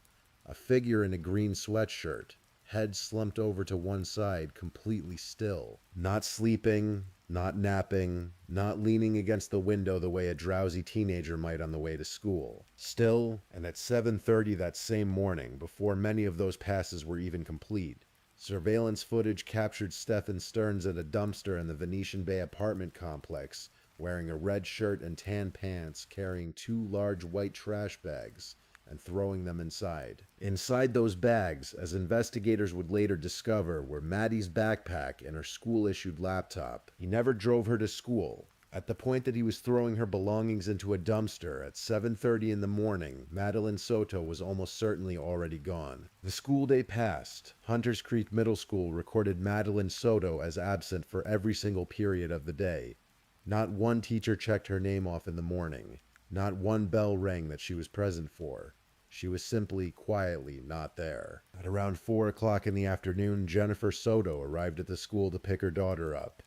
A figure in a green sweatshirt, head slumped over to one side, completely still. Not sleeping, not napping, not leaning against the window the way a drowsy teenager might on the way to school. Still, and at 7:30 that same morning, before many of those passes were even complete, surveillance footage captured Stephen Stearns at a dumpster in the Venetian Bay apartment complex, wearing a red shirt and tan pants, carrying 2 large white trash bags, and throwing them inside. Inside those bags, as investigators would later discover, were Maddie's backpack and her school-issued laptop. He never drove her to school. At the point that he was throwing her belongings into a dumpster at 7:30 in the morning, Madeline Soto was almost certainly already gone. The school day passed. Hunters Creek Middle School recorded Madeline Soto as absent for every single period of the day. Not one teacher checked her name off in the morning. Not one bell rang that she was present for. She was simply, quietly not there. At around 4 o'clock in the afternoon, Jennifer Soto arrived at the school to pick her daughter up.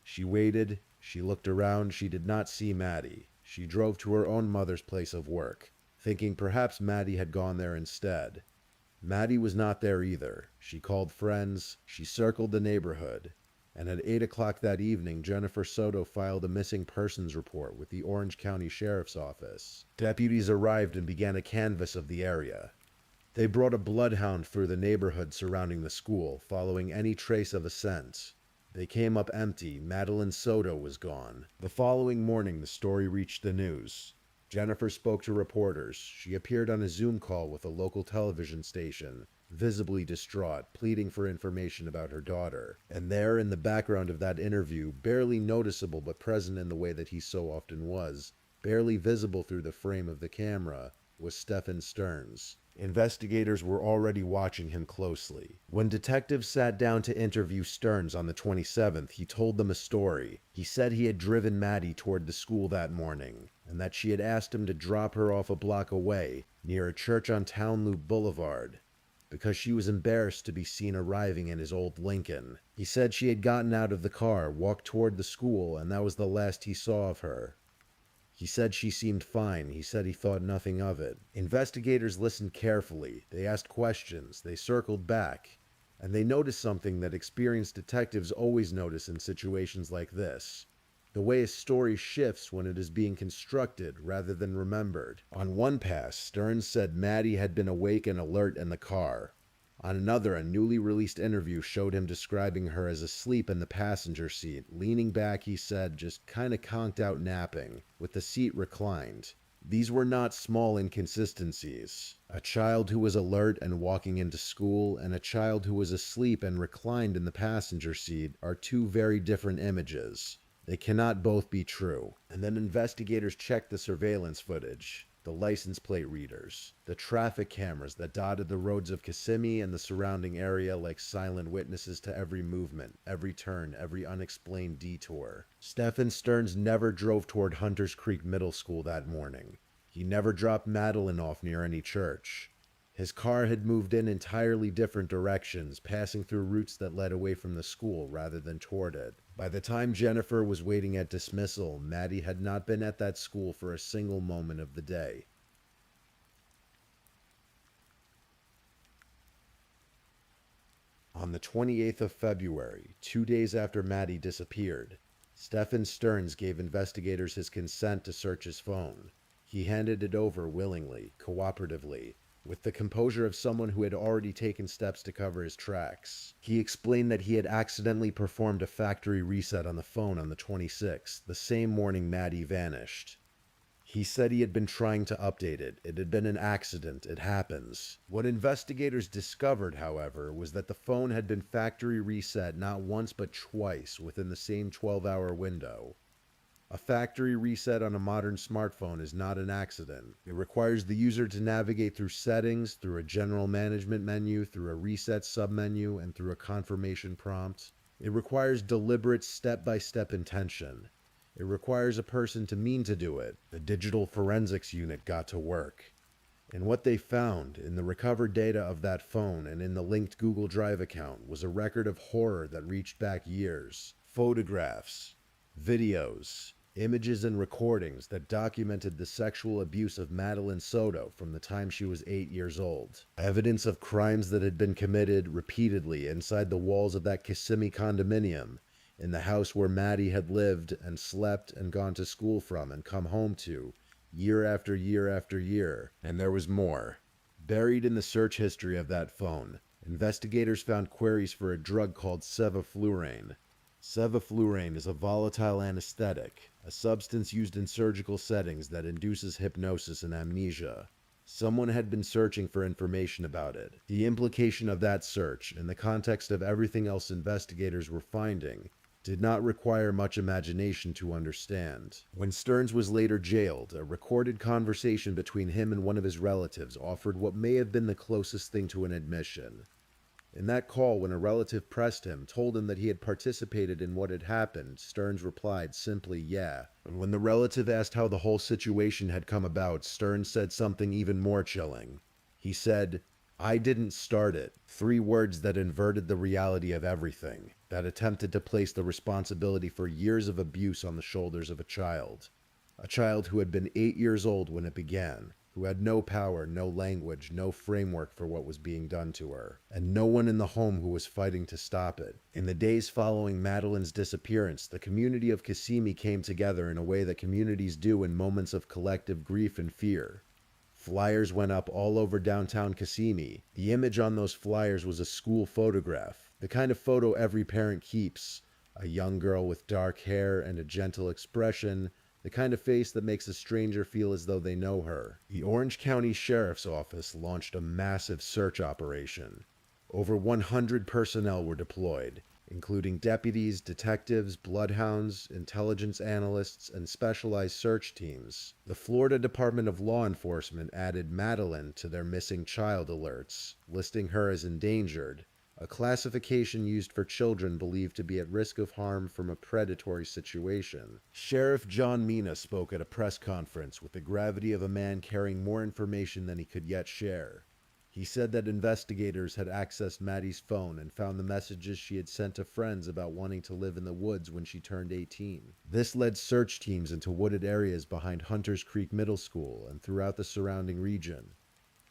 She waited, she looked around, she did not see Maddie. She drove to her own mother's place of work, thinking perhaps Maddie had gone there instead. Maddie was not there either. She called friends, she circled the neighborhood. And at 8 o'clock that evening, Jennifer Soto filed a missing persons report with the Orange County Sheriff's Office. Deputies arrived and began a canvass of the area. They brought a bloodhound through the neighborhood surrounding the school, following any trace of a scent. They came up empty. Madeline Soto was gone. The following morning, the story reached the news. Jennifer spoke to reporters. She appeared on a Zoom call with a local television station, visibly distraught, pleading for information about her daughter. And there, in the background of that interview, barely noticeable but present in the way that he so often was, barely visible through the frame of the camera, was Stephen Stearns. Investigators were already watching him closely. When detectives sat down to interview Stearns on the 27th, he told them a story. He said he had driven Maddie toward the school that morning, and that she had asked him to drop her off a block away, near a church on Town Loop Boulevard, because she was embarrassed to be seen arriving in his old Lincoln. He said she had gotten out of the car, walked toward the school, and that was the last he saw of her. He said she seemed fine. He said he thought nothing of it. Investigators listened carefully. They asked questions. They circled back. And they noticed something that experienced detectives always notice in situations like this: the way a story shifts when it is being constructed rather than remembered. On one pass, Stearns said Maddie had been awake and alert in the car. On another, a newly released interview showed him describing her as asleep in the passenger seat, leaning back, he said, just kinda conked out napping, with the seat reclined. These were not small inconsistencies. A child who was alert and walking into school, and a child who was asleep and reclined in the passenger seat are 2 very different images. They cannot both be true. And then investigators checked the surveillance footage, the license plate readers, the traffic cameras that dotted the roads of Kissimmee and the surrounding area like silent witnesses to every movement, every turn, every unexplained detour. Stephen Stearns never drove toward Hunters Creek Middle School that morning. He never dropped Madeline off near any church. His car had moved in entirely different directions, passing through routes that led away from the school rather than toward it. By the time Jennifer was waiting at dismissal, Maddie had not been at that school for a single moment of the day. On the 28th of February, 2 days after Maddie disappeared, Stephen Stearns gave investigators his consent to search his phone. He handed it over willingly, cooperatively, with the composure of someone who had already taken steps to cover his tracks. He explained that he had accidentally performed a factory reset on the phone on the 26th, the same morning Maddie vanished. He said he had been trying to update it. It had been an accident. It happens. What investigators discovered, however, was that the phone had been factory reset not once but twice within the same 12-hour window. A factory reset on a modern smartphone is not an accident. It requires the user to navigate through settings, through a general management menu, through a reset submenu, and through a confirmation prompt. It requires deliberate step-by-step intention. It requires a person to mean to do it. The digital forensics unit got to work. And what they found in the recovered data of that phone and in the linked Google Drive account was a record of horror that reached back years. Photographs, videos, images and recordings that documented the sexual abuse of Madeline Soto from the time she was 8 years old. Evidence of crimes that had been committed repeatedly inside the walls of that Kissimmee condominium, in the house where Maddie had lived and slept and gone to school from and come home to, year after year after year. And there was more. Buried in the search history of that phone, investigators found queries for a drug called sevoflurane. Sevoflurane is a volatile anesthetic, a substance used in surgical settings that induces hypnosis and amnesia. Someone had been searching for information about it. The implication of that search, in the context of everything else investigators were finding, did not require much imagination to understand. When Stearns was later jailed, a recorded conversation between him and one of his relatives offered what may have been the closest thing to an admission. In that call, when a relative pressed him, told him that he had participated in what had happened, Stearns replied simply, "Yeah." And when the relative asked how the whole situation had come about, Stearns said something even more chilling. He said, "I didn't start it." 3 words that inverted the reality of everything, that attempted to place the responsibility for years of abuse on the shoulders of a child. A child who had been 8 years old when it began, who had no power, no language, no framework for what was being done to her, and no one in the home who was fighting to stop it. In the days following Madeline's disappearance, the community of Kissimmee came together in a way that communities do in moments of collective grief and fear. Flyers went up all over downtown Kissimmee. The image on those flyers was a school photograph, the kind of photo every parent keeps. A young girl with dark hair and a gentle expression, the kind of face that makes a stranger feel as though they know her. The Orange County Sheriff's Office launched a massive search operation. Over 100 personnel were deployed, including deputies, detectives, bloodhounds, intelligence analysts, and specialized search teams. The Florida Department of Law Enforcement added Madeline to their missing child alerts, listing her as endangered, a classification used for children believed to be at risk of harm from a predatory situation. Sheriff John Mina spoke at a press conference with the gravity of a man carrying more information than he could yet share. He said that investigators had accessed Maddie's phone and found the messages she had sent to friends about wanting to live in the woods when she turned 18. This led search teams into wooded areas behind Hunters Creek Middle School and throughout the surrounding region.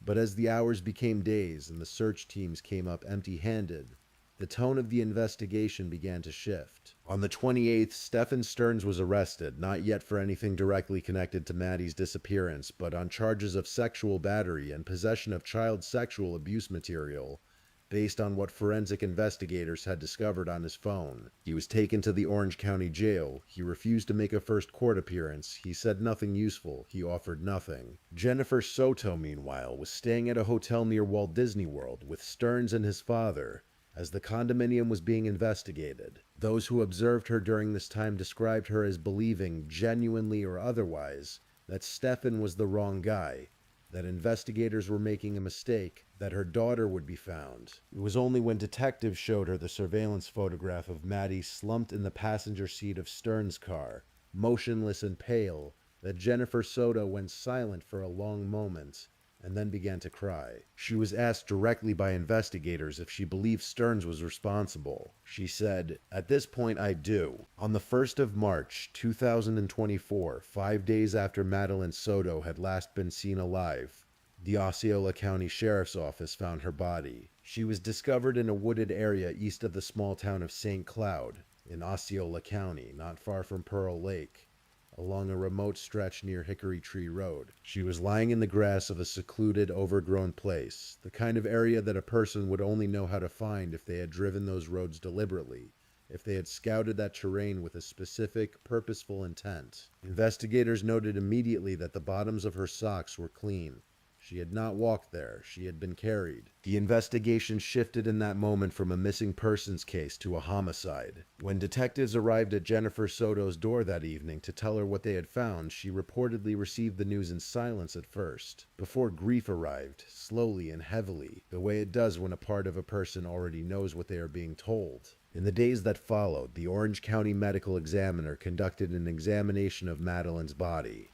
But as the hours became days and the search teams came up empty-handed, the tone of the investigation began to shift. On the 28th, Stephen Stearns was arrested, not yet for anything directly connected to Maddie's disappearance, but on charges of sexual battery and possession of child sexual abuse material, based on what forensic investigators had discovered on his phone. He was taken to the Orange County Jail. He refused to make a first court appearance. He said nothing useful. He offered nothing. Jennifer Soto, meanwhile, was staying at a hotel near Walt Disney World with Stearns and his father as the condominium was being investigated. Those who observed her during this time described her as believing, genuinely or otherwise, that Stephen was the wrong guy, that investigators were making a mistake, that her daughter would be found. It was only when detectives showed her the surveillance photograph of Maddie slumped in the passenger seat of Stearns' car, motionless and pale, that Jennifer Soto went silent for a long moment and then began to cry. She was asked directly by investigators if she believed Stearns was responsible. She said, "At this point I do." On the 1st of March, 2024, 5 days after Madeline Soto had last been seen alive, the Osceola County Sheriff's Office found her body. She was discovered in a wooded area east of the small town of St. Cloud, in Osceola County, not far from Pearl Lake. along a remote stretch near Hickory Tree Road. She was lying in the grass of a secluded, overgrown place, the kind of area that a person would only know how to find if they had driven those roads deliberately, if they had scouted that terrain with a specific, purposeful intent. Investigators noted immediately that the bottoms of her socks were clean. She had not walked there, she had been carried. The investigation shifted in that moment from a missing persons case to a homicide. When detectives arrived at Jennifer Soto's door that evening to tell her what they had found, she reportedly received the news in silence at first, before grief arrived, slowly and heavily, the way it does when a part of a person already knows what they are being told. In the days that followed, the Orange County Medical Examiner conducted an examination of Madeline's body.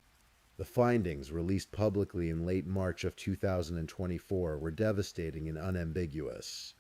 The findings, released publicly in late March of 2024, were devastating and unambiguous.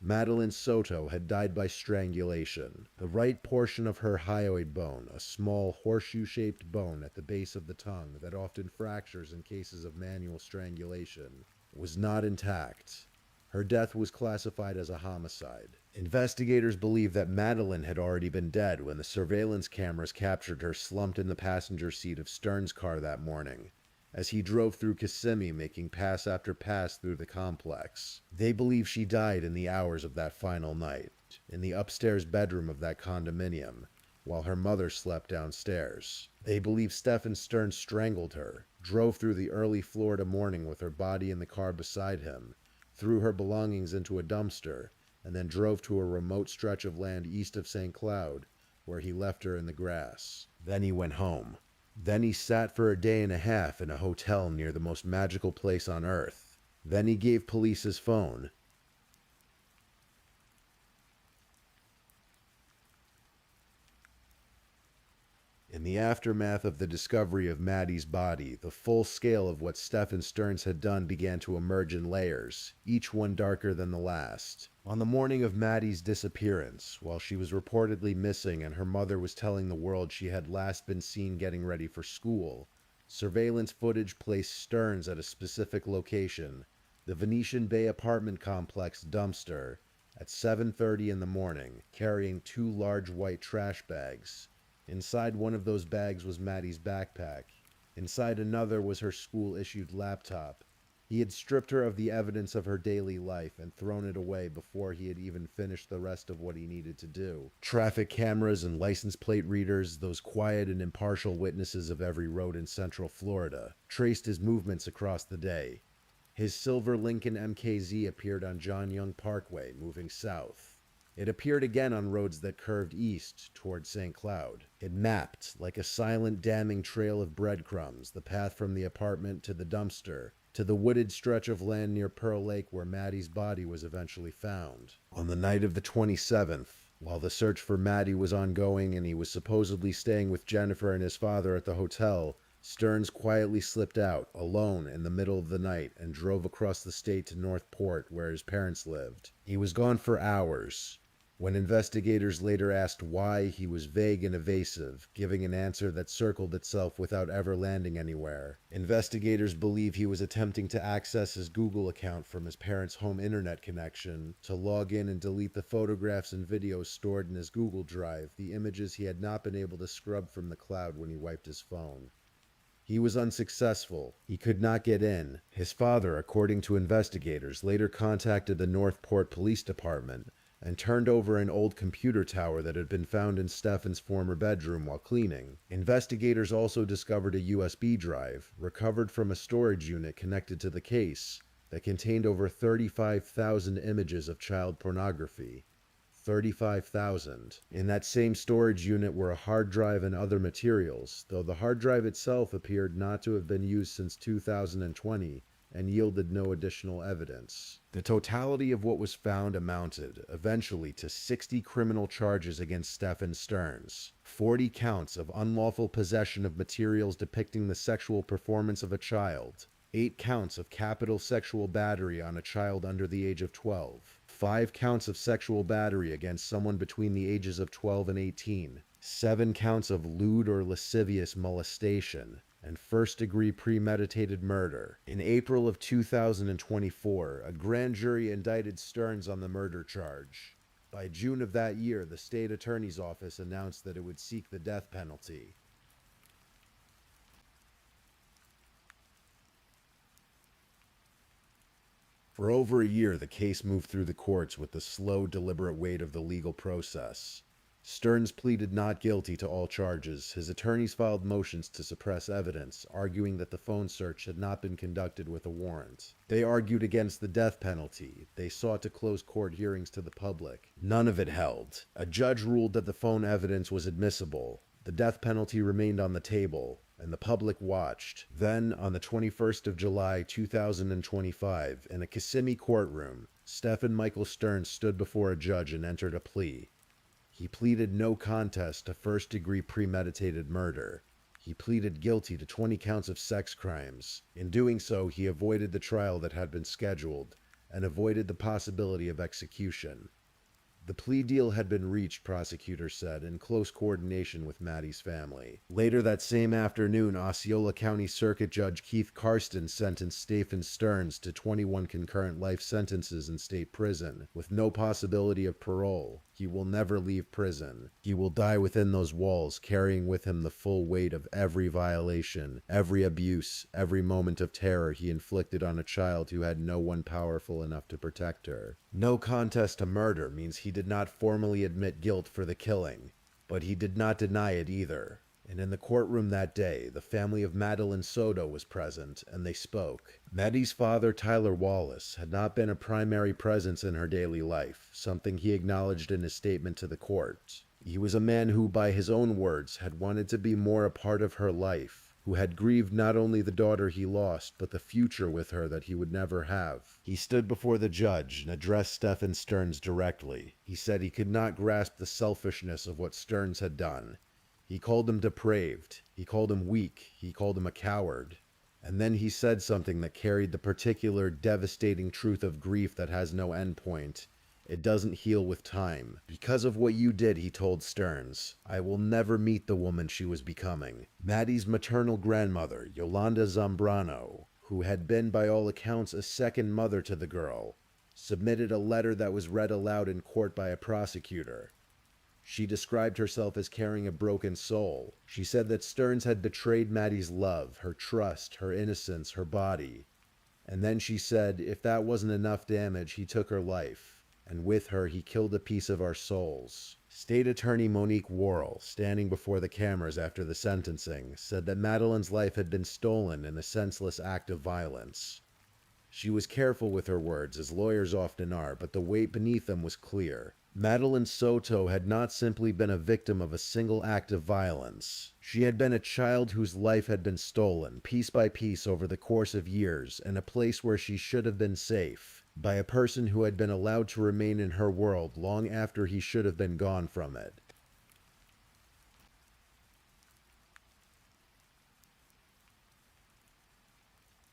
Madeline Soto had died by strangulation. The right portion of her hyoid bone, a small horseshoe-shaped bone at the base of the tongue that often fractures in cases of manual strangulation, was not intact. Her death was classified as a homicide. Investigators believe that Madeline had already been dead when the surveillance cameras captured her slumped in the passenger seat of Stern's car that morning, as he drove through Kissimmee, making pass after pass through the complex. They believe she died in the hours of that final night, in the upstairs bedroom of that condominium, while her mother slept downstairs. They believe Stephen Stern strangled her, drove through the early Florida morning with her body in the car beside him, threw her belongings into a dumpster, and then drove to a remote stretch of land east of St. Cloud, where he left her in the grass. Then he went home. Then he sat for a day and a half in a hotel near the most magical place on earth. Then he gave police his phone. In the aftermath of the discovery of Maddie's body, the full scale of what Stephen Stearns had done began to emerge in layers, each one darker than the last. On the morning of Maddie's disappearance, while she was reportedly missing and her mother was telling the world she had last been seen getting ready for school, surveillance footage placed Stearns at a specific location, the Venetian Bay apartment complex dumpster, at 7:30 in the morning, carrying 2 large white trash bags. Inside one of those bags was Maddie's backpack. Inside another was her school-issued laptop. He had stripped her of the evidence of her daily life and thrown it away before he had even finished the rest of what he needed to do. Traffic cameras and license plate readers, those quiet and impartial witnesses of every road in Central Florida, traced his movements across the day. His silver Lincoln MKZ appeared on John Young Parkway, moving south. It appeared again on roads that curved east toward St. Cloud. It mapped, like a silent damning trail of breadcrumbs, the path from the apartment to the dumpster, to the wooded stretch of land near Pearl Lake where Maddie's body was eventually found. On the night of the 27th, while the search for Maddie was ongoing and he was supposedly staying with Jennifer and his father at the hotel, Stearns quietly slipped out, alone, in the middle of the night and drove across the state to North Port, where his parents lived. He was gone for hours. When investigators later asked why, he was vague and evasive, giving an answer that circled itself without ever landing anywhere. Investigators believe he was attempting to access his Google account from his parents' home internet connection, to log in and delete the photographs and videos stored in his Google Drive, the images he had not been able to scrub from the cloud when he wiped his phone. He was unsuccessful. He could not get in. His father, according to investigators, later contacted the Northport Police Department and turned over an old computer tower that had been found in Stephen's former bedroom while cleaning. Investigators also discovered a USB drive, recovered from a storage unit connected to the case, that contained over 35,000 images of child pornography. 35,000. In that same storage unit were a hard drive and other materials, though the hard drive itself appeared not to have been used since 2020 and yielded no additional evidence. The totality of what was found amounted, eventually, to 60 criminal charges against Stephen Stearns, 40 counts of unlawful possession of materials depicting the sexual performance of a child, 8 counts of capital sexual battery on a child under the age of 12, 5 counts of sexual battery against someone between the ages of 12 and 18, 7 counts of lewd or lascivious molestation, and first-degree premeditated murder. In April of 2024, a grand jury indicted Stearns on the murder charge. By June of that year, the state attorney's office announced that it would seek the death penalty. For over a year, the case moved through the courts with the slow, deliberate weight of the legal process. Stearns pleaded not guilty to all charges. His attorneys filed motions to suppress evidence, arguing that the phone search had not been conducted with a warrant. They argued against the death penalty. They sought to close court hearings to the public. None of it held. A judge ruled that the phone evidence was admissible. The death penalty remained on the table, and the public watched. Then, on the 21st of July, 2025, in a Kissimmee courtroom, Stephen Michael Stearns stood before a judge and entered a plea. He pleaded no contest to first-degree premeditated murder. He pleaded guilty to 20 counts of sex crimes. In doing so, he avoided the trial that had been scheduled and avoided the possibility of execution. The plea deal had been reached, prosecutors said, in close coordination with Maddie's family. Later that same afternoon, Osceola County Circuit Judge Keith Karsten sentenced Stephen Stearns to 21 concurrent life sentences in state prison, with no possibility of parole. He will never leave prison. He will die within those walls, carrying with him the full weight of every violation, every abuse, every moment of terror he inflicted on a child who had no one powerful enough to protect her. No contest to murder means he did not formally admit guilt for the killing, but he did not deny it either. And in the courtroom that day, the family of Madeline Soto was present, and they spoke. Maddie's father, Tyler Wallace, had not been a primary presence in her daily life, something he acknowledged in his statement to the court. He was a man who, by his own words, had wanted to be more a part of her life, who had grieved not only the daughter he lost, but the future with her that he would never have. He stood before the judge and addressed Stephen Stearns directly. He said he could not grasp the selfishness of what Stearns had done. He called him depraved. He called him weak. He called him a coward. And then he said something that carried the particular devastating truth of grief that has no endpoint. It doesn't heal with time. Because of what you did, he told Stearns, I will never meet the woman she was becoming. Maddie's maternal grandmother, Yolanda Zambrano, who had been by all accounts a second mother to the girl, submitted a letter that was read aloud in court by a prosecutor. She described herself as carrying a broken soul. She said that Stearns had betrayed Maddie's love, her trust, her innocence, her body. And then she said, if that wasn't enough damage, he took her life. And with her, he killed a piece of our souls. State Attorney Monique Worrell, standing before the cameras after the sentencing, said that Madeline's life had been stolen in a senseless act of violence. She was careful with her words, as lawyers often are, but the weight beneath them was clear. Madeline Soto had not simply been a victim of a single act of violence. She had been a child whose life had been stolen, piece by piece over the course of years, in a place where she should have been safe, by a person who had been allowed to remain in her world long after he should have been gone from it.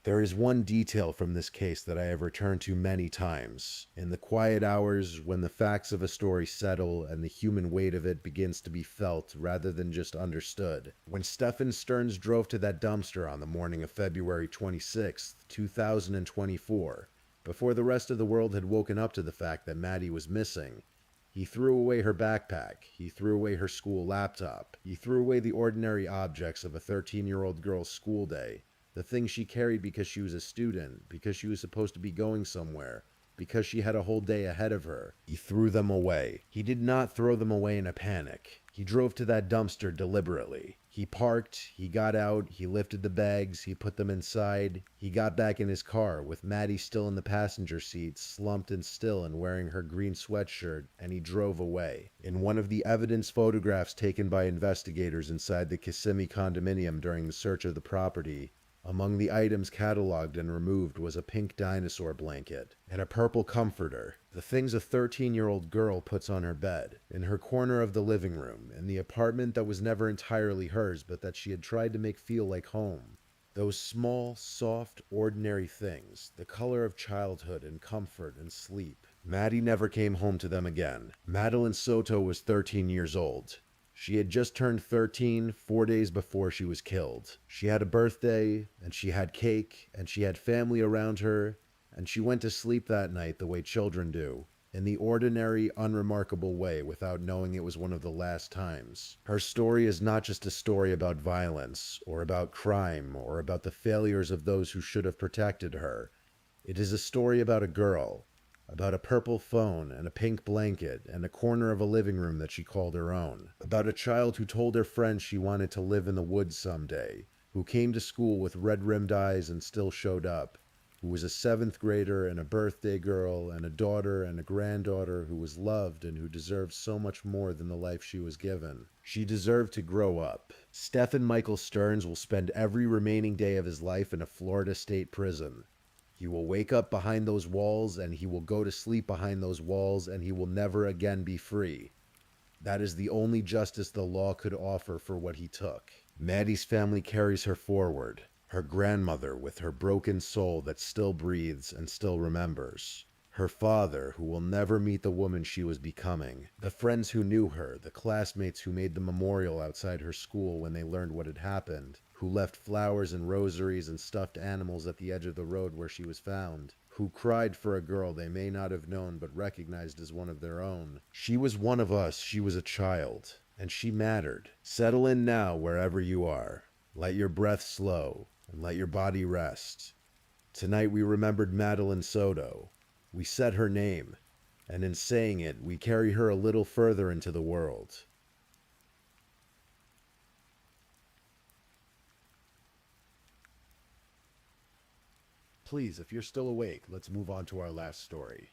There is one detail from this case that I have returned to many times. In the quiet hours when the facts of a story settle and the human weight of it begins to be felt rather than just understood. When Stephen Stearns drove to that dumpster on the morning of February 26th, 2024, before the rest of the world had woken up to the fact that Maddie was missing, he threw away her backpack, he threw away her school laptop, he threw away the ordinary objects of a 13-year-old girl's school day. The things she carried because she was a student, because she was supposed to be going somewhere, because she had a whole day ahead of her. He threw them away. He did not throw them away in a panic. He drove to that dumpster deliberately. He parked, he got out, he lifted the bags, he put them inside. He got back in his car, with Maddie still in the passenger seat, slumped and still and wearing her green sweatshirt, and he drove away. In one of the evidence photographs taken by investigators inside the Kissimmee condominium during the search of the property, among the items cataloged and removed was a pink dinosaur blanket and a purple comforter, the things a 13-year-old girl puts on her bed, in her corner of the living room, in the apartment that was never entirely hers but that she had tried to make feel like home. Those small, soft, ordinary things, the color of childhood and comfort and sleep. Maddie never came home to them again. Madeline Soto was 13 years old. She had just turned 13 4 days before she was killed. She had a birthday, and she had cake, and she had family around her, and she went to sleep that night the way children do, in the ordinary, unremarkable way, without knowing it was one of the last times. Her story is not just a story about violence, or about crime, or about the failures of those who should have protected her. It is a story about a girl, about a purple phone and a pink blanket and a corner of a living room that she called her own, about a child who told her friends she wanted to live in the woods someday, who came to school with red-rimmed eyes and still showed up, who was a seventh grader and a birthday girl and a daughter and a granddaughter who was loved and who deserved so much more than the life she was given. She deserved to grow up. Stephen Michael Stearns will spend every remaining day of his life in a Florida state prison. He will wake up behind those walls and he will go to sleep behind those walls and he will never again be free. That is the only justice the law could offer for what he took. Maddie's family carries her forward. Her grandmother with her broken soul that still breathes and still remembers. Her father who will never meet the woman she was becoming. The friends who knew her, the classmates who made the memorial outside her school when they learned what had happened, who left flowers and rosaries and stuffed animals at the edge of the road where she was found, who cried for a girl they may not have known but recognized as one of their own. She was one of us, she was a child, and she mattered. Settle in now wherever you are. Let your breath slow, and let your body rest. Tonight we remembered Madeline Soto. We said her name, and in saying it, we carry her a little further into the world. Please, if you're still awake, let's move on to our last story.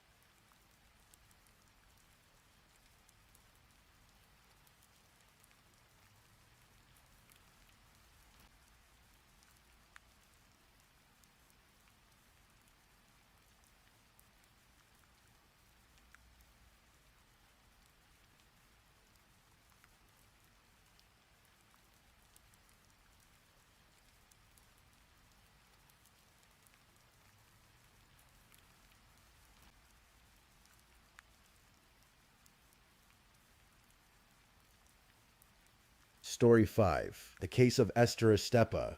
Story 5. The Case of Esther Estepa.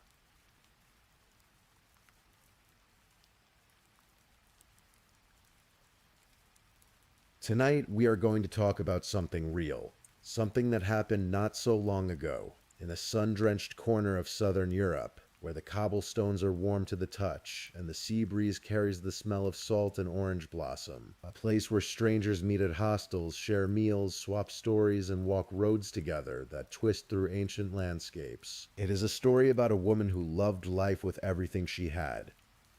Tonight we are going to talk about something real. Something that happened not so long ago, in a sun-drenched corner of southern Europe, where the cobblestones are warm to the touch, and the sea breeze carries the smell of salt and orange blossom. A place where strangers meet at hostels, share meals, swap stories, and walk roads together that twist through ancient landscapes. It is a story about a woman who loved life with everything she had.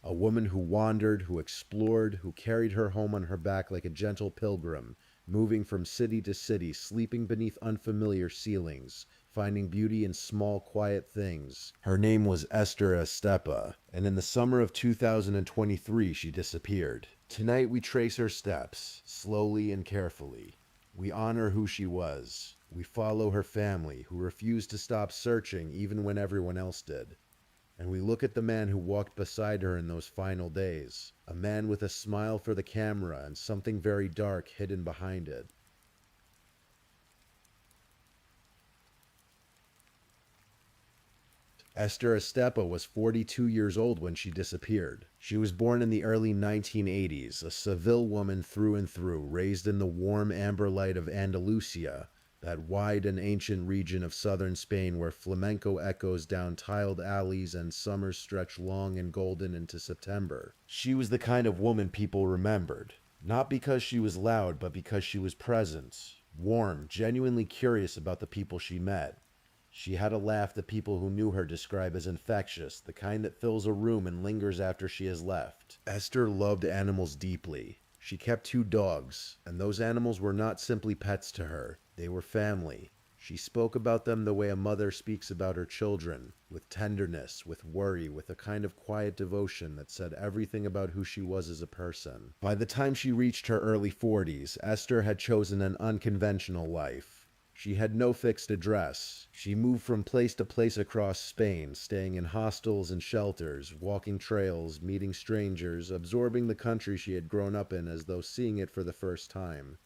A woman who wandered, who explored, who carried her home on her back like a gentle pilgrim, moving from city to city, sleeping beneath unfamiliar ceilings, finding beauty in small, quiet things. Her name was Esther Estepa, and in the summer of 2023 she disappeared. Tonight we trace her steps, slowly and carefully. We honor who she was. We follow her family, who refused to stop searching even when everyone else did. And we look at the man who walked beside her in those final days, a man with a smile for the camera and something very dark hidden behind it. Esther Estepa was 42 years old when she disappeared. She was born in the early 1980s, a Seville woman through and through, raised in the warm amber light of Andalusia, that wide and ancient region of southern Spain where flamenco echoes down tiled alleys and summers stretch long and golden into September. She was the kind of woman people remembered, not because she was loud, but because she was present, warm, genuinely curious about the people she met. She had a laugh that people who knew her describe as infectious, the kind that fills a room and lingers after she has left. Esther loved animals deeply. She kept 2 dogs, and those animals were not simply pets to her. They were family. She spoke about them the way a mother speaks about her children, with tenderness, with worry, with a kind of quiet devotion that said everything about who she was as a person. By the time she reached her early 40s, Esther had chosen an unconventional life. She had no fixed address. She moved from place to place across Spain, staying in hostels and shelters, walking trails, meeting strangers, absorbing the country she had grown up in as though seeing it for the first time.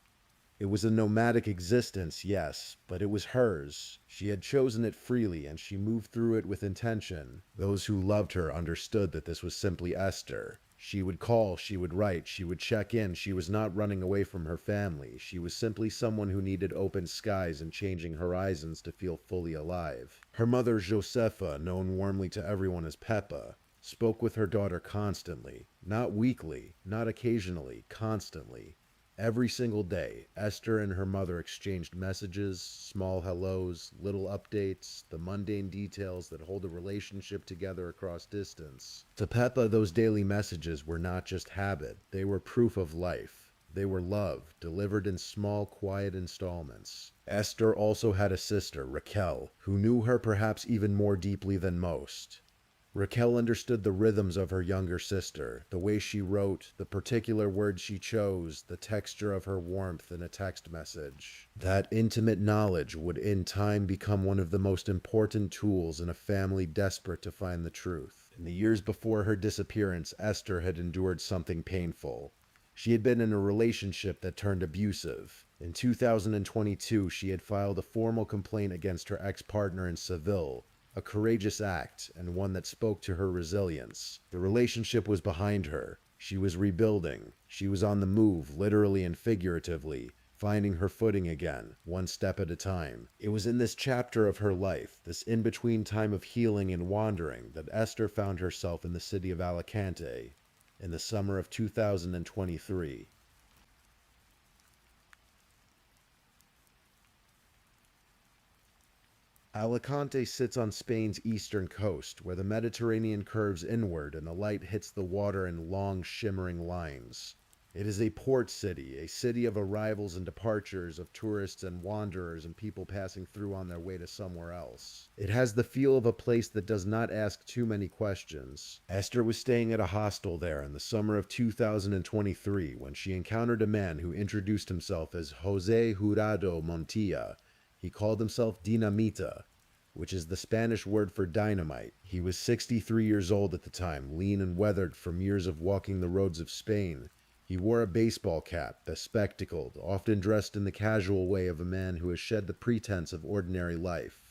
It was a nomadic existence, yes, but it was hers. She had chosen it freely, and she moved through it with intention. Those who loved her understood that this was simply Esther. She would call, she would write, she would check in. She was not running away from her family. She was simply someone who needed open skies and changing horizons to feel fully alive. Her mother, Josefa, known warmly to everyone as Peppa, spoke with her daughter constantly, not weekly, not occasionally, constantly. Every single day, Esther and her mother exchanged messages, small hellos, little updates, the mundane details that hold a relationship together across distance. To Peppa, those daily messages were not just habit, they were proof of life. They were love, delivered in small, quiet installments. Esther also had a sister, Raquel, who knew her perhaps even more deeply than most. Raquel understood the rhythms of her younger sister, the way she wrote, the particular words she chose, the texture of her warmth in a text message. That intimate knowledge would in time become one of the most important tools in a family desperate to find the truth. In the years before her disappearance, Esther had endured something painful. She had been in a relationship that turned abusive. In 2022, she had filed a formal complaint against her ex-partner in Seville, a courageous act, and one that spoke to her resilience. The relationship was behind her. She was rebuilding. She was on the move, literally and figuratively, finding her footing again, one step at a time. It was in this chapter of her life, this in-between time of healing and wandering, that Esther found herself in the city of Alicante in the summer of 2023. Alicante sits on Spain's eastern coast, where the Mediterranean curves inward and the light hits the water in long, shimmering lines. It is a port city, a city of arrivals and departures, of tourists and wanderers and people passing through on their way to somewhere else. It has the feel of a place that does not ask too many questions. Esther was staying at a hostel there in the summer of 2023 when she encountered a man who introduced himself as Jose Jurado Montilla. He called himself Dinamita, which is the Spanish word for dynamite. He was 63 years old at the time, lean and weathered from years of walking the roads of Spain. He wore a baseball cap, bespectacled, often dressed in the casual way of a man who has shed the pretense of ordinary life.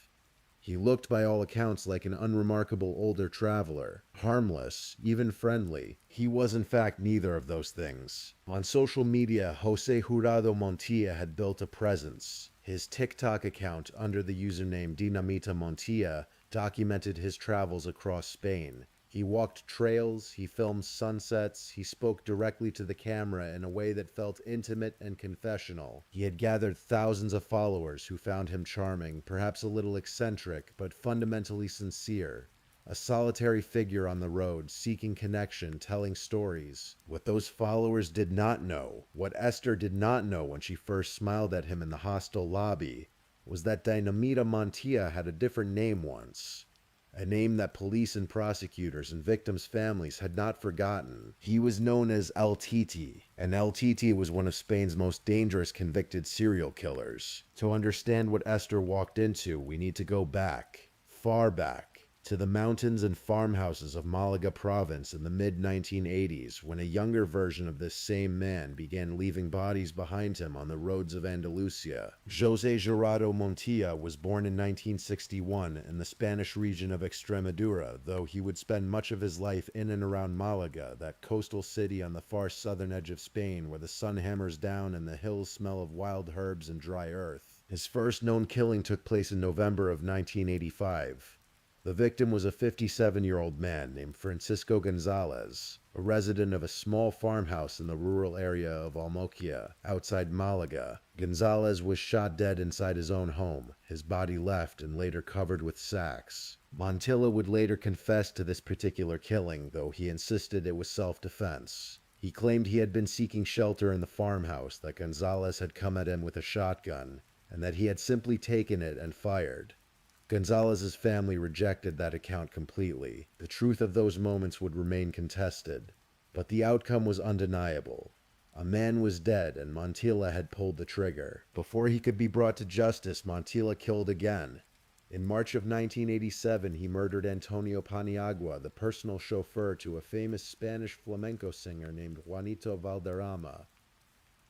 He looked by all accounts like an unremarkable older traveler, harmless, even friendly. He was in fact neither of those things. On social media, Jose Jurado Montilla had built a presence. His TikTok account under the username Dinamita Montilla documented his travels across Spain. He walked trails, he filmed sunsets, he spoke directly to the camera in a way that felt intimate and confessional. He had gathered thousands of followers who found him charming, perhaps a little eccentric, but fundamentally sincere. A solitary figure on the road, seeking connection, telling stories. What those followers did not know, what Esther did not know when she first smiled at him in the hostel lobby, was that Dinamita Montilla had a different name once. A name that police and prosecutors and victims' families had not forgotten. He was known as El Titi, and El Titi was one of Spain's most dangerous convicted serial killers. To understand what Esther walked into, we need to go back, far back, to the mountains and farmhouses of Malaga province in the mid-1980s, when a younger version of this same man began leaving bodies behind him on the roads of Andalusia. Jose Jurado Montilla was born in 1961 in the Spanish region of Extremadura, though he would spend much of his life in and around Malaga, that coastal city on the far southern edge of Spain where the sun hammers down and the hills smell of wild herbs and dry earth. His first known killing took place in November of 1985. The victim was a 57-year-old man named Francisco Gonzalez, a resident of a small farmhouse in the rural area of Almoquia, outside Malaga. Gonzalez was shot dead inside his own home, his body left and later covered with sacks. Montilla would later confess to this particular killing, though he insisted it was self-defense. He claimed he had been seeking shelter in the farmhouse, that Gonzalez had come at him with a shotgun, and that he had simply taken it and fired. Gonzalez's family rejected that account completely. The truth of those moments would remain contested. But the outcome was undeniable. A man was dead and Montilla had pulled the trigger. Before he could be brought to justice, Montilla killed again. In March of 1987, he murdered Antonio Paniagua, the personal chauffeur to a famous Spanish flamenco singer named Juanito Valderrama.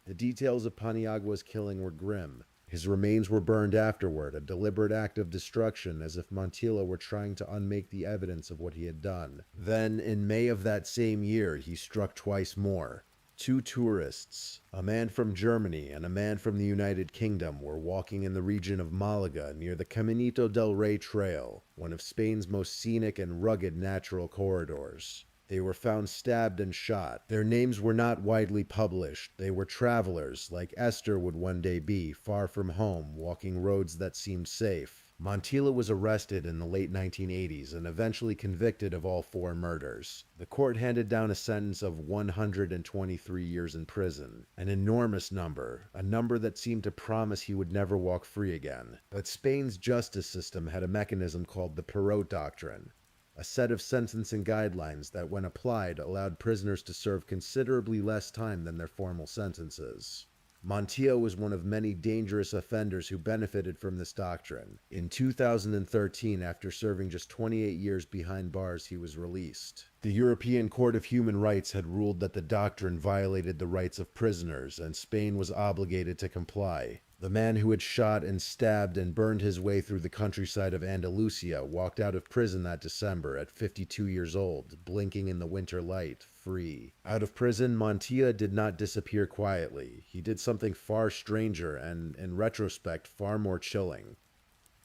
The details of Paniagua's killing were grim. His remains were burned afterward, a deliberate act of destruction, as if Montilla were trying to unmake the evidence of what he had done. Then, in May of that same year, he struck twice more. Two tourists, a man from Germany and a man from the United Kingdom, were walking in the region of Malaga near the Caminito del Rey Trail, one of Spain's most scenic and rugged natural corridors. They were found stabbed and shot. Their names were not widely published. They were travelers, like Esther would one day be, far from home, walking roads that seemed safe. Montilla was arrested in the late 1980s and eventually convicted of all four murders. The court handed down a sentence of 123 years in prison, an enormous number, a number that seemed to promise he would never walk free again. But Spain's justice system had a mechanism called the Perot Doctrine, a set of sentencing guidelines that, when applied, allowed prisoners to serve considerably less time than their formal sentences. Montilla was one of many dangerous offenders who benefited from this doctrine. In 2013, after serving just 28 years behind bars, he was released. The European Court of Human Rights had ruled that the doctrine violated the rights of prisoners, and Spain was obligated to comply. The man who had shot and stabbed and burned his way through the countryside of Andalusia walked out of prison that December at 52 years old, blinking in the winter light, free. Out of prison, Montilla did not disappear quietly. He did something far stranger and, in retrospect, far more chilling.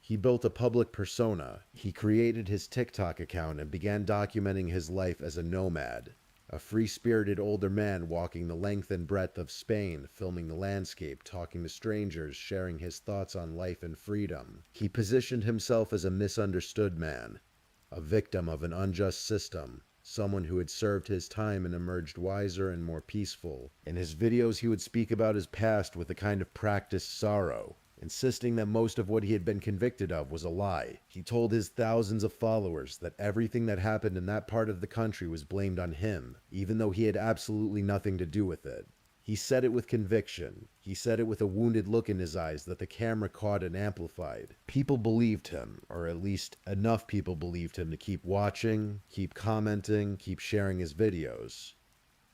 He built a public persona. He created his TikTok account and began documenting his life as a nomad. A free-spirited older man walking the length and breadth of Spain, filming the landscape, talking to strangers, sharing his thoughts on life and freedom. He positioned himself as a misunderstood man, a victim of an unjust system, someone who had served his time and emerged wiser and more peaceful. In his videos, he would speak about his past with a kind of practiced sorrow, insisting that most of what he had been convicted of was a lie. He told his thousands of followers that everything that happened in that part of the country was blamed on him, even though he had absolutely nothing to do with it. He said it with conviction. He said it with a wounded look in his eyes that the camera caught and amplified. People believed him, or at least enough people believed him to keep watching, keep commenting, keep sharing his videos.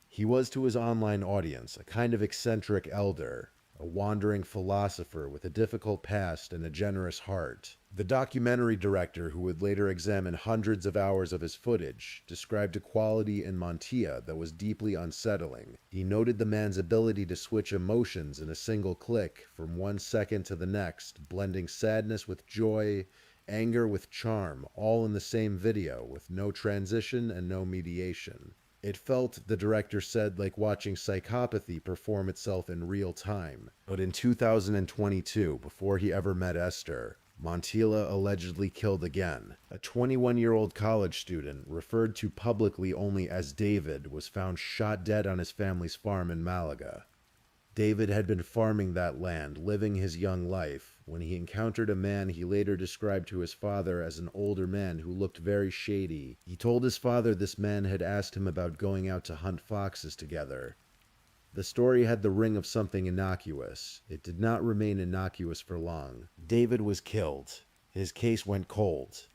He was to his online audience a kind of eccentric elder, a wandering philosopher with a difficult past and a generous heart. The documentary director, who would later examine hundreds of hours of his footage, described a quality in Montilla that was deeply unsettling. He noted the man's ability to switch emotions in a single click from one second to the next, blending sadness with joy, anger with charm, all in the same video, with no transition and no mediation. It felt, the director said, like watching psychopathy perform itself in real time. But in 2022, before he ever met Esther, Montilla allegedly killed again. A 21-year-old college student, referred to publicly only as David, was found shot dead on his family's farm in Malaga. David had been farming that land, living his young life, when he encountered a man he later described to his father as an older man who looked very shady. He told his father this man had asked him about going out to hunt foxes together. The story had the ring of something innocuous. It did not remain innocuous for long. David was killed. His case went cold.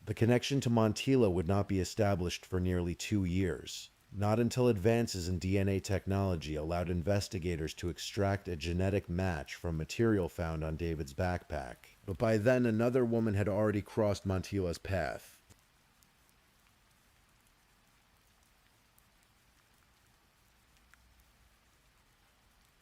The connection to Montilla would not be established for nearly 2 years. Not until advances in DNA technology allowed investigators to extract a genetic match from material found on David's backpack. But by then, another woman had already crossed Montilla's path.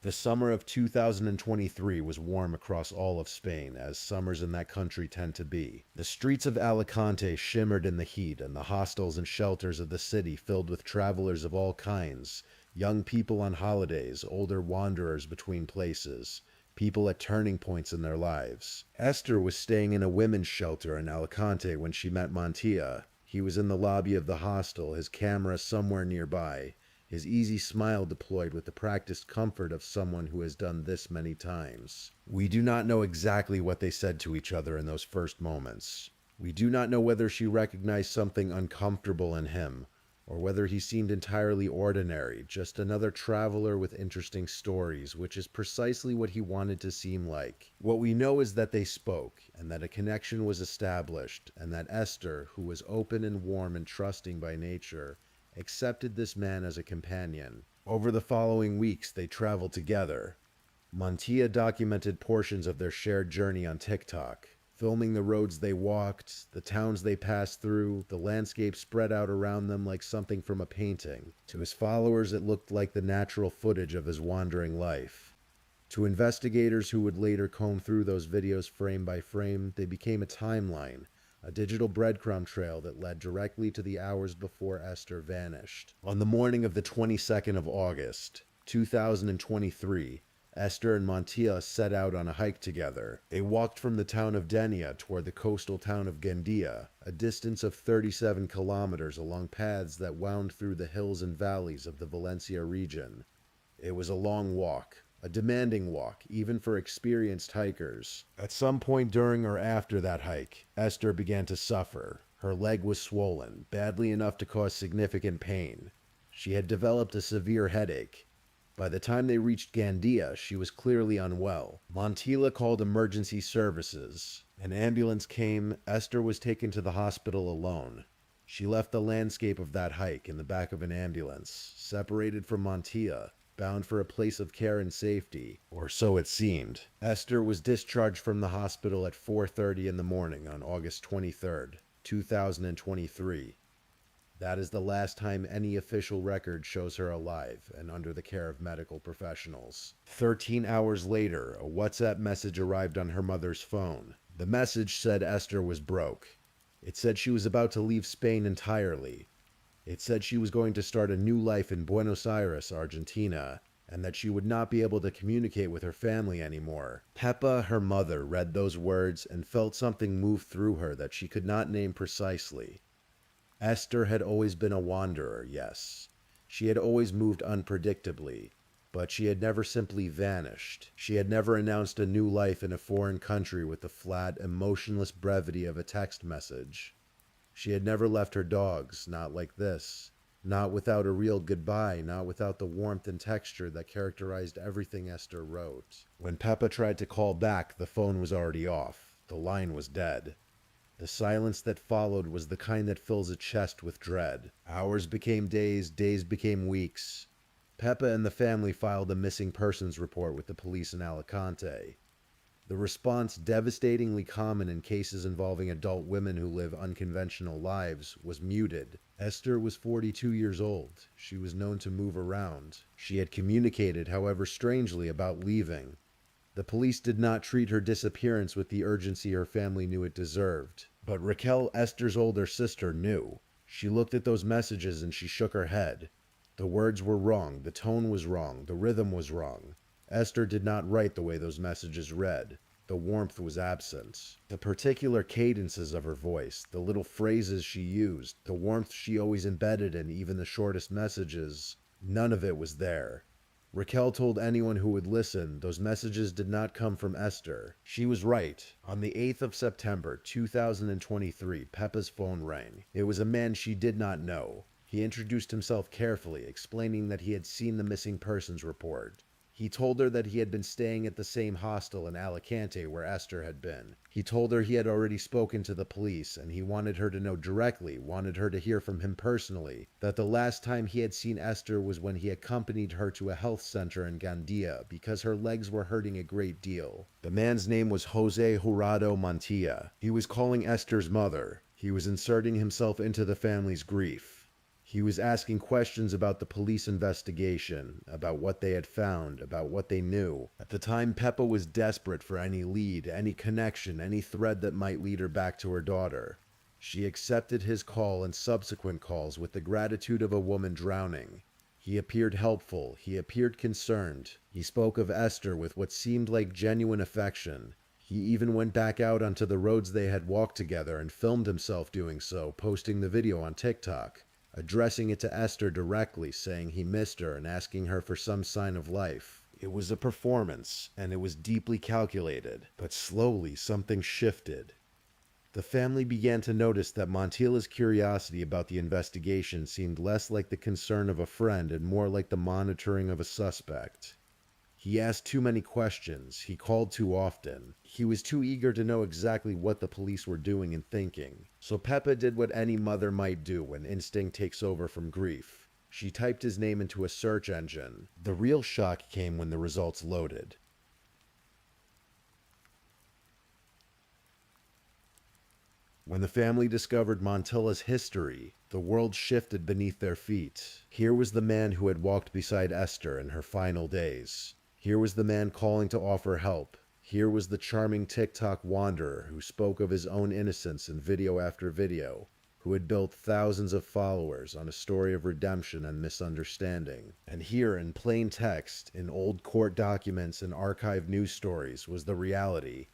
The summer of 2023 was warm across all of Spain, as summers in that country tend to be. The streets of Alicante shimmered in the heat, and the hostels and shelters of the city filled with travelers of all kinds, young people on holidays, older wanderers between places, people at turning points in their lives. Esther was staying in a women's shelter in Alicante when she met Montilla. He was in the lobby of the hostel, his camera somewhere nearby, his easy smile deployed with the practiced comfort of someone who has done this many times. We do not know exactly what they said to each other in those first moments. We do not know whether she recognized something uncomfortable in him, or whether he seemed entirely ordinary, just another traveler with interesting stories, which is precisely what he wanted to seem like. What we know is that they spoke, and that a connection was established, and that Esther, who was open and warm and trusting by nature, accepted this man as a companion. Over the following weeks, they traveled together. Montilla documented portions of their shared journey on TikTok, filming the roads they walked, the towns they passed through, the landscape spread out around them like something from a painting. To his followers, it looked like the natural footage of his wandering life. To investigators who would later comb through those videos frame by frame, they became a timeline, a digital breadcrumb trail that led directly to the hours before Esther vanished. On the morning of the 22nd of August, 2023, Esther and Montilla set out on a hike together. They walked from the town of Denia toward the coastal town of Gandia, a distance of 37 kilometers along paths that wound through the hills and valleys of the Valencia region. It was a long walk, a demanding walk, even for experienced hikers. At some point during or after that hike, Esther began to suffer. Her leg was swollen, badly enough to cause significant pain. She had developed a severe headache. By the time they reached Gandia, she was clearly unwell. Montilla called emergency services. An ambulance came. Esther was taken to the hospital alone. She left the landscape of that hike in the back of an ambulance, separated from Montilla, bound for a place of care and safety, or so it seemed. Esther was discharged from the hospital at 4:30 in the morning on August 23rd, 2023. That is the last time any official record shows her alive and under the care of medical professionals. 13 hours later, a WhatsApp message arrived on her mother's phone. The message said Esther was broke. It said she was about to leave Spain entirely. It said she was going to start a new life in Buenos Aires, Argentina, and that she would not be able to communicate with her family anymore. Peppa, her mother, read those words and felt something move through her that she could not name precisely. Esther had always been a wanderer, yes. She had always moved unpredictably, but she had never simply vanished. She had never announced a new life in a foreign country with the flat, emotionless brevity of a text message. She had never left her dogs, not like this. Not without a real goodbye, not without the warmth and texture that characterized everything Esther wrote. When Peppa tried to call back, the phone was already off. The line was dead. The silence that followed was the kind that fills a chest with dread. Hours became days, days became weeks. Peppa and the family filed a missing persons report with the police in Alicante. The response, devastatingly common in cases involving adult women who live unconventional lives, was muted. Esther was 42 years old. She was known to move around. She had communicated, however strangely, about leaving. The police did not treat her disappearance with the urgency her family knew it deserved. But Raquel, Esther's older sister, knew. She looked at those messages and she shook her head. The words were wrong, the tone was wrong, the rhythm was wrong. Esther did not write the way those messages read. The warmth was absent. The particular cadences of her voice, the little phrases she used, the warmth she always embedded in even the shortest messages, none of it was there. Raquel told anyone who would listen, those messages did not come from Esther. She was right. On the 8th of September, 2023, Peppa's phone rang. It was a man she did not know. He introduced himself carefully, explaining that he had seen the missing persons report. He told her that he had been staying at the same hostel in Alicante where Esther had been. He told her he had already spoken to the police, and he wanted her to know directly, wanted her to hear from him personally, that the last time he had seen Esther was when he accompanied her to a health center in Gandia because her legs were hurting a great deal. The man's name was Jose Jurado Montilla. He was calling Esther's mother. He was inserting himself into the family's grief. He was asking questions about the police investigation, about what they had found, about what they knew. At the time, Peppa was desperate for any lead, any connection, any thread that might lead her back to her daughter. She accepted his call and subsequent calls with the gratitude of a woman drowning. He appeared helpful. He appeared concerned. He spoke of Esther with what seemed like genuine affection. He even went back out onto the roads they had walked together and filmed himself doing so, posting the video on TikTok. Addressing it to Esther directly, saying he missed her and asking her for some sign of life. It was a performance, and it was deeply calculated, but slowly something shifted. The family began to notice that Montilla's curiosity about the investigation seemed less like the concern of a friend and more like the monitoring of a suspect. He asked too many questions. He called too often. He was too eager to know exactly what the police were doing and thinking. So Peppa did what any mother might do when instinct takes over from grief. She typed his name into a search engine. The real shock came when the results loaded. When the family discovered Montilla's history, the world shifted beneath their feet. Here was the man who had walked beside Esther in her final days. Here was the man calling to offer help. Here was the charming TikTok wanderer who spoke of his own innocence in video after video, who had built thousands of followers on a story of redemption and misunderstanding. And here, in plain text, in old court documents and archived news stories, was the reality.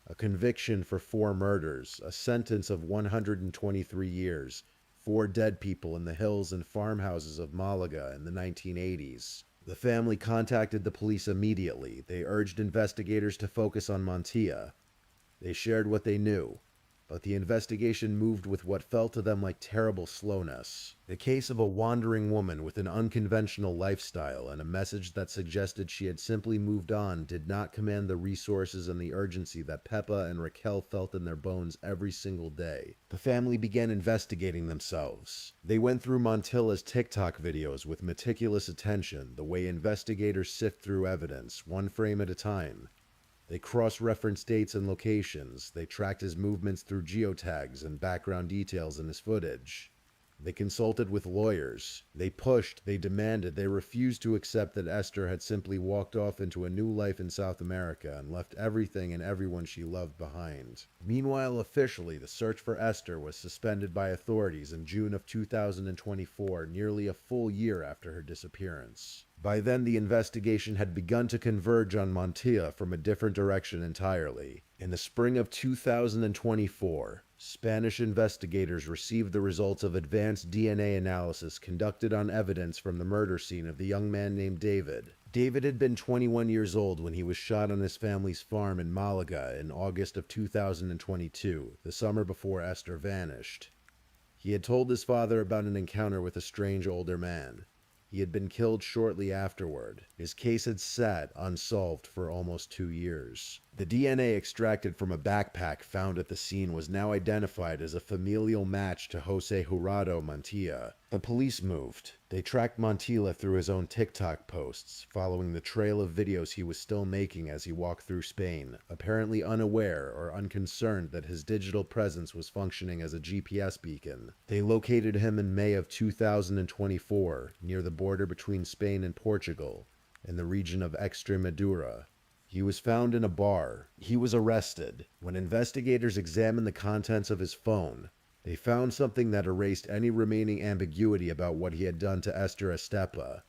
A conviction for 4 murders, a sentence of 123 years, 4 dead people in the hills and farmhouses of Malaga in the 1980s. The family contacted the police immediately. They urged investigators to focus on Montilla. They shared what they knew, but the investigation moved with what felt to them like terrible slowness. The case of a wandering woman with an unconventional lifestyle and a message that suggested she had simply moved on did not command the resources and the urgency that Peppa and Raquel felt in their bones every single day. The family began investigating themselves. They went through Montilla's TikTok videos with meticulous attention, the way investigators sift through evidence, one frame at a time. They cross-referenced dates and locations. They tracked his movements through geotags and background details in his footage. They consulted with lawyers. They pushed, they demanded, they refused to accept that Esther had simply walked off into a new life in South America and left everything and everyone she loved behind. Meanwhile, officially, the search for Esther was suspended by authorities in June of 2024, nearly a full year after her disappearance. By then, the investigation had begun to converge on Montilla from a different direction entirely. In the spring of 2024, Spanish investigators received the results of advanced DNA analysis conducted on evidence from the murder scene of the young man named David. David had been 21 years old when he was shot on his family's farm in Malaga in August of 2022, the summer before Esther vanished. He had told his father about an encounter with a strange older man. He had been killed shortly afterward. His case had sat unsolved for almost 2 years. The DNA extracted from a backpack found at the scene was now identified as a familial match to Jose Jurado Montilla. The police moved. They tracked Montilla through his own TikTok posts, following the trail of videos he was still making as he walked through Spain, apparently unaware or unconcerned that his digital presence was functioning as a GPS beacon. They located him in May of 2024, near the border between Spain and Portugal, in the region of Extremadura. He was found in a bar. He was arrested. When investigators examined the contents of his phone, they found something that erased any remaining ambiguity about what he had done to Esther Estepa.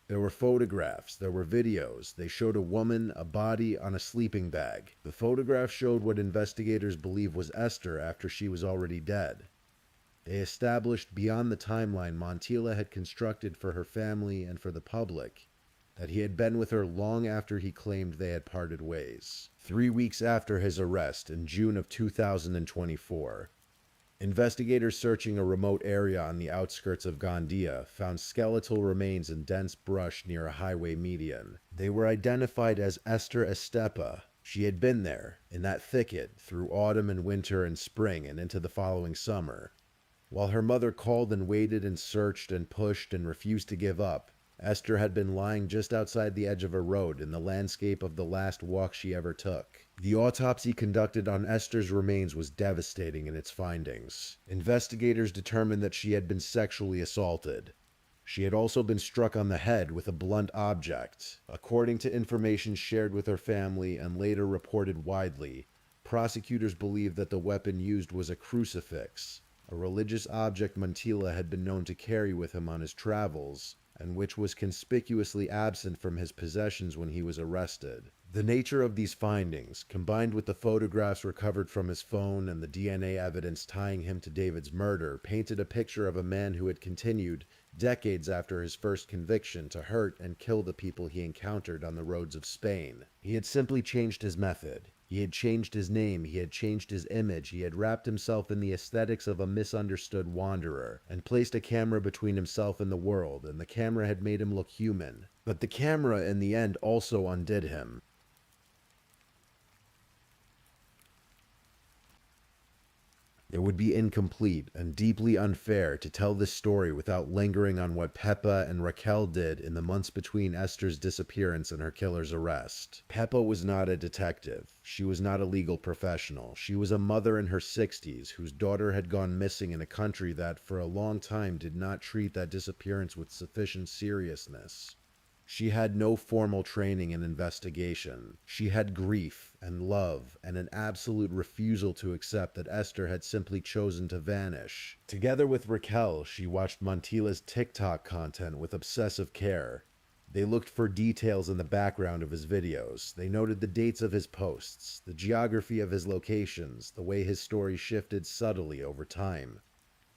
There were photographs, there were videos. They showed a woman, a body, on a sleeping bag. The photographs showed what investigators believe was Esther after she was already dead. They established beyond the timeline Montilla had constructed for her family and for the public that he had been with her long after he claimed they had parted ways. 3 weeks after his arrest, in June of 2024, investigators searching a remote area on the outskirts of Gandia found skeletal remains in dense brush near a highway median. They were identified as Esther Estepa. She had been there, in that thicket, through autumn and winter and spring and into the following summer. While her mother called and waited and searched and pushed and refused to give up, Esther had been lying just outside the edge of a road in the landscape of the last walk she ever took. The autopsy conducted on Esther's remains was devastating in its findings. Investigators determined that she had been sexually assaulted. She had also been struck on the head with a blunt object. According to information shared with her family and later reported widely, prosecutors believed that the weapon used was a crucifix, a religious object Montilla had been known to carry with him on his travels, and which was conspicuously absent from his possessions when he was arrested. The nature of these findings, combined with the photographs recovered from his phone and the DNA evidence tying him to David's murder, painted a picture of a man who had continued, decades after his first conviction, to hurt and kill the people he encountered on the roads of Spain. He had simply changed his method. He had changed his name, he had changed his image, he had wrapped himself in the aesthetics of a misunderstood wanderer, and placed a camera between himself and the world, and the camera had made him look human. But the camera, in the end, also undid him. It would be incomplete and deeply unfair to tell this story without lingering on what Peppa and Raquel did in the months between Esther's disappearance and her killer's arrest. Peppa was not a detective. She was not a legal professional. She was a mother in her 60s whose daughter had gone missing in a country that, for a long time, did not treat that disappearance with sufficient seriousness. She had no formal training in investigation. She had grief and love and an absolute refusal to accept that Esther had simply chosen to vanish. Together with Raquel, she watched Montila's TikTok content with obsessive care. They looked for details in the background of his videos. They noted the dates of his posts, the geography of his locations, the way his story shifted subtly over time.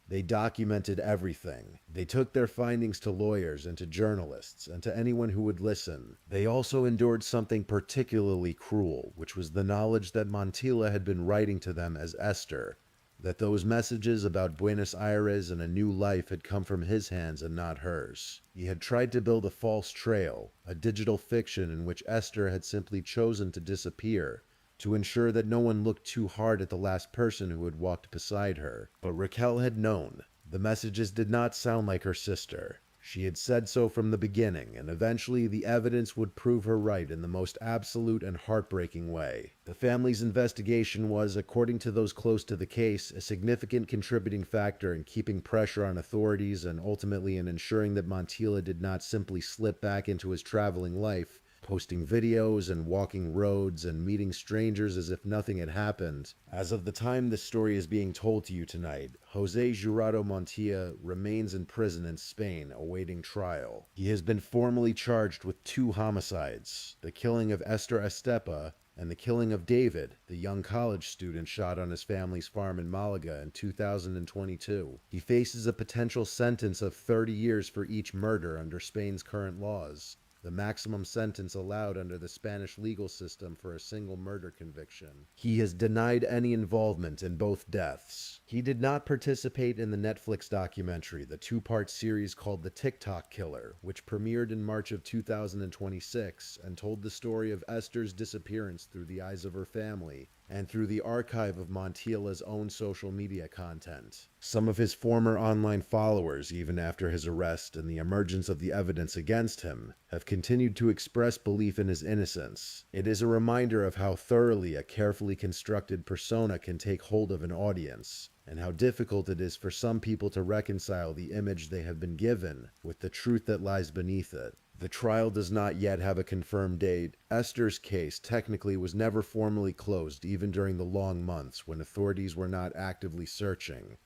They documented everything. They took their findings to lawyers and to journalists and to anyone who would listen. They also endured something particularly cruel, which was the knowledge that Montilla had been writing to them as Esther, that those messages about Buenos Aires and a new life had come from his hands and not hers. He had tried to build a false trail, a digital fiction in which Esther had simply chosen to disappear, to ensure that no one looked too hard at the last person who had walked beside her. But Raquel had known. The messages did not sound like her sister. She had said so from the beginning, and eventually the evidence would prove her right in the most absolute and heartbreaking way. The family's investigation was, according to those close to the case, a significant contributing factor in keeping pressure on authorities and ultimately in ensuring that Montilla did not simply slip back into his traveling life, posting videos and walking roads and meeting strangers as if nothing had happened. As of the time this story is being told to you tonight, Jose Jurado Montilla remains in prison in Spain awaiting trial. He has been formally charged with 2 homicides, the killing of Esther Estepa and the killing of David, the young college student shot on his family's farm in Malaga in 2022. He faces a potential sentence of 30 years for each murder under Spain's current laws, the maximum sentence allowed under the Spanish legal system for a single murder conviction. He has denied any involvement in both deaths. He did not participate in the Netflix documentary, the 2-part series called The TikTok Killer, which premiered in March of 2026 and told the story of Esther's disappearance through the eyes of her family and through the archive of Montilla's own social media content. Some of his former online followers, even after his arrest and the emergence of the evidence against him, have continued to express belief in his innocence. It is a reminder of how thoroughly a carefully constructed persona can take hold of an audience, and how difficult it is for some people to reconcile the image they have been given with the truth that lies beneath it. The trial does not yet have a confirmed date. Esther's case technically was never formally closed even during the long months when authorities were not actively searching.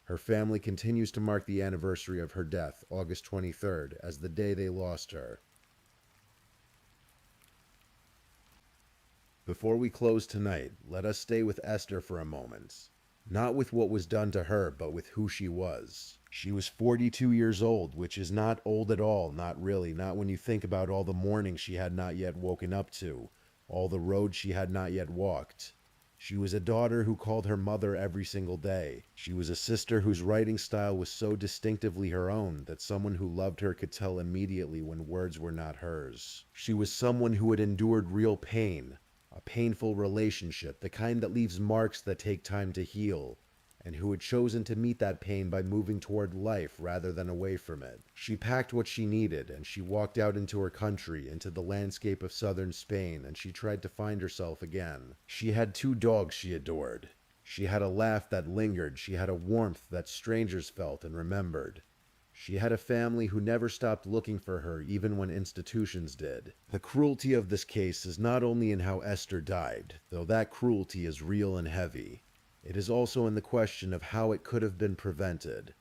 Her family continues to mark the anniversary of her death, August 23rd, as the day they lost her. Before we close tonight, let us stay with Esther for a moment. Not with what was done to her, but with who she was. She was 42 years old, which is not old at all, not really, not when you think about all the mourning she had not yet woken up to, all the roads she had not yet walked. She was a daughter who called her mother every single day. She was a sister whose writing style was so distinctively her own that someone who loved her could tell immediately when words were not hers. She was someone who had endured real pain, a painful relationship, the kind that leaves marks that take time to heal, and who had chosen to meet that pain by moving toward life rather than away from it. She packed what she needed, and she walked out into her country, into the landscape of southern Spain, and she tried to find herself again. She had 2 dogs she adored. She had a laugh that lingered. She had a warmth that strangers felt and remembered. She had a family who never stopped looking for her, even when institutions did. The cruelty of this case is not only in how Esther died, though that cruelty is real and heavy. It is also in the question of how it could have been prevented.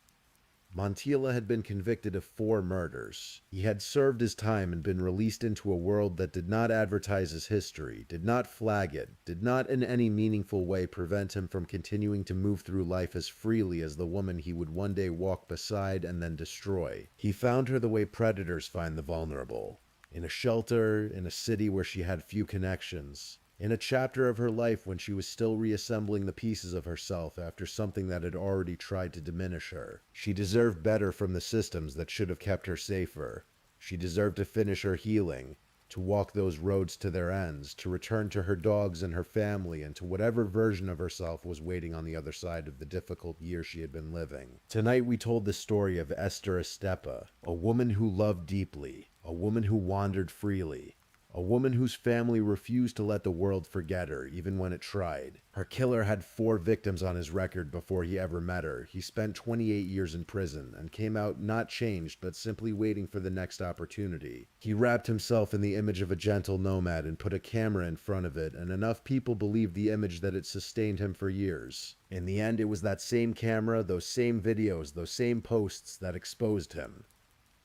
Montilla had been convicted of 4 murders. He had served his time and been released into a world that did not advertise his history, did not flag it, did not in any meaningful way prevent him from continuing to move through life as freely as the woman he would one day walk beside and then destroy. He found her the way predators find the vulnerable, in a shelter, in a city where she had few connections, in a chapter of her life when she was still reassembling the pieces of herself after something that had already tried to diminish her. She deserved better from the systems that should have kept her safer. She deserved to finish her healing, to walk those roads to their ends, to return to her dogs and her family, and to whatever version of herself was waiting on the other side of the difficult year she had been living. Tonight we told the story of Esther Estepa, a woman who loved deeply, a woman who wandered freely, a woman whose family refused to let the world forget her, even when it tried. Her killer had 4 victims on his record before he ever met her. He spent 28 years in prison and came out not changed, but simply waiting for the next opportunity. He wrapped himself in the image of a gentle nomad and put a camera in front of it, and enough people believed the image that it sustained him for years. In the end, it was that same camera, those same videos, those same posts that exposed him.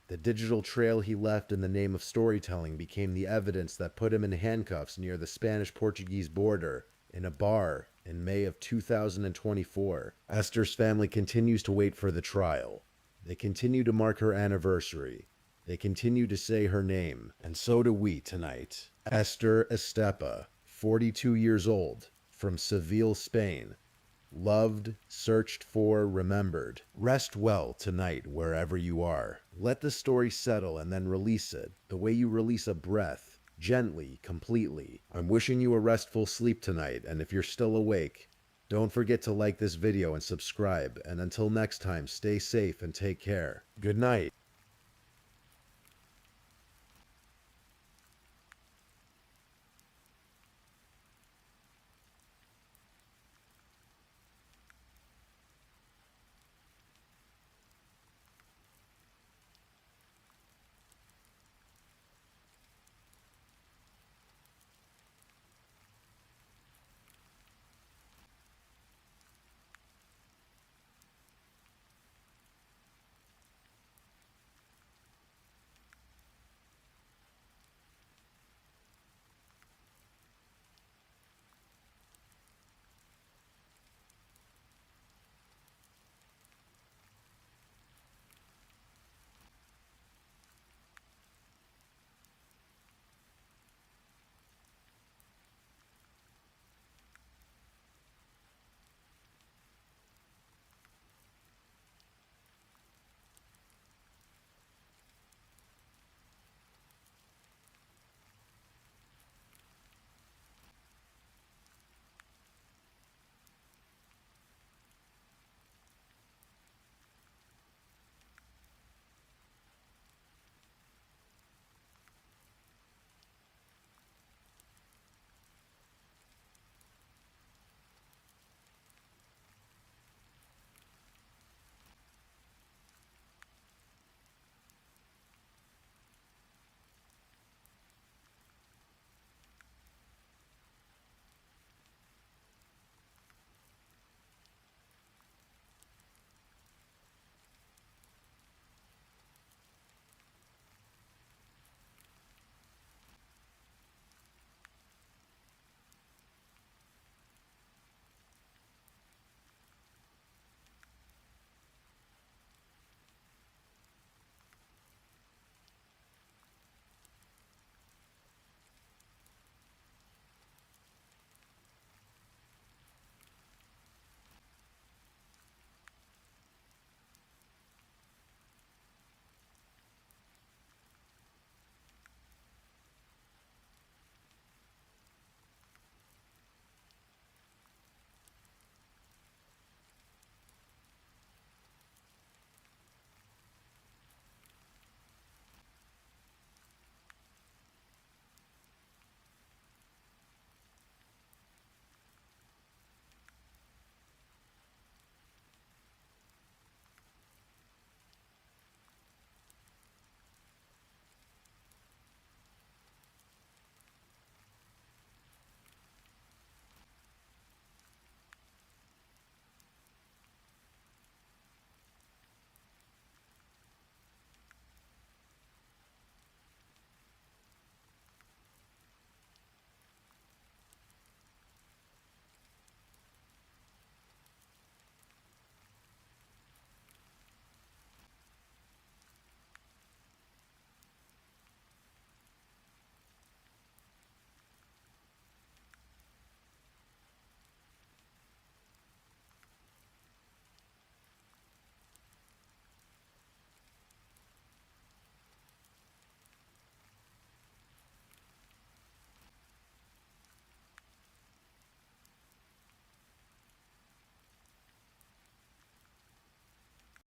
The digital trail he left in the name of storytelling became the evidence that put him in handcuffs near the Spanish-Portuguese border in a bar in May of 2024. Esther's family continues to wait for the trial. They continue to mark her anniversary. They continue to say her name, and so do we tonight. Esther Estepa, 42 years old, from Seville, Spain. Loved, searched for, remembered. Rest well tonight wherever you are. Let the story settle and then release it, the way you release a breath, gently, completely. I'm wishing you a restful sleep tonight, and if you're still awake, don't forget to like this video and subscribe, and until next time, stay safe and take care. Good night.